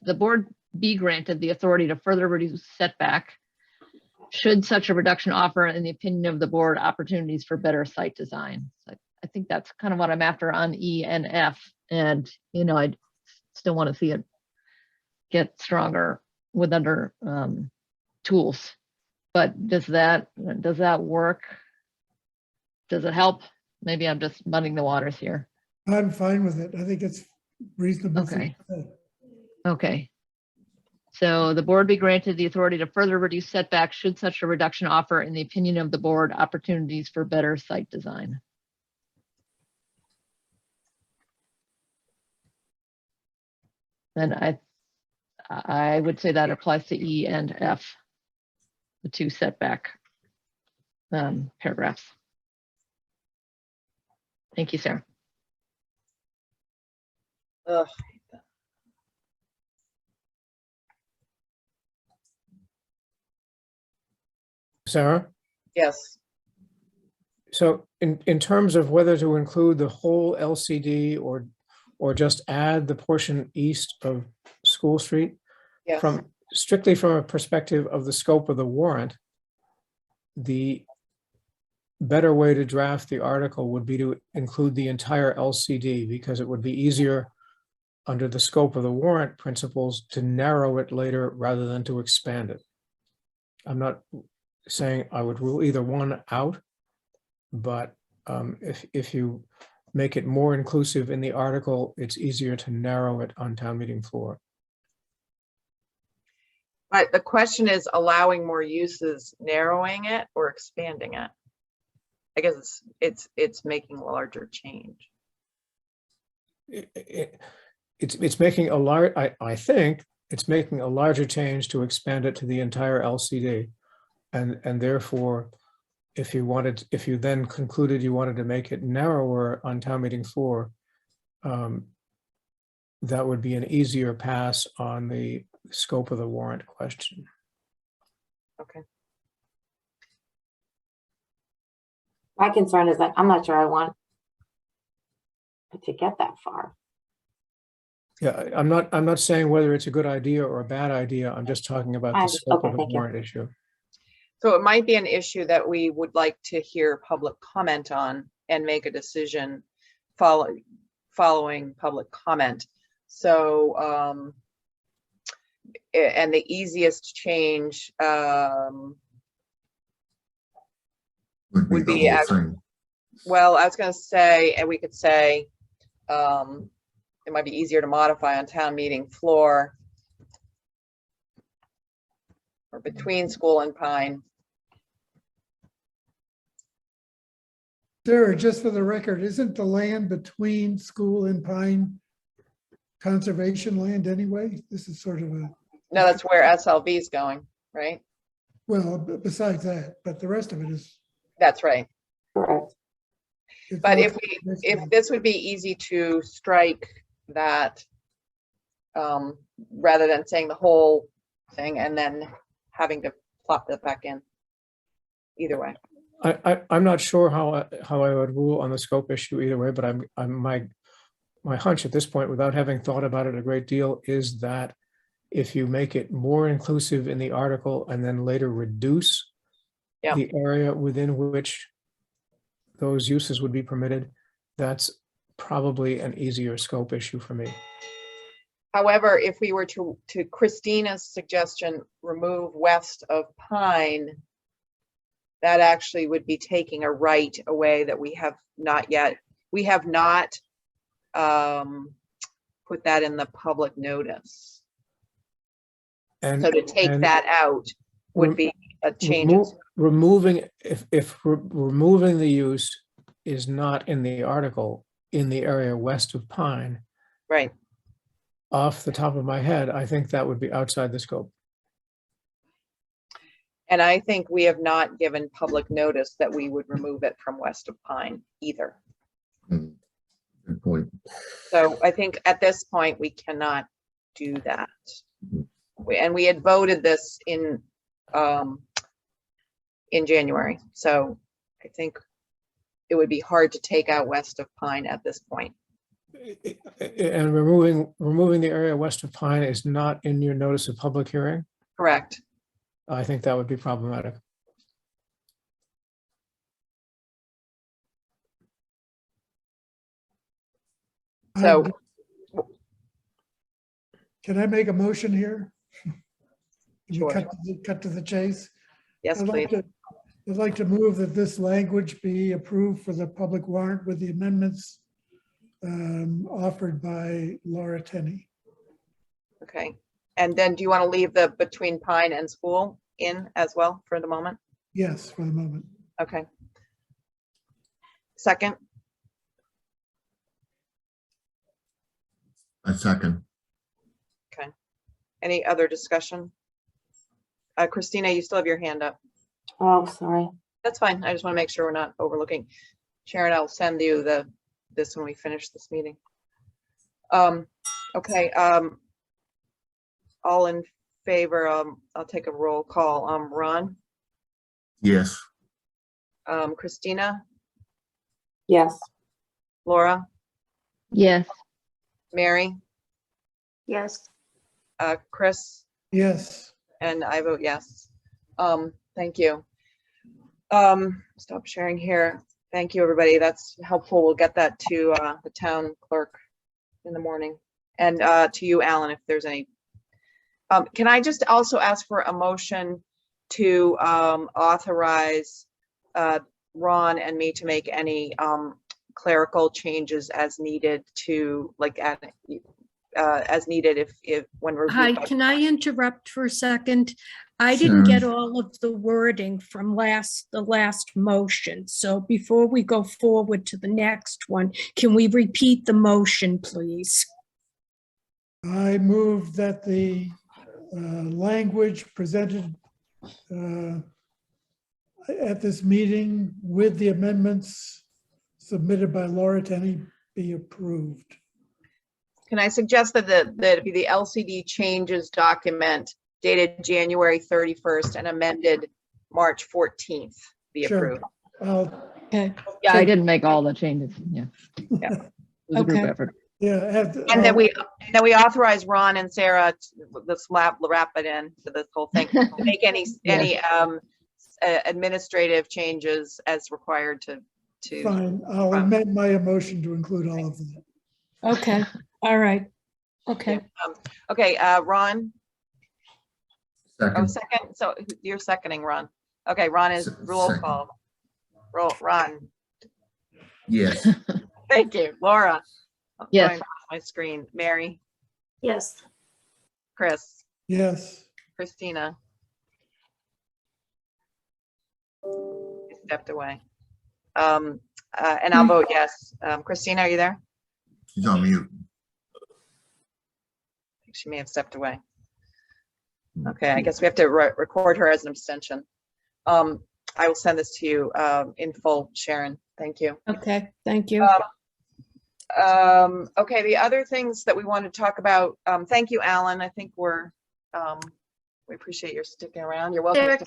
authority to further reduce setback should such a reduction offer, in the opinion of the board, opportunities for better site design. So I think that's kind of what I'm after on E and F. And, you know, I still want to see it get stronger with other tools. But does that work? Does it help? Maybe I'm just muddying the waters here. I'm fine with it. I think it's reasonable. Okay. Okay. So the board be granted the authority to further reduce setbacks should such a reduction offer, in the opinion of the board, opportunities for better site design. And I would say that applies to E and F, the two setback paragraphs. Thank you, Sarah. Ugh. Sarah? Yes. So in terms of whether to include the whole LCD or just add the portion east of School Street, Yes. Strictly from a perspective of the scope of the warrant, the better way to draft the article would be to include the entire LCD, because it would be easier under the scope of the warrant principles to narrow it later rather than to expand it. I'm not saying I would rule either one out, but if you make it more inclusive in the article, it's easier to narrow it on town meeting floor. But the question is allowing more uses, narrowing it or expanding it? I guess it's making a larger change. It's making a large, I think it's making a larger change to expand it to the entire LCD. And therefore, if you then concluded you wanted to make it narrower on town meeting floor, that would be an easier pass on the scope of the warrant question. Okay. My concern is that I'm not sure I want to get that far. Yeah, I'm not saying whether it's a good idea or a bad idea. I'm just talking about the scope of the warrant issue. So it might be an issue that we would like to hear public comment on and make a decision following public comment. So, and the easiest change would be, the whole thing. well, I was going to say, and we could say, it might be easier to modify on town meeting floor or between School and Pine. Sarah, just for the record, isn't the land between School and Pine conservation land anyway? This is sort of a, No, that's where SLV is going, right? well, besides that, but the rest of it is. That's right. Correct. But if this would be easy to strike that, rather than saying the whole thing and then having to plop that back in. Either way. I'm not sure how I would rule on the scope issue either way, but my hunch at this point, without having thought about it a great deal, is that if you make it more inclusive in the article and then later reduce the area within which those uses would be permitted, that's probably an easier scope issue for me. However, if we were to Christina's suggestion, remove west of Pine, that actually would be taking a right away that we have not put that in the public notice. And so to take that out would be a change. Removing, if removing the use is not in the article in the area west of Pine. Right. Off the top of my head, I think that would be outside the scope. And I think we have not given public notice that we would remove it from west of Pine either. Good point. So I think at this point, we cannot do that. And we had voted this in January. So I think it would be hard to take out west of Pine at this point. And removing the area west of Pine is not in your notice of public hearing? Correct. I think that would be problematic. So can I make a motion here? Sure. Cut to the chase? Yes, please. I'd like to move that this language be approved for the public warrant with the amendments offered by Laura Tenney. Okay. And then do you want to leave the between Pine and School in as well for the moment? Yes, for the moment. Okay. Second. A second. Okay. Any other discussion? Christina, you still have your hand up. Oh, sorry. That's fine. I just want to make sure we're not overlooking. Sharon, I'll send you this when we finish this meeting. Okay. All in favor, I'll take a roll call. Ron? Yes. Christina? Yes. Laura? Yes. Mary? Yes. Chris? Yes. And I vote yes. Thank you. Stop sharing here. Thank you, everybody. That's helpful. We'll get that to the town clerk in the morning. And to you, Alan, if there's any. Can I just also ask for a motion to authorize Ron and me to make any clerical changes as needed to, like, as needed if when we're. Hi, can I interrupt for a second? I didn't get all of the wording from the last motion. So before we go forward to the next one, can we repeat the motion, please? I move that the language presented at this meeting with the amendments submitted by Laura Tenney be approved. Can I suggest that it be the LCD changes document dated January 31st and amended March 14th be Sure. approved? Okay. Yeah, I didn't make all the changes. Yeah. Yeah. It was a group Okay. effort. Yeah. And then we authorize Ron and Sarah, let's wrap it in to this whole thing, to make any administrative changes as required to. Fine, I'll amend my motion to include all of them. Okay, all right. Okay. Okay, Ron? Oh, Second. second, so you're seconding, Ron. Okay, Ron is roll Second. call. Ron, Yes. thank you. Laura? I'm Yes. going off my screen. Mary? Yes. Chris? Yes. Christina? You stepped away. And I'll vote yes. Christina, are you there? She's on mute. I think she may have stepped away. Okay, I guess we have to record her as an abstention. I will send this to you in full, Sharon. Thank you. Okay, thank you. Okay, the other things that we want to talk about, thank you, Alan. I think we appreciate your sticking around. You're welcome. Sarah,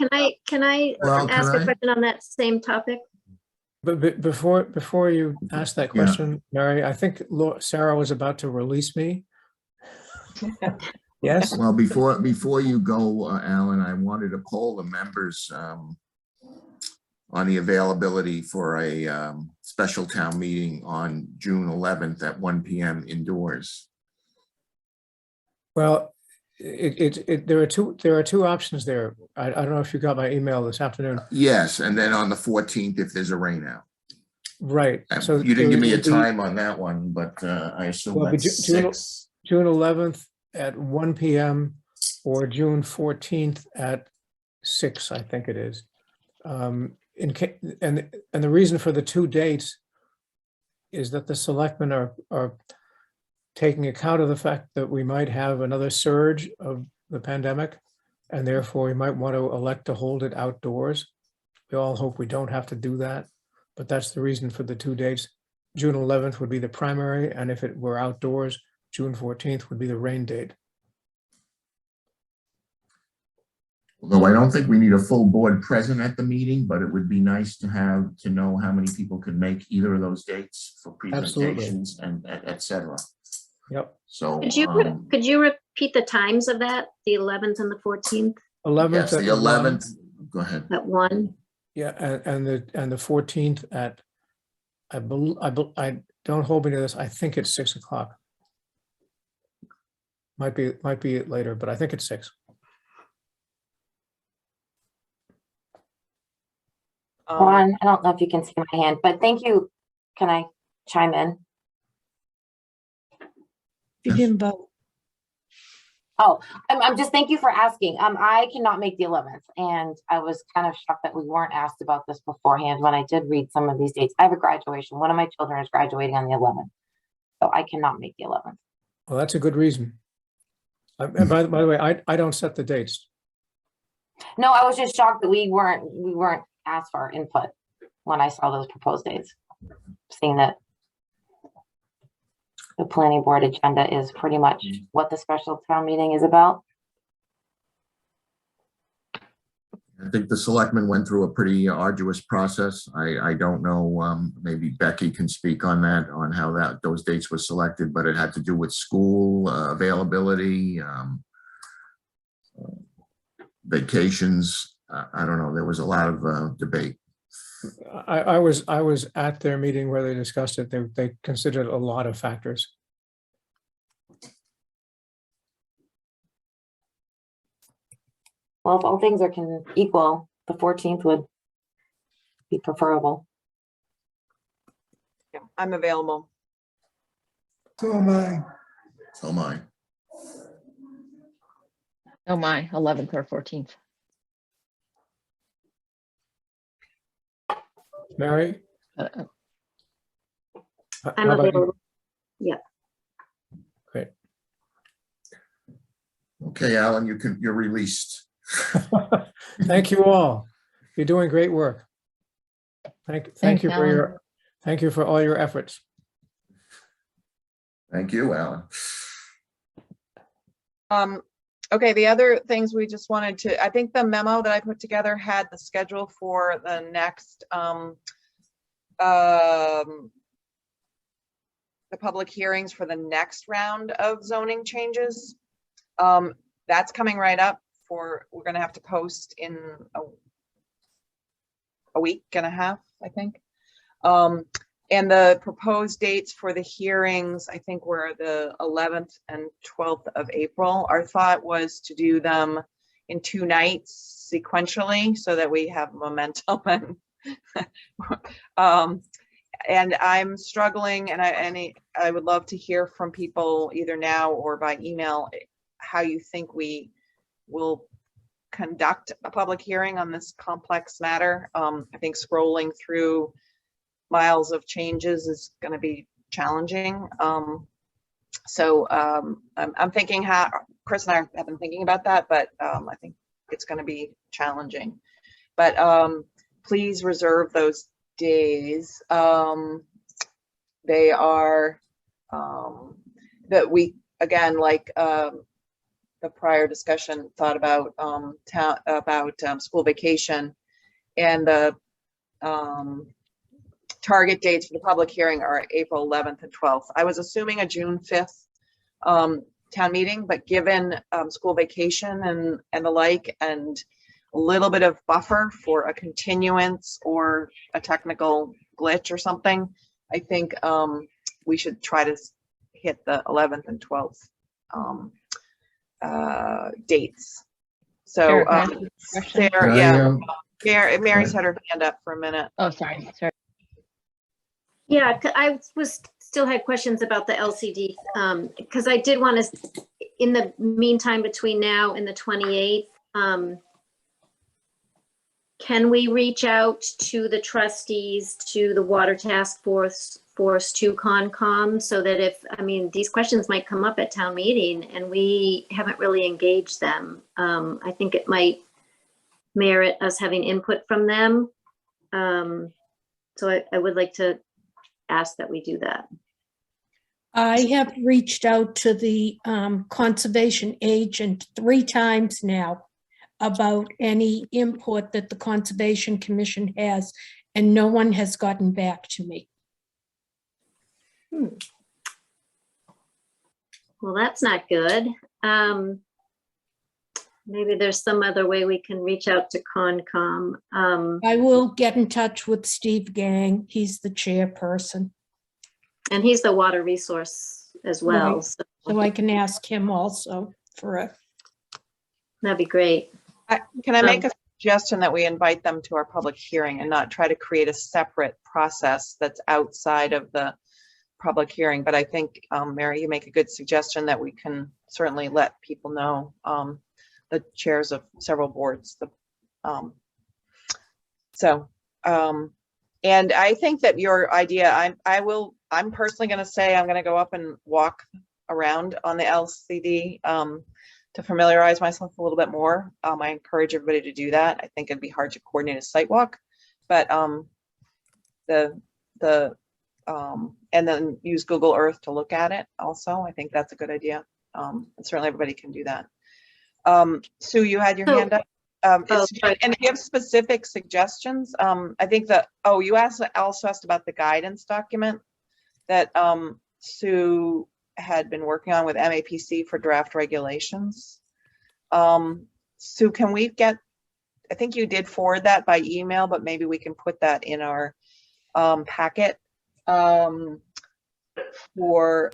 can I Well, ask can a I? question on that same topic? But before you ask that question, Mary, I think Sarah was about to release me. Yes? Well, before you go, Alan, I wanted to poll the members on the availability for a special town meeting on June 11th at 1 p.m. indoors. Well, there are two options there. I don't know if you got my email this afternoon. Yes, and then on the 14th, if there's a rain out. Right. So You didn't give me a it would be- time on that one, but I assume Well, that's June 6. 11th at 1 p.m. or June 14th at 6, I think it is. And the reason for the two dates is that the selectmen are taking account of the fact that we might have another surge of the pandemic, and therefore we might want to elect to hold it outdoors. We all hope we don't have to do that, but that's the reason for the two dates. June 11th would be the primary, and if it were outdoors, June 14th would be the rain date. Although I don't think we need a full board present at the meeting, but it would be nice to know how many people could make either of those dates for presentations and et cetera. Yep. So Could you repeat the times of that, the 11th and the 14th 11th yes, the at 11th. Go ahead. at 1? Yeah, and the 14th at, I don't hold me to this, I think it's 6 o'clock. Might be later, but I think it's 6. Ron, I don't know if you can see my hand, but thank you. Can I chime in? You didn't vote. Oh, I'm just, thank you for asking. I cannot make the 11th, and I was kind of shocked that we weren't asked about this beforehand when I did read some of these dates. I have a graduation. One of my children is graduating on the 11th, so I cannot make the 11th. Well, that's a good reason. And by the way, I don't set the dates. No, I was just shocked that we weren't asked for our input when I saw those proposed dates, seeing that the planning board agenda is pretty much what the special town meeting is about. I think the selectmen went through a pretty arduous process. I don't know, maybe Becky can speak on that, on how those dates were selected, but it had to do with school availability, vacations. I don't know. There was a lot of debate. I was at their meeting where they discussed it. They considered a lot of factors. Well, if all things are equal, the 14th would be preferable. Yeah, I'm available. So am I. So am I. Oh my, 11th or 14th. Mary? I'm How about you? available. Yeah. Great. Okay, Alan, you're released. Thank you all. You're doing great work. Thank Thanks, you for Alan. thank you for all your efforts. Thank you, Alan. Okay, the other things we just wanted to, I think the memo that I put together had the schedule for the next, the public hearings for the next round of zoning changes. That's coming right up for, we're gonna have to post in a week and a half, I think. And the proposed dates for the hearings, I think, were the 11th and 12th of April. Our thought was to do them in 2 nights sequentially so that we have momentum. And I'm struggling, and I would love to hear from people either now or by email how you think we will conduct a public hearing on this complex matter. I think scrolling through miles of changes is going to be challenging. So I'm thinking how Chris and I have been thinking about that, but I think it's going to be challenging. But please reserve those days. They are that we, again, like the prior discussion, thought about school vacation, and the target dates for the public hearing are April 11th and 12th. I was assuming a June 5th town meeting, but given school vacation and the like, and a little bit of buffer for a continuance or a technical glitch or something, I think we should try to hit the 11th and 12th dates. So Sarah, yeah, Mary's had her hand up for a minute. Oh, sorry. Yeah, I still had questions about the LCD, because I did want to, in the meantime, between now and the 28th, can we reach out to the trustees, to the Water Task Force, to Concom, so that if, I mean, these questions might come up at town meeting and we haven't really engaged them. I think it might merit us having input from them. So I would like to ask that we do that. I have reached out to the conservation agent 3 times now about any input that the Conservation Commission has, and no one has gotten back to me. Well, that's not good. Maybe there's some other way we can reach out to Concom. I will get in touch with Steve Gang. He's the chairperson. And he's the water resource as well. Right. So I can ask him also for a. That'd be great. Can I make a suggestion that we invite them to our public hearing and not try to create a separate process that's outside of the public hearing? But I think, Mary, you make a good suggestion that we can certainly let people know, the chairs of several boards. And I think that your idea, I'm personally going to say I'm going to go up and walk around on the LCD to familiarize myself a little bit more. I encourage everybody to do that. I think it'd be hard to coordinate a site walk, but and then use Google Earth to look at it also. I think that's a good idea. And certainly everybody can do that. Sue, you had your hand up. And if you have specific suggestions, I think that, you also asked about the guidance document that Sue had been working on with MAPC for draft regulations. Sue, can we get, I think you did forward that by email, but maybe we can put that in our packet we're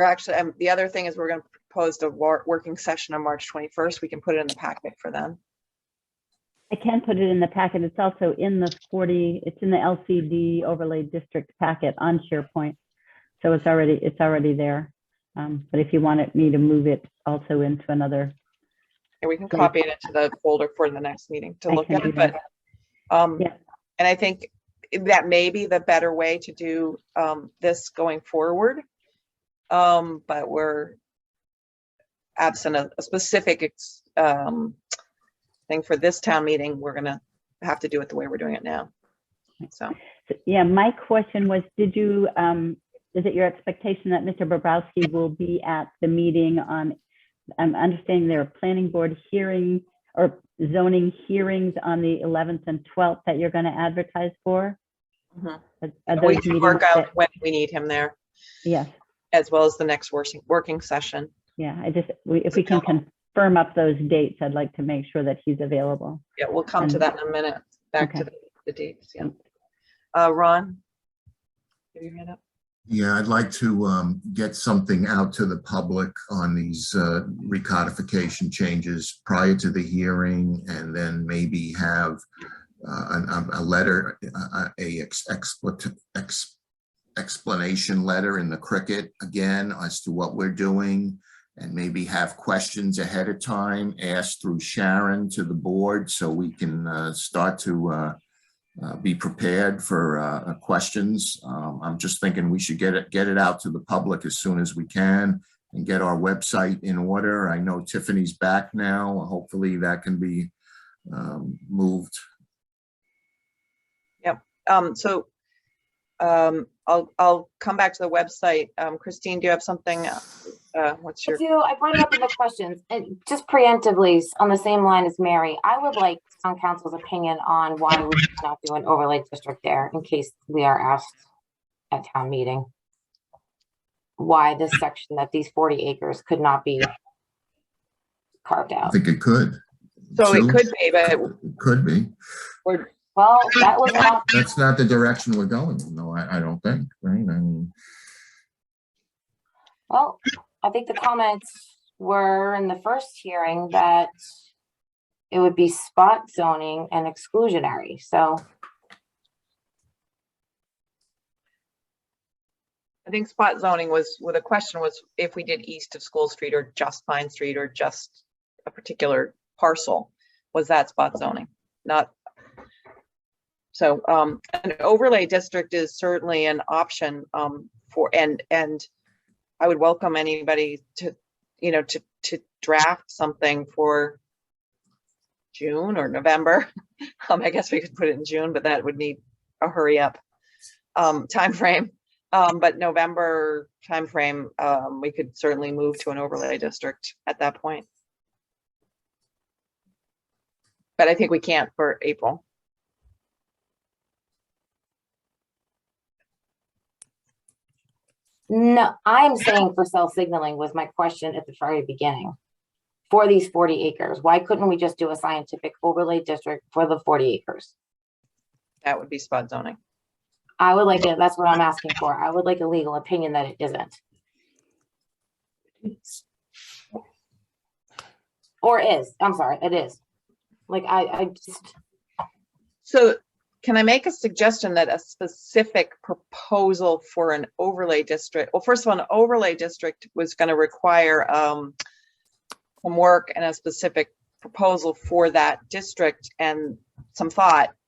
actually, the other thing is we're going to propose a working session on March 21st. We can put it in the packet for them. I can put it in the packet. It's also in the it's in the LCD overlay district packet on SharePoint. So it's already there. But if you wanted me to move it also into another. Yeah, we can copy it into the folder for the next meeting to look at it. But yeah. And I think that may be the better way to do this going forward. But we're absent a specific thing for this town meeting. We're going to have to do it the way we're doing it now. So yeah, my question was, did you is it your expectation that Mr. Bobrowski will be at the meeting on, I'm understanding there are planning board hearing or zoning hearings on the 11th and 12th that you're going to advertise for? Mhm. Are And we those can work meetings out that- when we need him there, Yes, as well as the next working session. yeah, if we can confirm up those dates, I'd like to make sure that he's available. Yeah, we'll come to And- that in a minute. Back to Okay. the dates, yeah. Ron? Have your hand up? Yeah, I'd like to get something out to the public on these recodification changes prior to the hearing, and then maybe have a letter, explanation letter in the Cricket again as to what we're doing, and maybe have questions ahead of time asked through Sharon to the board so we can start to be prepared for questions. I'm just thinking we should get it out to the public as soon as we can and get our website in order. I know Tiffany's back now. Hopefully that can be moved. Yep. I'll come back to the website. Christine, do you have something? What's your? I brought it up in the questions, and just preemptively on the same line as Mary, I would like town council's opinion on why we cannot do an overlay district there in case we are asked at town meeting. Why this section that these 40 acres could not be carved I out. think it could. So it Sue? could be, but It could be. Well, that was not. That's not the direction we're going. No, I don't think, right? I mean, Well, I think the comments were in the first hearing that it would be spot zoning and exclusionary, so. I think spot zoning was, well, the question was if we did east of School Street or just Pine Street or just a particular parcel, was that spot zoning? Not. So an overlay district is certainly an option for, and I would welcome anybody to, to draft something for June or November. I guess we could put it in June, but that would need a hurry up time frame. But November timeframe, we could certainly move to an overlay district at that point. But I think we can't for April. No, I'm saying for cell signaling was my question at the very beginning. For these 40 acres, why couldn't we just do a scientific overlay district for the 40 acres? That would be spot zoning. I would like it, that's what I'm asking for. I would like a legal opinion that it isn't. Or is, I'm sorry, it is. Like, I just. So can I make a suggestion that a specific proposal for an overlay district, well, first of all, an overlay district was going to require some work and a specific proposal for that district and some thought